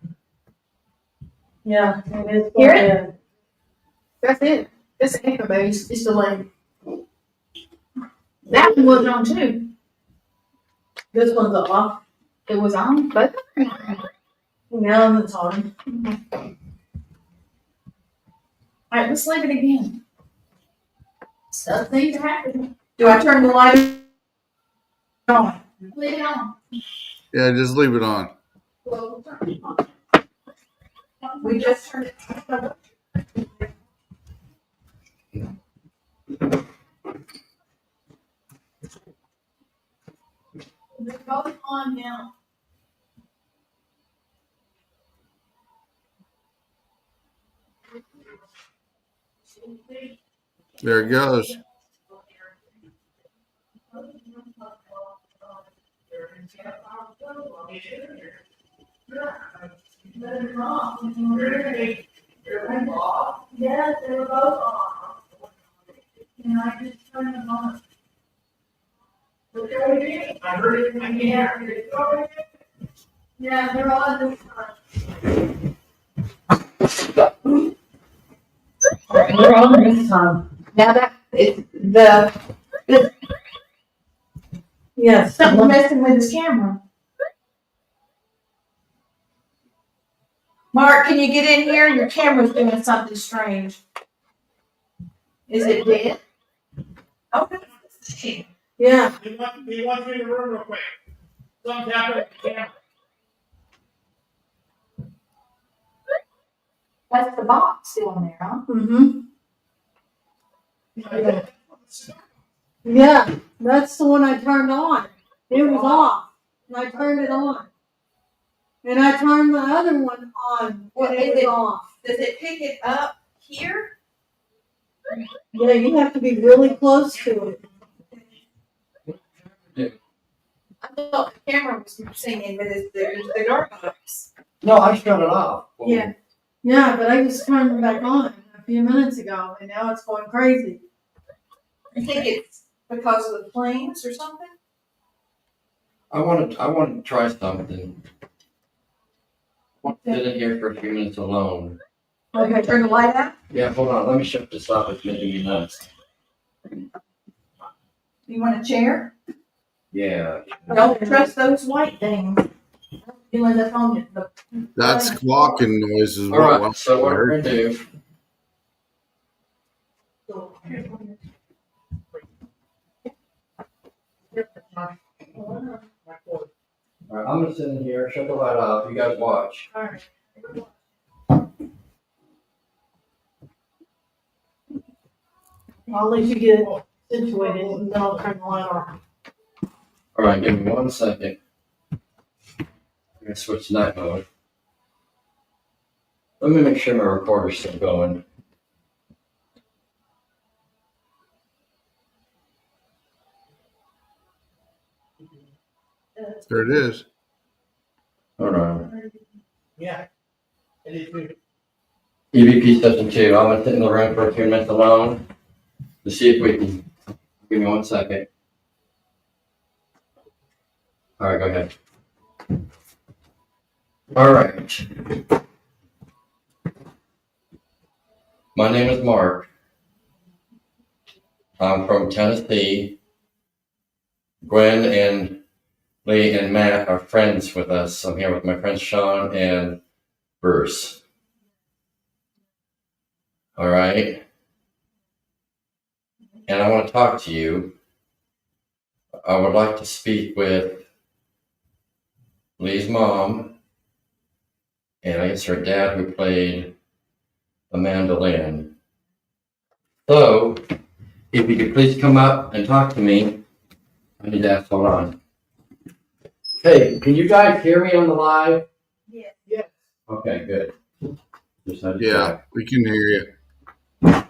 Yeah, it is. Hear it? That's it. That's the echo base. It's delayed. That one was on too. This one's off. It was on, but Now it's on. all right, let's leave it again. Stuff things are happening. Do I turn the light on? Leave it on. Yeah, just leave it on. Well, we'll turn it on. We just turned it. They're both on now. There it goes. Yes, they were both on. And I just turned them on. I heard it. I can't hear it. Yeah, they're on this time. They're on this time. Now that it's Yes. something messing with his camera. Mark, can you get in here? Your camera's doing something strange. Is it dead? Okay. Yeah. He wants you in the room real quick. Something's happening with the camera. That's the box still on there, huh? Mm-hmm. Yeah, that's the one I turned on. It was off, and I turned it on. And I turned the other one on, Well, and it was off. Does it pick it up here? Yeah, you have to be really close to it. I thought the camera was singing, but it's the dark box. No, I shut it off. Yeah. Yeah, but I just turned it back on a few minutes ago, and now it's going crazy. I think it's because of the flames or something. I want to try something. I want to sit in here for a few minutes alone. Okay, turn the light out. Yeah, hold on. Let me shut this off. It's making me nuts. You want a chair? Yeah. Don't trust those white things. You end up on the. That squawking noise is All what right. So what we're gonna do? All right, I'm gonna sit in here. Shut the light off. You guys watch. All right. I'll let you get it situated, and then I'll turn the light off. All right, give me 1 second. I'm gonna switch to night mode. Let me make sure my recorder's still going. There it is. Hold on. Yeah. It is too. EVP session 2. I'm gonna sit in the room for a few minutes alone to see if we can. Give me 1 second. All right, go ahead. All right. My name is Mark. I'm from Tennessee. Gwen and Lee and Matt are friends with us. I'm here with my friends Shawn and Bruce. All right. And I want to talk to you. I would like to speak with Lee's mom, and I guess her dad who played the mandolin. So, if you could please come up and talk to me. I need to ask, hold on. Hey, can you guys hear me on the live? Yes. Yes. Okay, good. Just had to Yeah, check. we can hear you. That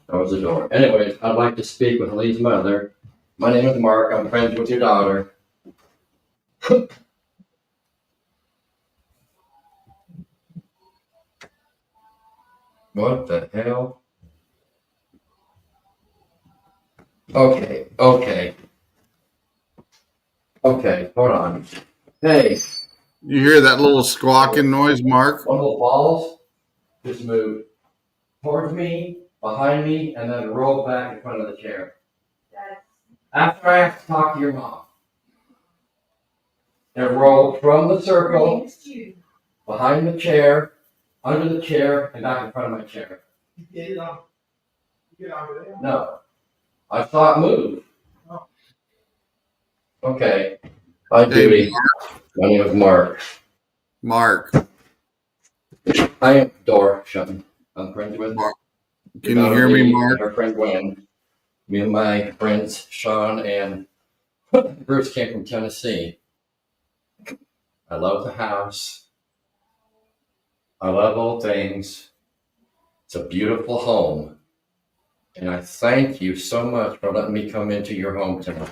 was the door. Anyways, I'd like to speak with Lee's mother. My name is Mark. I'm friends with your daughter. What the hell? Okay, hold on. Hey, You hear that little squawking noise, Mark? one of the balls just moved towards me, behind me, and then rolled back in front of the chair. After I have to talk to your mom. It rolled from the circle, behind the chair, under the chair, and back in front of my chair. You get it on. You get over there. No. I saw it move. Okay. Hi, Hey, Judy. My name is Mark. Mark. I am door shutting. I'm friends with Mark, can you hear me, Mark? Her friend Gwen. Me and my friends Shawn and Bruce came from Tennessee. I love the house. I love old things. It's a beautiful home. And I thank you so much for letting me come into your home tonight.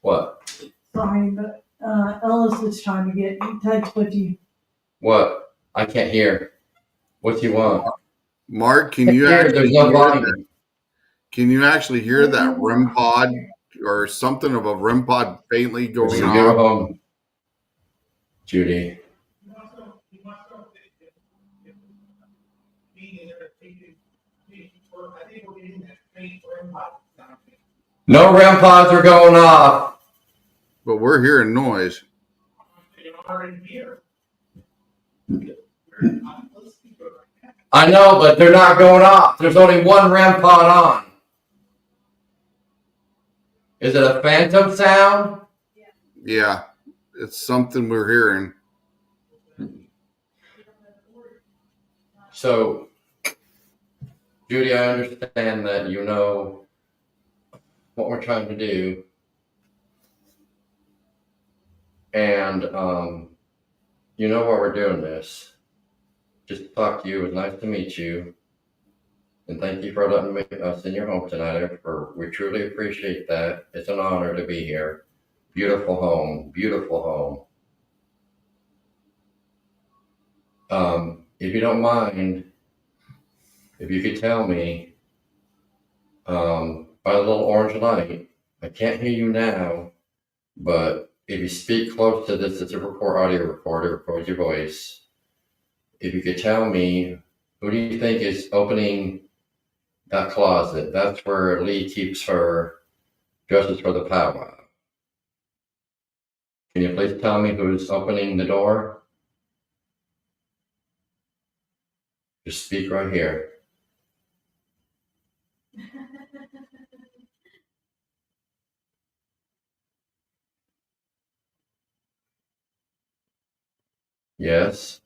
What? Sorry, but Ellis is trying to get in touch with you. What? I can't hear. What do you want? Mark, can you actually There's no hear volume. that? Can you actually hear that REM pod or something of a REM pod faintly There's going a beautiful on? home, Judy. No REM pods are going off. But we're hearing noise. I know, but they're not going off. There's only one REM pod on. Is it a phantom sound? Yeah, it's something we're hearing. So, Judy, I understand that you know what we're trying to do. And you know why we're doing this. Just to talk to you. It was nice to meet you. And thank you for letting us in your home tonight. We truly appreciate that. It's an honor to be here. Beautiful home. Beautiful home. If you don't mind, if you could tell me, by the little orange light, I can't hear you now, but if you speak close to this, it's a audio recorder, it records your voice. If you could tell me, who do you think is opening that closet? That's where Lee keeps her dresses for the powwow. Can you please tell me who's opening the door? Just speak right here. Yes?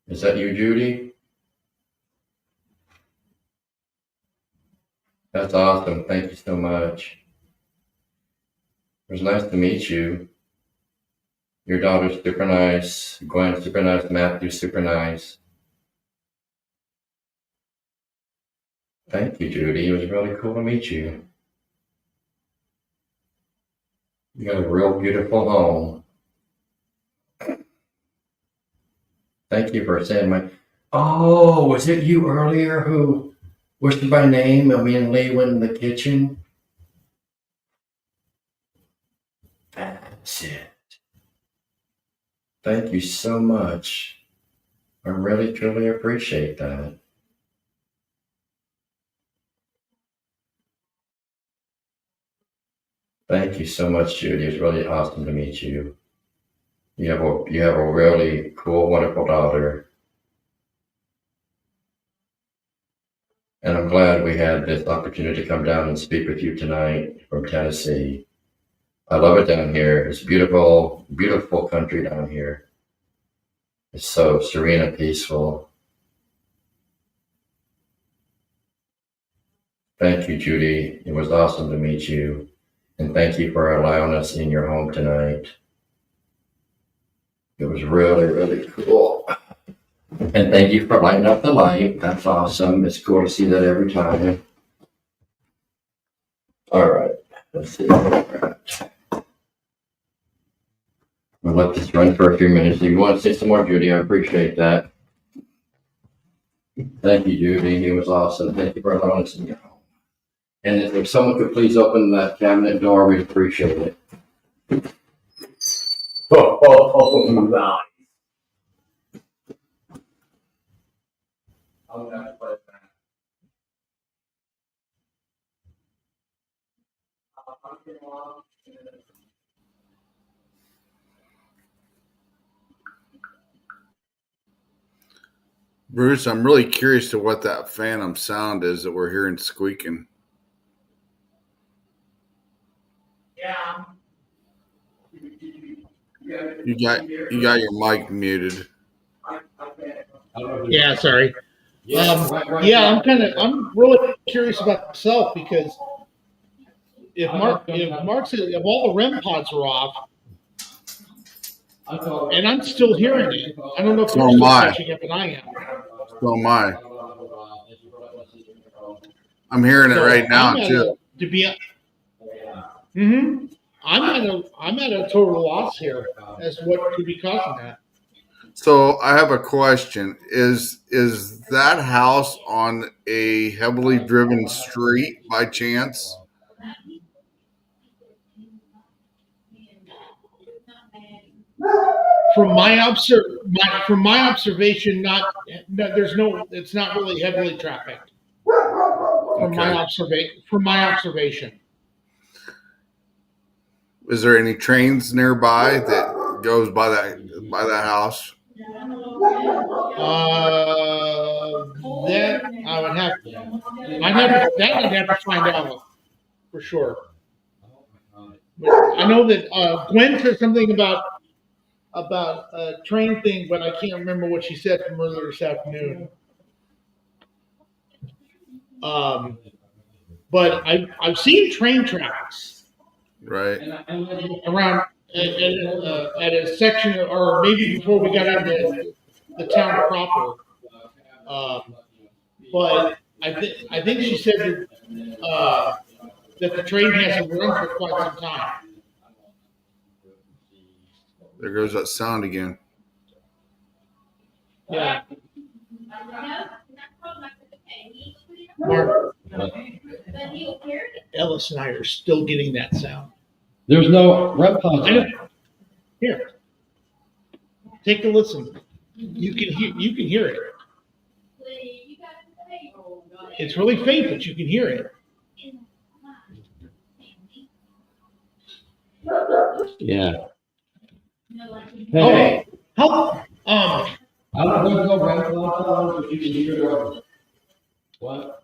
Is that you, Judy? That's awesome. Thank you so much. It was nice to meet you. Your daughter's super nice. Gwen's super nice. Matthew's super nice. Thank you, Judy. It was really cool to meet you. You got a real beautiful home. Thank you for saying my... Oh, was it you earlier who whispered my name and me and Lee went in the kitchen? That's it. Thank you so much. I really, truly appreciate that. Thank you so much, Judy. It's really awesome to meet you. You have a really cool, wonderful daughter. And I'm glad we had this opportunity to come down and speak with you tonight from Tennessee. I love it down here. It's beautiful, beautiful country down here. It's so serene and peaceful. Thank you, Judy. It was awesome to meet you. And thank you for allowing us in your home tonight. It was really, really cool. And thank you for lighting up the light. That's awesome. It's cool to see that every time. All right. Let's see. I'll let this run for a few minutes. If you want to say some more, Judy, I appreciate that. Thank you, Judy. It was awesome. Thank you for allowing us in your home. And if someone could please open that cabinet door, we'd appreciate it. Nice. I'm going to play it back. Bruce, I'm really curious to what that phantom sound is that we're hearing squeaking. Yeah. You got your mic muted. Yeah, sorry. Right Yeah, now. I'm really curious about myself because if if all the REM pods are off, and I'm still hearing it, I don't know if So you're am still I. catching up, and I am. So am I. I'm hearing it So right now I'm at too. I'm at a total loss here as to what could be causing that. So I have a question. Is that house on a heavily driven street by chance? From my observation, it's not really heavily trafficked. From my observation. Is there any trains nearby that goes by that house? That I'd have to find out for sure. But I know that Gwen said something about a train thing, but I can't remember what she said from earlier this afternoon. But I've seen train tracks Right. around at a section, or maybe before we got into the town proper. But I think she said that the train hasn't run for quite some time. There goes that sound again. Yeah. Mark, Ellis and I are still getting that sound. There's no REM pods. Here, take a listen. You can hear it. It's really faint, but you can hear it. Yeah. Hey, how I don't know no REM pods, but you can hear it. What?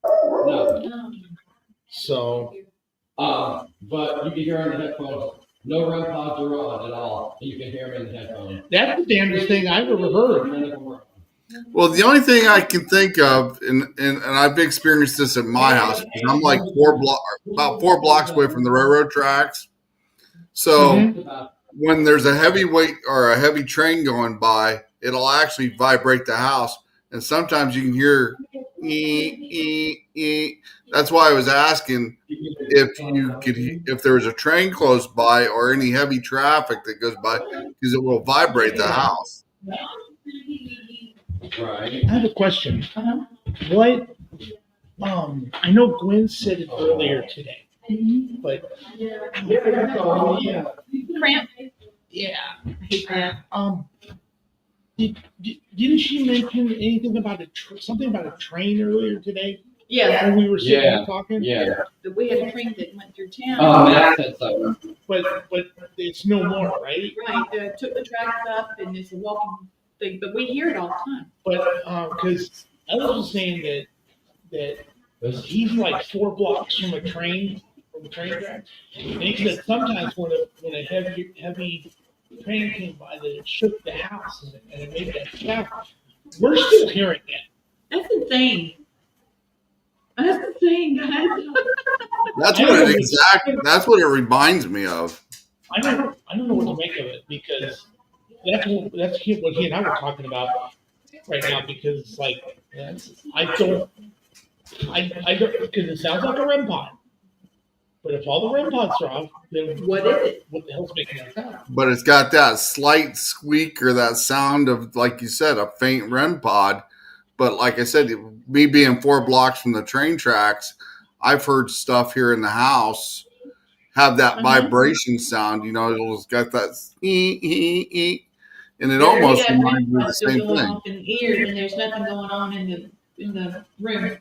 No. So, but you can hear in the headphones. No REM pods are on at all. You can hear them in the headphones. that's the damnest thing I've ever heard. Well, the only thing I can think of, and I've experienced this at my house, because I'm like about 4 blocks away from the railroad tracks. So when there's a heavy weight or a heavy train going by, it'll actually vibrate the house, and sometimes you can hear That's why I was asking if there was a train close by or any heavy traffic that goes by, because it will vibrate the house. Right. I have a question. What? I know Gwen said it earlier today, but Cramp. yeah, I hate that. Didn't she mention anything about something about a train earlier today? Yeah, When we were sitting there talking. Yeah. but we had a train that went through town. That said so. But it's no more, right? Right, took the tracks up and it's a walking thing, but we hear it all the time. But because I was saying that he's like 4 blocks from a train track, and he said sometimes when a heavy train came by, that it shook the house and it made that sound. We're still hearing it. That's insane. That's the thing, guys. That's what it reminds me of. I don't know what to make of it, because that's what he and I were talking about right now, because it's like I don't because it sounds like a REM pod. But if all the REM pods are off, then What is it? What the hell's making that sound? But it's got that slight squeak or that sound of, like you said, a faint REM pod. But like I said, me being 4 blocks from the train tracks, I've heard stuff here in the house have that vibration sound. You know, it's got that and it almost reminds me of the same going thing. off in the ears, and there's nothing going on in the room.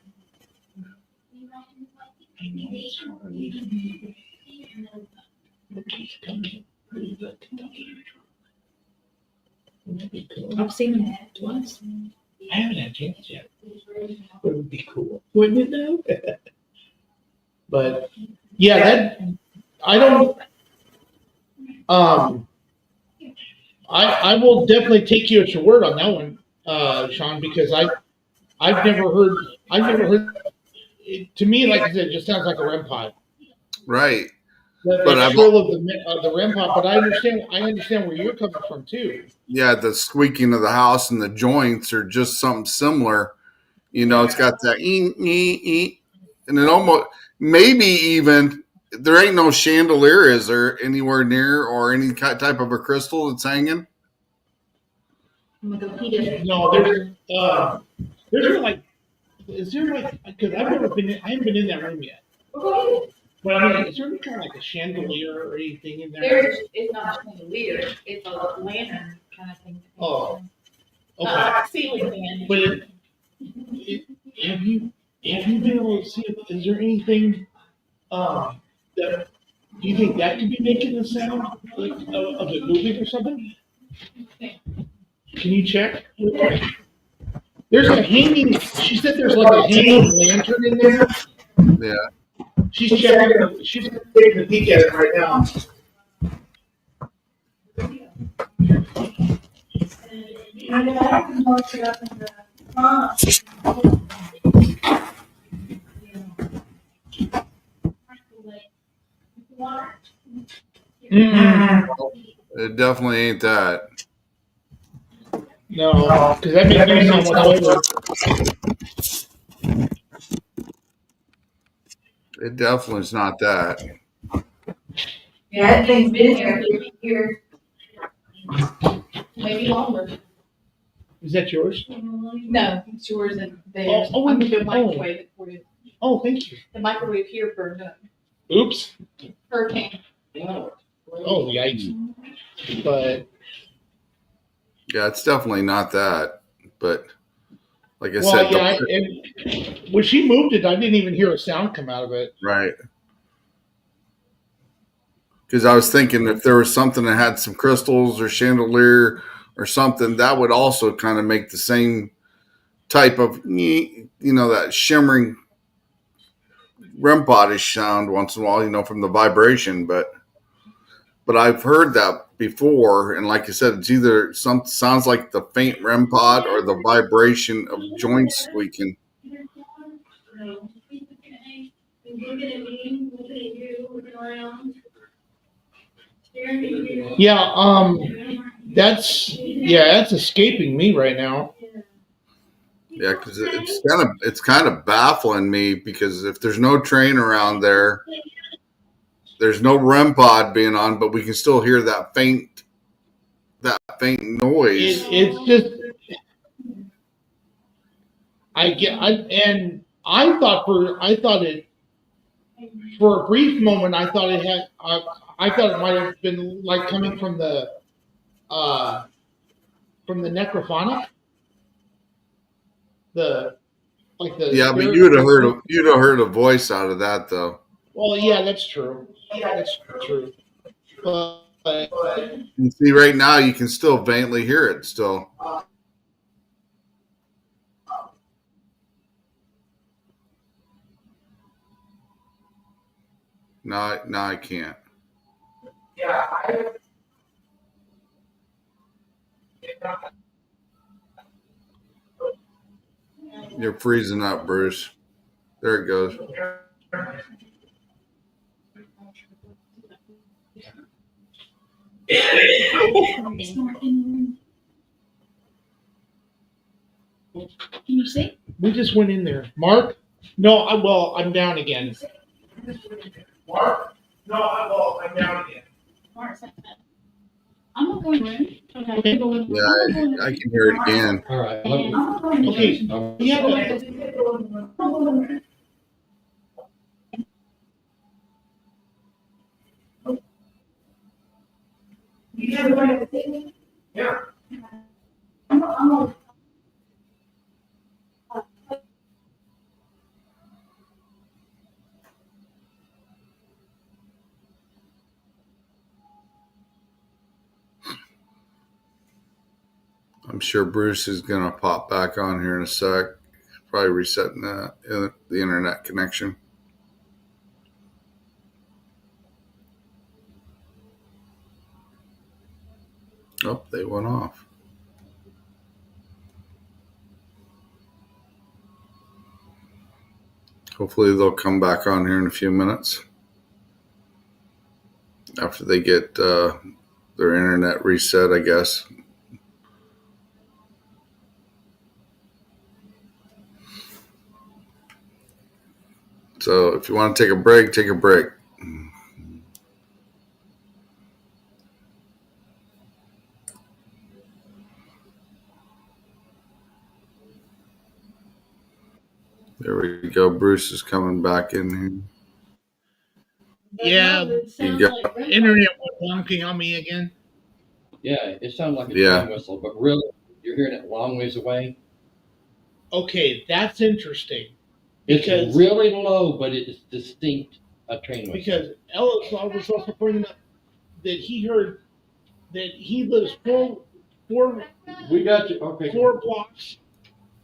I've seen them twice. I haven't had a chance yet. But it would be cool, wouldn't it though? But yeah, that I don't. I will definitely take you at your word on that one. Shawn, because I've never heard it, to me, like I said, it just sounds like a REM pod. Right. The But I've shrill of the REM pod, but I understand where you're coming from too. yeah, the squeaking of the house and the joints are just something similar. It's got that and it almost maybe even there ain't no chandelier, is there anywhere near or any type of a crystal that's hanging? No, there's no like, is there like, because I haven't been in that room yet. But I mean, is there any kind of like a chandelier or anything in there? It's not a chandelier, it's a lantern kind of thing. Oh, okay. Ceiling fan. But have you been able to see? Is there anything that do you think that could be making the sound like of it moving or something? Can you check? There's a hanging. She said there's like a hanging lantern in there. Yeah. She's checking. She's taking a peek at it right now. It definitely ain't that. No, because that makes no sound whatsoever. It definitely is not that. Yeah, that thing's been here for years. Maybe longer. Is that yours? No, it's yours and theirs. Oh, I'm gonna do a microwave it for you. Oh, thank you. The microwave here burned up. Oops. Hurricane. Oh, yikes. But Yeah, it's definitely not that. But like I well, said, yeah. When she moved it, I didn't even hear a sound come out of it. right. Because I was thinking if there was something that had some crystals or chandelier or something, that would also kind of make the same type of, that shimmering REM pod-ish sound once in a while, from the vibration. But I've heard that before, and like I said, it's either sounds like the faint REM pod or the vibration of joints squeaking. Yeah, that's escaping me right now. Yeah, because it's kind of baffling me because if there's no train around there, there's no REM pod being on, but we can still hear that faint noise. It's just I thought it for a brief moment. I thought it had. I thought it might have been like coming from the necrophonic. Yeah, but you'd have heard a voice out of that though. Well, yeah, that's true. That's true. But you see, right now you can still faintly hear it. Still. No, I can't. Yeah, You're freezing up, Bruce. There it goes. Can you see? We just went in there. Mark? No, I'm down again. Mark? No, I'm down again. I'm not going in. Okay. Yeah, I can hear it again. All right. Okay. Yeah. yeah. I'm sure Bruce is going to pop back on here in a sec. Probably resetting the internet connection. Oh, they went off. Hopefully they'll come back on here in a few minutes after they get their internet reset, I guess. So if you want to take a break, take a break. There we go. Bruce is coming back in here. Yeah, You got, internet went wonky on me again. Yeah, it sounds like a Yeah. train whistle, but really, you're hearing it a long ways away. Okay, that's interesting. It's Because really low, but it's distinct a train whistle. because Ellis was also bringing up that he heard that he lives four We got you. Okay. blocks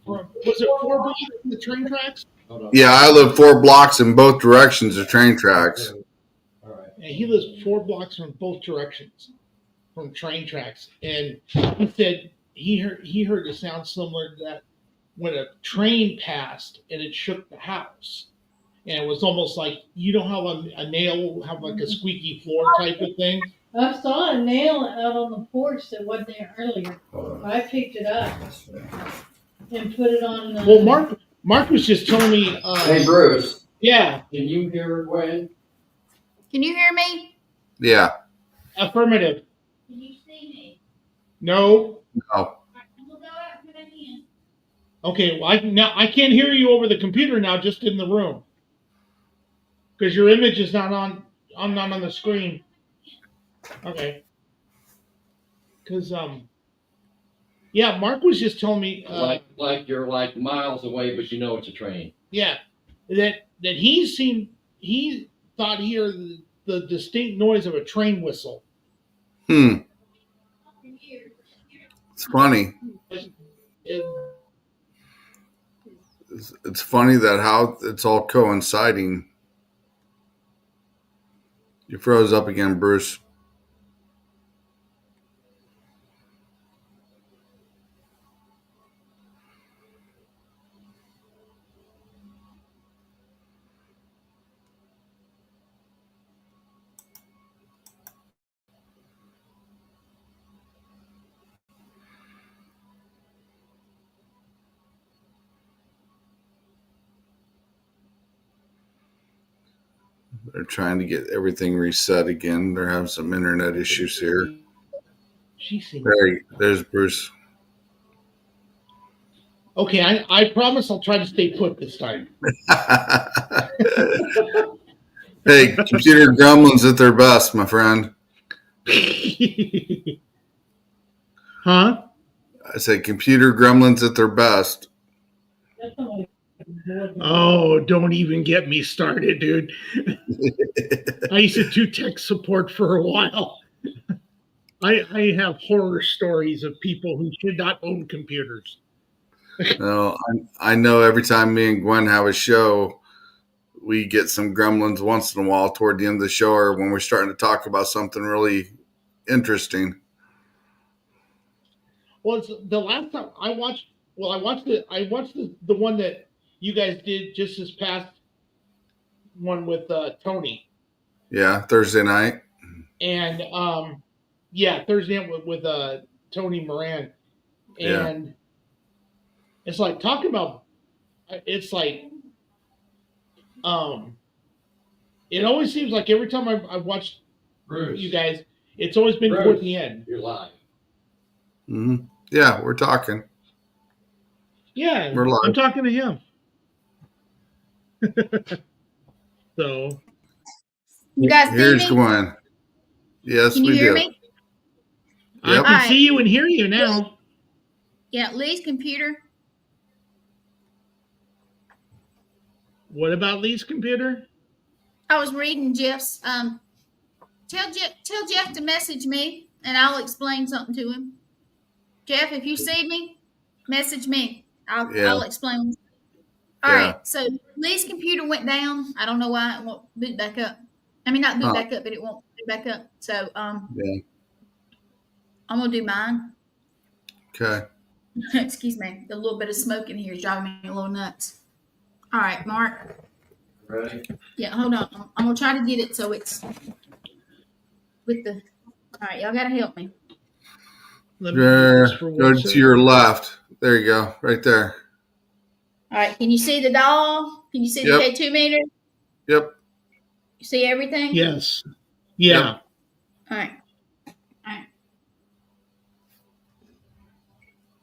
from, was it 4 blocks from the train tracks? Hold on. yeah, I live 4 blocks in both directions of train tracks. All right. And he lives 4 blocks from both directions from train tracks. And he said he heard a sound similar to that when a train passed and it shook the house. And it was almost like, you know how a nail will have like a squeaky floor type of thing? I saw a nail out on the porch that wasn't there earlier. I picked it up and put it on. Well, Mark was just telling me. Hey, Bruce. Yeah. Can you hear Gwen? Can you hear me? Yeah. Affirmative. Can you see me? No. No. We'll go out and put it in. Okay. Well, I can't hear you over the computer now, just in the room, because your image is not on. I'm not on the screen. Okay. Because yeah, Mark was just telling me like you're like miles away, but you know it's a train. Yeah, that he thought he heard the distinct noise of a train whistle. It's funny. It's funny that how it's all coinciding. You froze up again, Bruce. They're trying to get everything reset again. They're having some internet issues here. There's Bruce. Okay, I promise I'll try to stay put this time. Hey, computer gremlins at their best, my friend. Huh? I said computer gremlins at their best. Oh, don't even get me started, dude. I used to do tech support for a while. I have horror stories of people who should not own computers. No, I know every time me and Gwen have a show, we get some gremlins once in a while toward the end of the show or when we're starting to talk about something really interesting. Well, it's the last time I watched the one that you guys did just this past one with Tony. Yeah, Thursday night. And yeah, Thursday night with Tony Moran. And Yeah. it's like talking about it's like it always seems like every time I've watched Bruce, you guys, it's always been Bruce, toward the end. You're live. Mm-hmm. Yeah, we're talking. Yeah, We're live. I'm talking to him. So You guys see Here's me? Gwen. Yes, Can you we hear do. me? I Yep. can see you and hear you now. Yeah, Lee's computer. What about Lee's computer? I was reading Jeff's. Tell Jeff to message me, and I'll explain something to him. Jeff, if you see me, message me. I'll explain. All right. So Lee's computer went down. I don't know why it won't boot back up. I mean, not boot back up, but it won't boot back up. So Yeah. I'm gonna do mine. Okay. Excuse me. A little bit of smoke in here is driving me a little nuts. All right, Mark. Ready? Yeah, hold on. I'm gonna try to get it so it's with the. All right, y'all gotta help me. Let me do this for Go 1 to second. your left. There you go. Right there. All right, can you see the doll? Can you see the Yep. K2 meter? Yep. You see everything? Yes. Yeah. All right.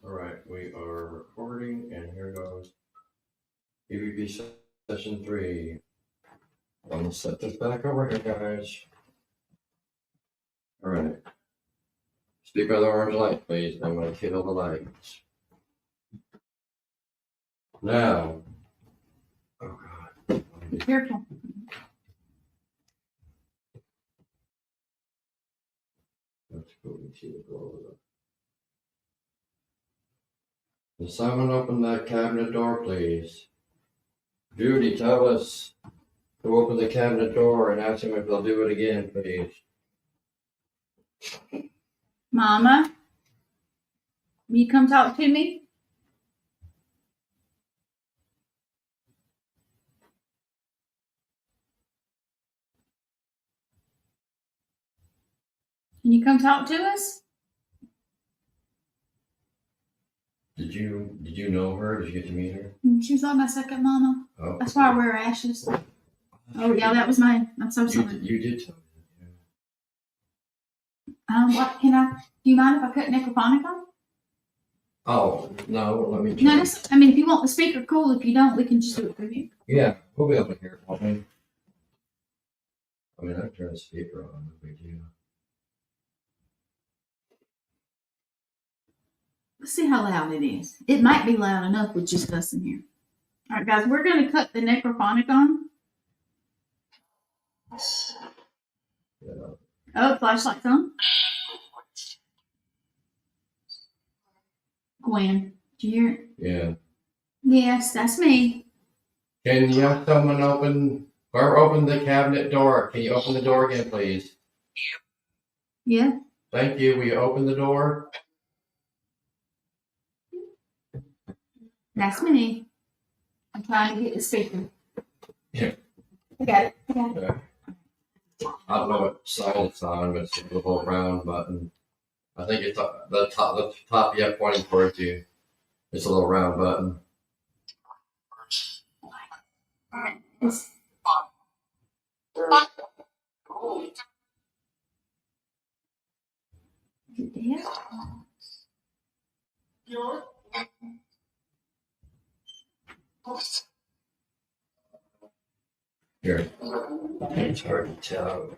All right, we are recording, and here goes EVP session 3. I'm gonna set this back over here, guys. All right. Speak by the orange light, please. I'm gonna kill the lights. Now. Oh God. Be careful. Let's go and see the door. Will someone open that cabinet door, please? Judy, tell us to open the cabinet door and ask them if they'll do it again, please. Mama, will you come talk to me? Can you come talk to us? Did you know her? Did you get to meet her? She's like my second mama. Oh, That's why I wear ashes. Oh yeah, that was mine. I'm so sorry. you did tell me. What can I? Do you mind if I cut necrophonic on? Oh no, let me. No, that's, I mean, if you want the speaker, cool. If you don't, we can just do it through here. Yeah, we'll be able to hear it, won't we? I mean, I can turn the speaker on. No big deal. Let's see how loud it is. It might be loud enough with just us in here. All right, guys, we're going to cut the necrophonic on. Yeah. Oh, flashlight's on. Gwen, do you hear it? Yeah. Yes, that's me. Can you have someone open the cabinet door? Can you open the door again, please? Yeah. Thank you. Will you open the door? That's me. I'm trying to get the speaker. Yeah. I got it. Okay. I don't know what side it's on, but it's a little round button. I think it's the top you have pointing towards you. It's a little round button. It's, Here. It's hard to tell.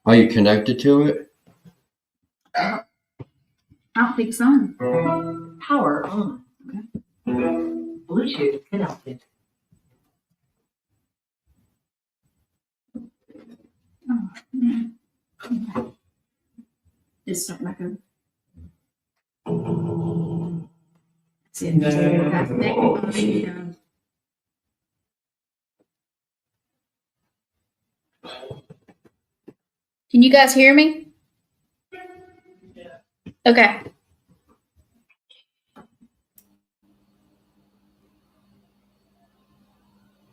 Are you connected to it? I don't think it's on. Power on. Bluetooth connected. Oh, man. Just start back over. That's it. That's necrophonic. Can you guys hear me? Okay.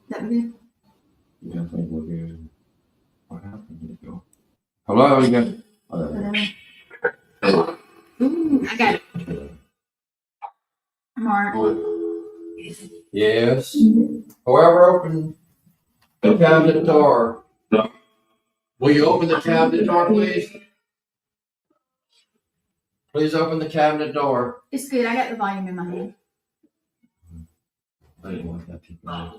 That good? Yeah, I think we're good. What happened? Did it go? Hello, you got. Ooh, I got it. Mark. Yes. Whoever opened the cabinet door. Will you open the cabinet door, please? Please open the cabinet door. It's good. I got the volume in my hand. I didn't want that to go.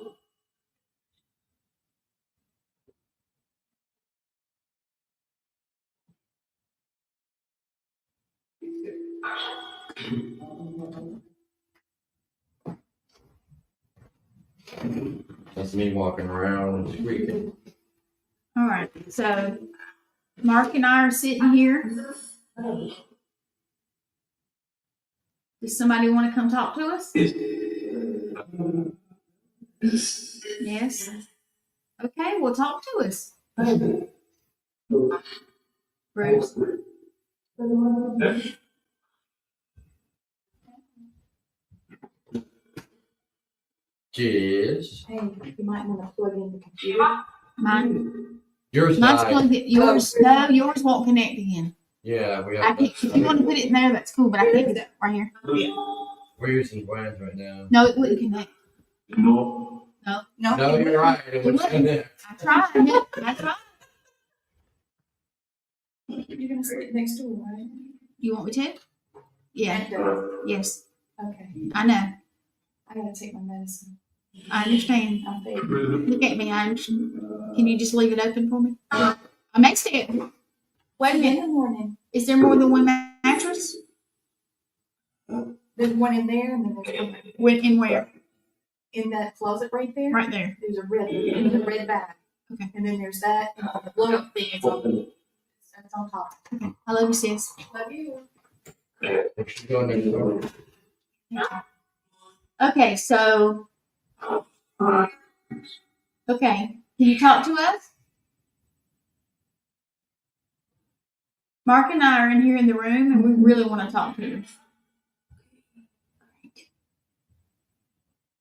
That's me walking around and squeaking. All right. So Mark and I are sitting here. Does somebody want to come talk to us? Yes. Okay, well, talk to us. Bruce. Yes. Hey, you might want to plug in the computer. Mine. Yours Mine's died. plugged in. Yours, no, yours won't connect again. Yeah, we I have. can't, if you want to put it in there, that's cool, but I can't do that right here. We're using Gwen's right now. No, it wouldn't connect. No. No, you're right. It was in there. I tried. I tried. You're gonna sit next door, right? You want me to? Yeah. Yes. Okay. I know. I gotta take my medicine. I understand. I think. Look at me. I understand. Can you just leave it open for me? I may stay it. Wait a In minute. the morning. Is there more than one mattress? There's one in there, and then there's one In where? in that closet right there. Right there. There's a red bag. Okay. And then there's that, and the blow up thing is on. That's on top. Okay. I love you, sis. Love you. She's going next door. Okay, so. Okay. Can you talk to us? Mark and I are in here in the room, and we really want to talk to you.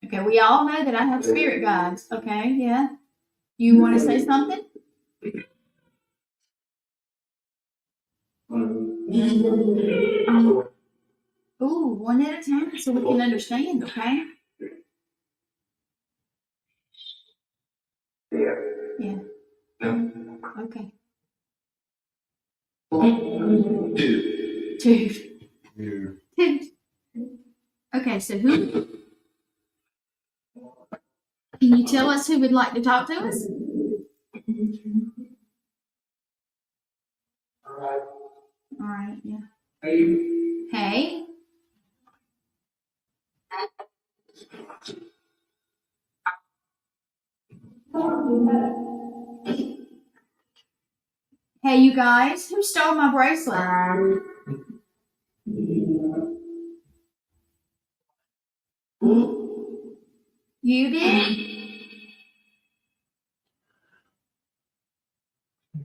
Okay, we all know that I have spirit guides. Okay, yeah. You want to say something? Ooh, one at a time so we can understand, okay? Yeah. Okay. Two. Okay, so who? Can you tell us who would like to talk to us? All right, yeah. Hey. Hey, you guys, who stole my bracelet? You did?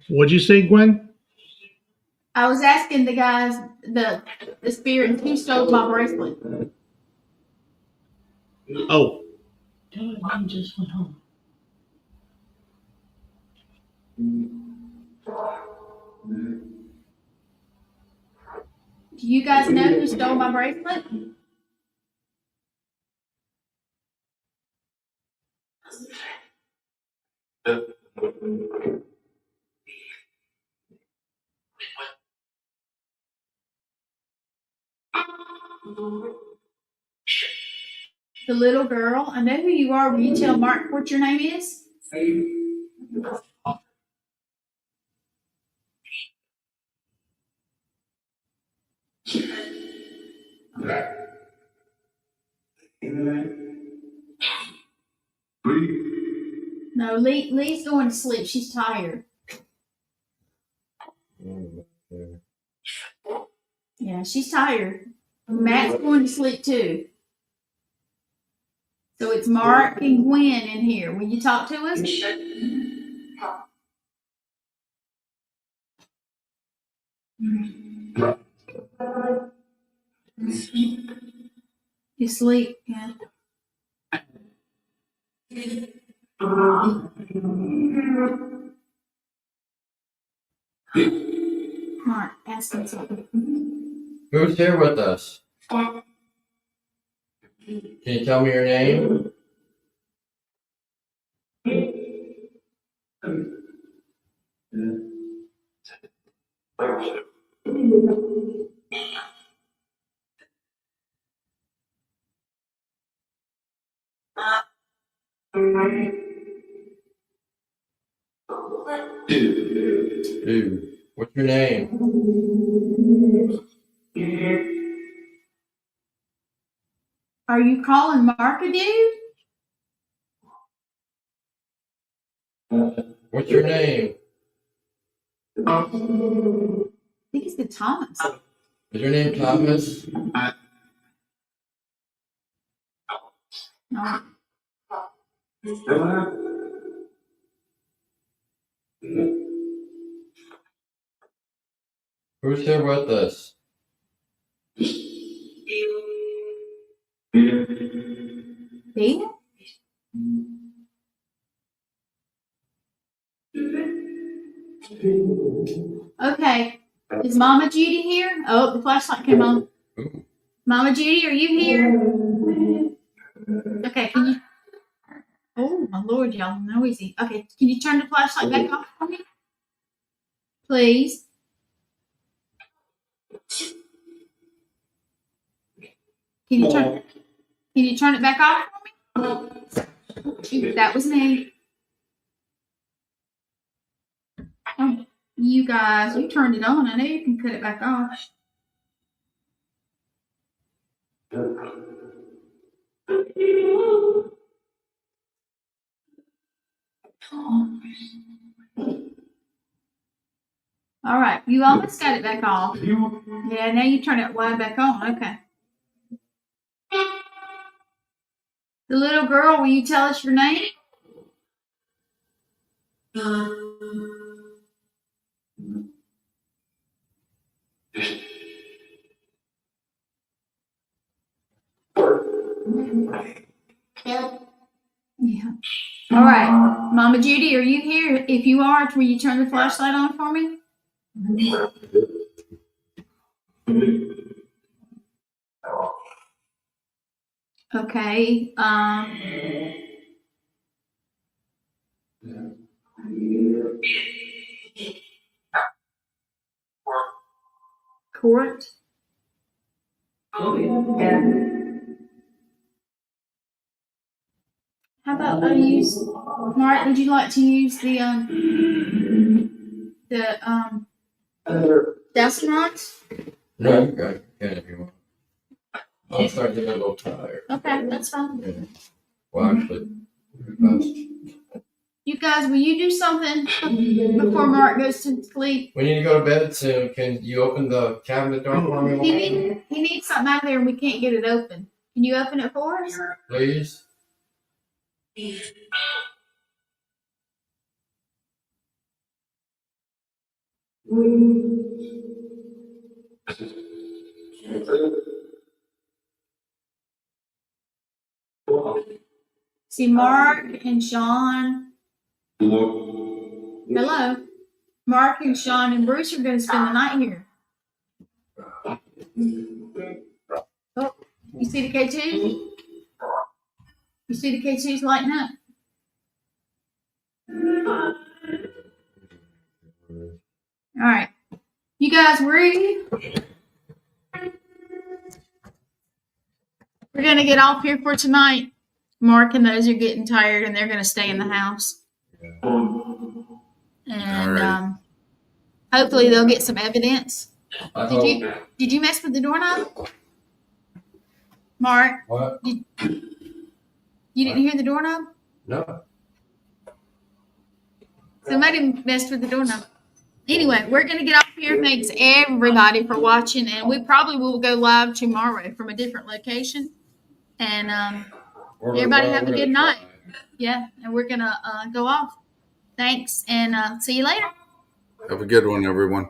What'd you say, Gwen? I was asking the guys, the spirit, who stole my bracelet? Oh, I just went home. Do you guys know who stole my bracelet? The little girl. I know who you are. Will you tell Mark what your name is? No, Lee's going to sleep. She's tired. Yeah, she's tired. Matt's going to sleep too. So it's Mark and Gwen in here. Will you talk to us? You sleep, yeah. Mark, ask him something. Who's here with us? Can you tell me your name? Dude, what's your name? Are you calling Mark a dude? What's your name? I think it's the Thomas. Is your name Thomas? No. Who's here with us? David? Okay. Is Mama Judy here? Oh, the flashlight came on. Mama Judy, are you here? Okay, can you? Oh, my Lord, y'all, noisy. Okay, can you turn the flashlight back off for me? Please. Can you turn it back off for me? Shoot, that was me. Oh, you guys, you turned it on. I know you can cut it back off. All right, you almost got it back off. Yeah, now you turn it wide back on. Okay. The little girl, will you tell us your name? Yeah. All right. Mama Judy, are you here? If you are, will you turn the flashlight on for me? Okay. Court. How about I use Mark? Would you like to use the desk rods? No, you can if you want. I'm starting to get a little tired. Okay, that's fine. Yeah. Well, actually, that's You guys, will you do something before Mark goes to sleep? we need to go to bed soon. Can you open the cabinet door for me? He needs something out there and we can't get it open. Can you open it for us? Please? See, Mark and Shawn. Hello. Mark and Shawn and Bruce are going to spend the night here. Oh, you see the K2s? You see the K2s lighting up? All right. You guys ready? We're going to get off here for tonight. Mark and those are getting tired and they're going to stay in the house. And hopefully they'll get some evidence. Did you mess with the doorknob? Mark? What? You didn't hear the doorknob? No. Somebody messed with the doorknob. Anyway, we're going to get off here. Thanks everybody for watching. And we probably will go live tomorrow from a different location. And everybody have a good night. Yeah, and we're going to go off. Thanks, and see you later. Have a good one, everyone.